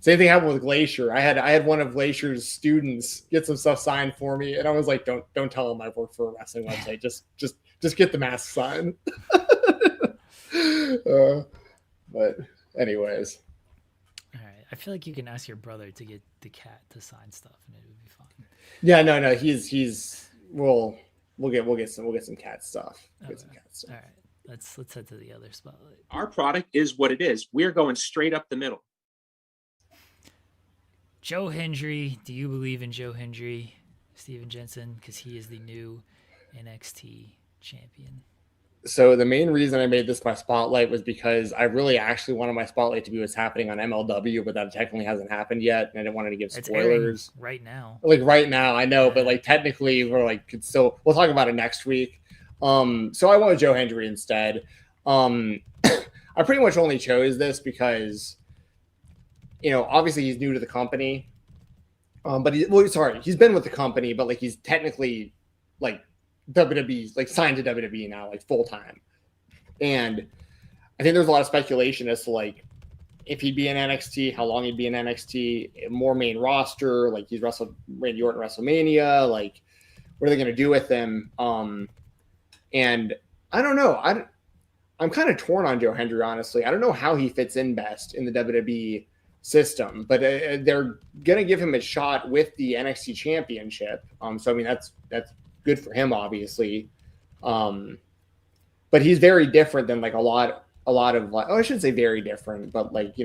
same thing happened with Glacier. I had one of Glacier's students get some stuff signed for me, and I was like, don't tell him I work for a wrestling website. Just get the mask signed. But anyways. All right. I feel like you can ask your brother to get the Cat to sign stuff, and it would be fun. Yeah, no. We'll get some Cat stuff. All right. Let's head to the other spotlight. Our product is what it is. We're going straight up the middle. Joe Hendry. Do you believe in Joe Hendry, Stephen Jensen? Because he is the new NXT champion. So the main reason I made this my spotlight was because I really actually wanted my spotlight to be what's happening on MLW, but that technically hasn't happened yet, and I didn't want to give spoilers. Right now. Like right now, I know, but like technically we're like we'll talk about it next week. So I went with Joe Hendry instead. I pretty much only chose this because, obviously he's new to the company. But he's been with the company, but like he's technically like WWE, like signed to WWE now, like full time. And I think there's a lot of speculation as to like if he'd be in NXT, how long he'd be in NXT, more main roster, like he's wrestled Randy Orton WrestleMania, like what are they going to do with him? And I don't know. I'm kind of torn on Joe Hendry, honestly. I don't know how he fits in best in the WWE system, but they're going to give him a shot with the NXT championship. So, I mean, that's good for him, obviously. But he's very different than like a lot of like, I shouldn't say very different, but like,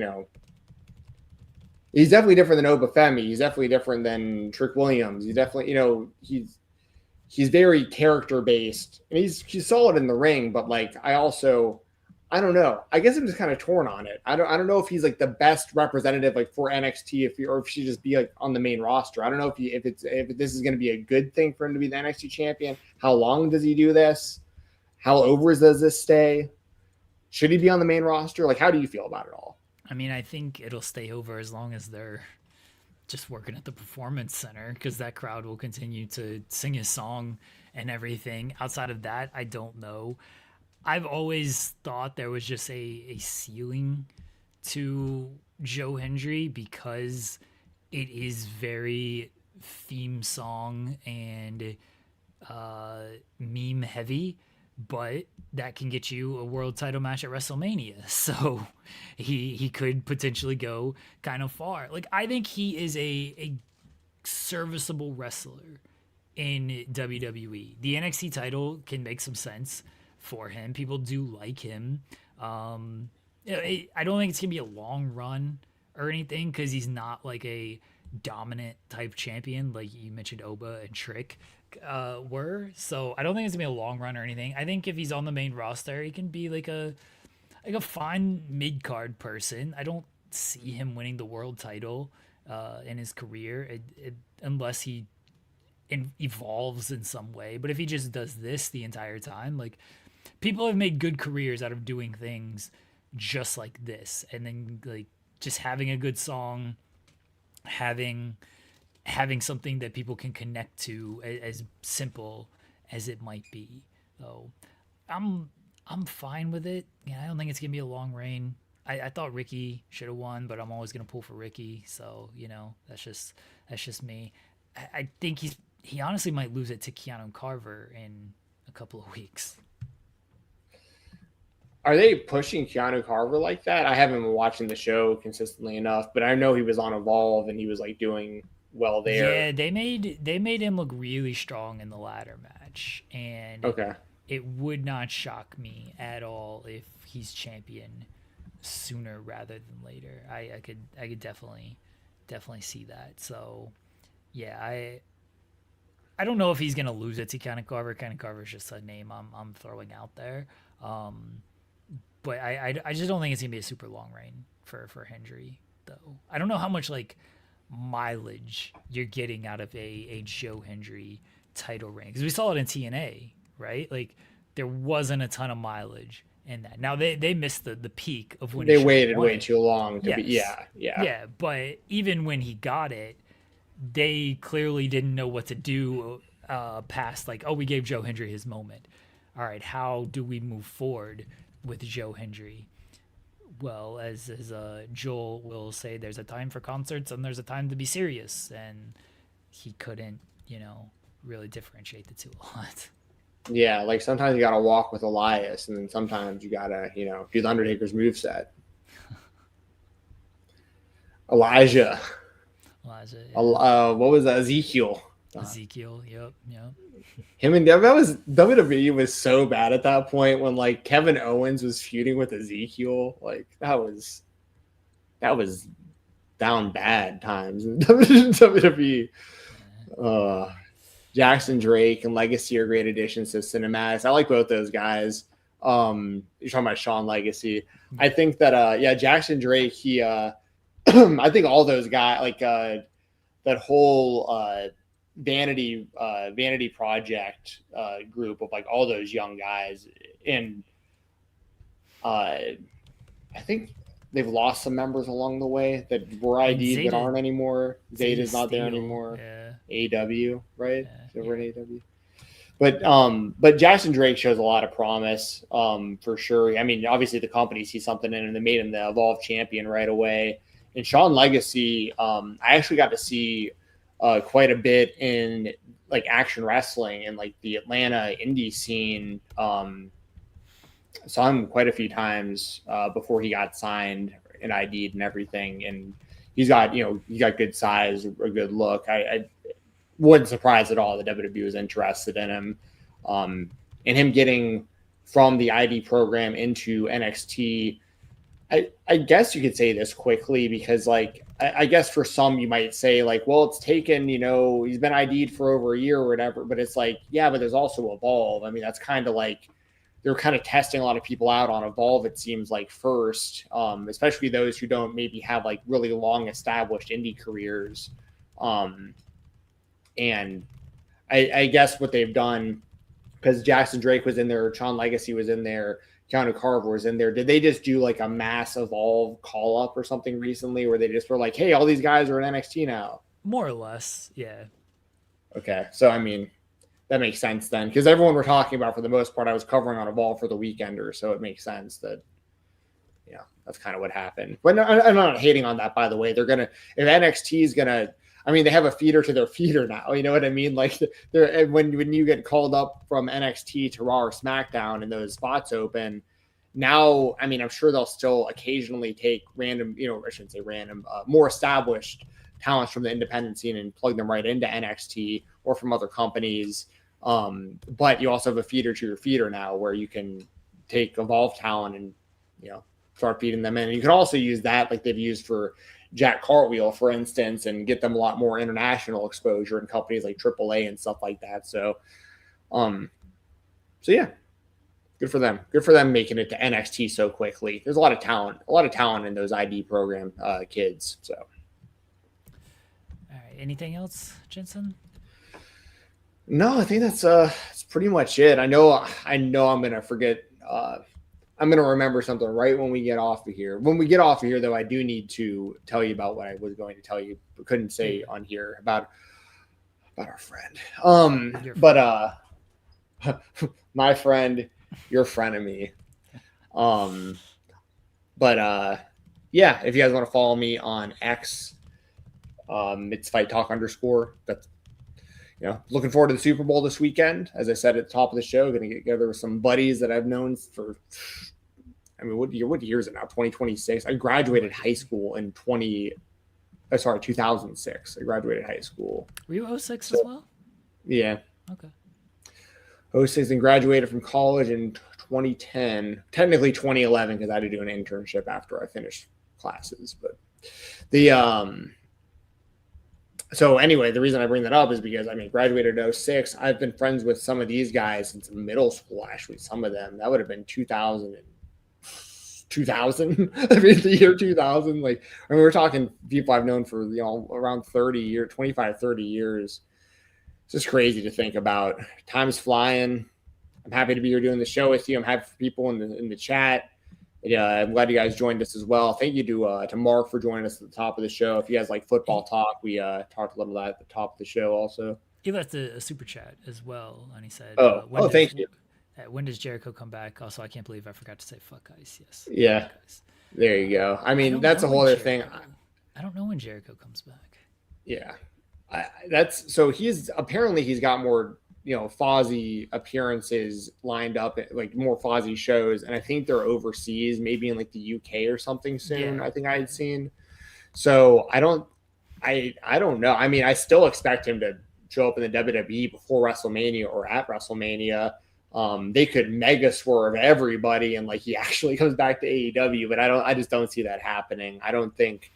he's definitely different than Oba Femi. He's definitely different than Trick Williams. He's definitely, he's very character based, and he's solid in the ring. But like, I also I don't know. I guess I'm just kind of torn on it. I don't know if he's like the best representative like for NXT or if he should just be like on the main roster. I don't know if this is going to be a good thing for him to be the NXT champion. How long does he do this? How over does this stay? Should he be on the main roster? Like, how do you feel about it all? I mean, I think it'll stay over as long as they're just working at the Performance Center, because that crowd will continue to sing his song and everything. Outside of that, I don't know. I've always thought there was just a ceiling to Joe Hendry because it is very theme song and meme heavy, but that can get you a world title match at WrestleMania. So he could potentially go kind of far. Like, I think he is a serviceable wrestler in WWE. The NXT title can make some sense for him. People do like him. I don't think it's gonna be a long run or anything because he's not like a dominant type champion like you mentioned Oba and Trick were. So I don't think it's gonna be a long run or anything. I think if he's on the main roster, he can be like a fine mid card person. I don't see him winning the world title in his career unless he evolves in some way. But if he just does this the entire time, like, people have made good careers out of doing things just like this, and then like just having a good song, having something that people can connect to, as simple as it might be. So I'm fine with it. Yeah, I don't think it's gonna be a long reign. I thought Ricky should have won, but I'm always gonna pull for Ricky. So that's just me. I think he honestly might lose it to Keanu Carver in a couple of weeks. Are they pushing Keanu Carver like that? I haven't been watching the show consistently enough, but I know he was on Evolve and he was like doing well there. Yeah, they made him look really strong in the ladder match, and it would not shock me at all if he's champion sooner rather than later. I could definitely see that. So yeah, I don't know if he's gonna lose it to Keanu Carver. Keanu Carver is just a name I'm throwing out there. But I just don't think it's gonna be a super long reign for Hendry, though. I don't know how much like mileage you're getting out of a Joe Hendry title reign, because we saw it in TNA, right? Like, there wasn't a ton of mileage in that. Now they missed the peak of when they waited way too long to be. Yeah. But even when he got it, they clearly didn't know what to do past like, oh, we gave Joe Hendry his moment. All right, how do we move forward with Joe Hendry? Well, as Joel will say, there's a time for concerts and there's a time to be serious, and he couldn't, really differentiate the two a lot. Yeah, like sometimes you gotta walk with Elias, and then sometimes you gotta, do the Undertaker's moveset. Elijah. Yeah. What was that? Ezekiel. Yep. Him and WWE was so bad at that point when like Kevin Owens was feuding with Ezekiel. Like that was down bad times in WWE. Jackson Drake and Legacy are great additions to cinematics. I like both those guys. You're talking about Sean Legacy. I think that Jackson Drake, he I think all those guys, like that whole Vanity Project group of like all those young guys, and I think they've lost some members along the way that were ID'd that aren't anymore. Zeta's not there anymore. AEW, right? Over at AEW. But Jackson Drake shows a lot of promise, for sure. I mean, obviously the company sees something in him, and they made him the Evolve champion right away. And Sean Legacy, I actually got to see quite a bit in like action wrestling and like the Atlanta indie scene. Saw him quite a few times before he got signed and ID'd and everything. And he's got good size, a good look. I wasn't surprised at all that WWE was interested in him. And him getting from the ID program into NXT, I guess you could say this quickly because like I guess for some you might say like, well, it's taken, he's been ID'd for over a year or whatever, but it's like, yeah, but there's also Evolve. I mean, that's kind of like they're kind of testing a lot of people out on Evolve, it seems like, first, especially those who don't maybe have like really long established indie careers. And I guess what they've done, because Jackson Drake was in there, Sean Legacy was in there, Keanu Carver was in there. Did they just do like a mass Evolve call up or something recently where they just were like, hey, all these guys are in NXT now? More or less, yeah. Okay. So, I mean, that makes sense then, because everyone we're talking about, for the most part, I was covering on Evolve for the Weekender, so it makes sense that, that's kind of what happened. But I'm not hating on that, by the way. They're going to, if NXT is going to, I mean, they have a feeder to their feeder now. You know what I mean? Like, they're, when you get called up from NXT to Raw or SmackDown and those spots open, now, I mean, I'm sure they'll still occasionally take random, I shouldn't say random, more established talents from the independent scene and plug them right into NXT or from other companies. But you also have a feeder to your feeder now where you can take Evolve talent and, start feeding them in. And you can also use that like they've used for Jack Cartwheel, for instance, and get them a lot more international exposure in companies like AAA and stuff like that. So yeah, good for them. Good for them making it to NXT so quickly. There's a lot of talent in those ID program kids. So. All right. Anything else, Jensen? No, I think that's pretty much it. I know I'm gonna forget. I'm gonna remember something right when we get off of here. When we get off of here, though, I do need to tell you about what I was going to tell you, but couldn't say on here about our friend. But my friend, your frenemy. Yeah, if you guys want to follow me on X, it's Fight Talk _. That's looking forward to the Super Bowl this weekend. As I said at the top of the show, going to get together with some buddies that I've known for, what year is it now? 2026. I graduated high school in 2006. I graduated high school. Were you 06 as well? Yeah. Okay. 06 and graduated from college in 2010. Technically 2011 because I had to do an internship after I finished classes. But so anyway, the reason I bring that up is because, graduated in 06. I've been friends with some of these guys since middle school, actually. Some of them. That would have been 2000. The year 2000. We're talking people I've known for, around 30 years, 25, 30 years. It's just crazy to think about. Time's flying. I'm happy to be here doing the show with you. I'm happy for people in the chat. Yeah, I'm glad you guys joined us as well. Thank you to Mark for joining us at the top of the show. If you guys like football talk, we talked a little bit at the top of the show also. He left a super chat as well, and he said, thank you. When does Jericho come back? Also, I can't believe I forgot to say fuck guys. Yes. Yeah. Guys. There you go. That's a whole other thing. I don't know when Jericho comes back. Yeah. He's got more Fozzy appearances lined up, like more Fozzy shows, and I think they're overseas, maybe in like the UK or something soon. Yeah. I think I had seen. So I don't know. I still expect him to show up in the WWE before WrestleMania or at WrestleMania. They could mega swerve everybody and like he actually comes back to AEW, but I just don't see that happening. I don't think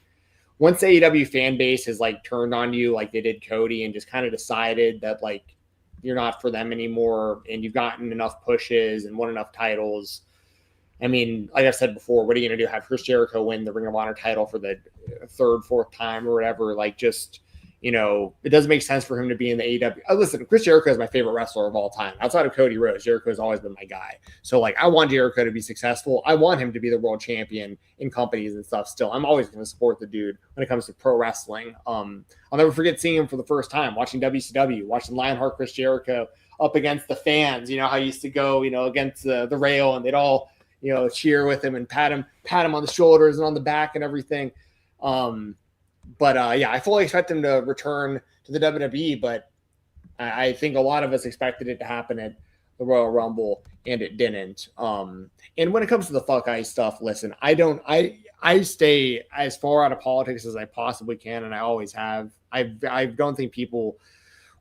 once the AEW fan base has like turned on you like they did Cody and just kind of decided that like you're not for them anymore and you've gotten enough pushes and won enough titles. Like I said before, what are you going to do? Have Chris Jericho win the Ring of Honor title for the third, fourth time or whatever? It doesn't make sense for him to be in the AEW. Listen, Chris Jericho is my favorite wrestler of all time. Outside of Cody Rhodes, Jericho has always been my guy. So, I want Jericho to be successful. I want him to be the world champion in companies and stuff still. I'm always going to support the dude when it comes to pro wrestling. I'll never forget seeing him for the first time, watching WCW, watching Lionheart Chris Jericho up against the fans. How he used to go, against the rail and they'd all, cheer with him and pat him on the shoulders and on the back and everything. I fully expect him to return to the WWE, but I think a lot of us expected it to happen at the Royal Rumble, and it didn't. And when it comes to the fuck ice stuff, listen, I stay as far out of politics as I possibly can, and I always have. I don't think people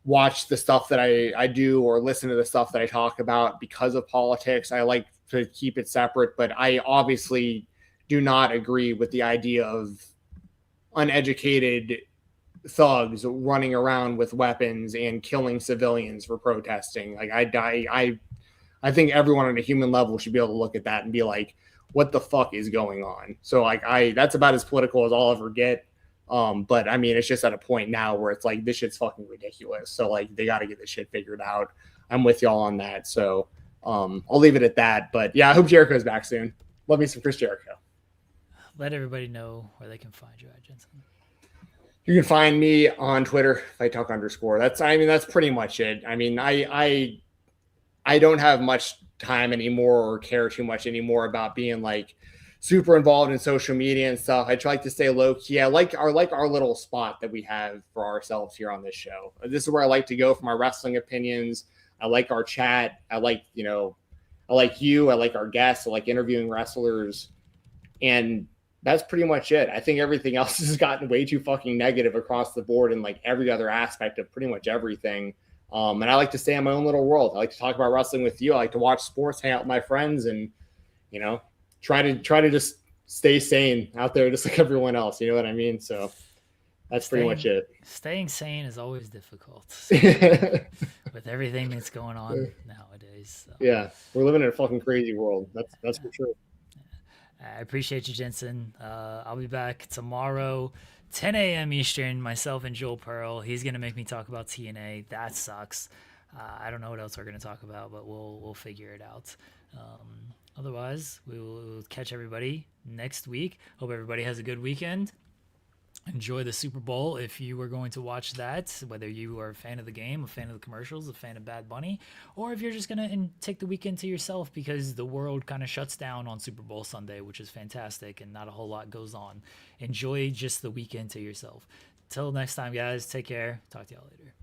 watch the stuff that I do or listen to the stuff that I talk about because of politics. I like to keep it separate, but I obviously do not agree with the idea of uneducated thugs running around with weapons and killing civilians for protesting. I think everyone on a human level should be able to look at that and be like, what the fuck is going on? So like that's about as political as I'll ever get. But I mean, it's just at a point now where it's like, this shit's fucking ridiculous. So like, they got to get this shit figured out. I'm with y'all on that. So I'll leave it at that. But yeah, I hope Jericho's back soon. Love me some Chris Jericho. Let everybody know where they can find you at, Jensen. You can find me on Twitter, FightTalk_. That's pretty much it. I mean, I don't have much time anymore or care too much anymore about being like super involved in social media and stuff. I try to stay low key. I like our little spot that we have for ourselves here on this show. This is where I like to go for my wrestling opinions. I like our chat. I like you. I like our guests. I like interviewing wrestlers. And that's pretty much it. I think everything else has gotten way too fucking negative across the board in like every other aspect of pretty much everything. And I like to stay in my own little world. I like to talk about wrestling with you. I like to watch sports, hang out with my friends, and try to just stay sane out there, just like everyone else. You know what I mean? So that's pretty much it. Staying sane is always difficult with everything that's going on nowadays. So. Yeah, we're living in a fucking crazy world. That's for sure. I appreciate you, Jensen. I'll be back tomorrow, 10 a.m. Eastern, myself and Joel Pearl. He's going to make me talk about TNA. That sucks. I don't know what else we're going to talk about, but we'll figure it out. Otherwise, we will catch everybody next week. Hope everybody has a good weekend. Enjoy the Super Bowl if you were going to watch that, whether you are a fan of the game, a fan of the commercials, a fan of Bad Bunny, or if you're just going to take the weekend to yourself because the world kind of shuts down on Super Bowl Sunday, which is fantastic and not a whole lot goes on. Enjoy just the weekend to yourself. Till next time, guys, take care. Talk to y'all later.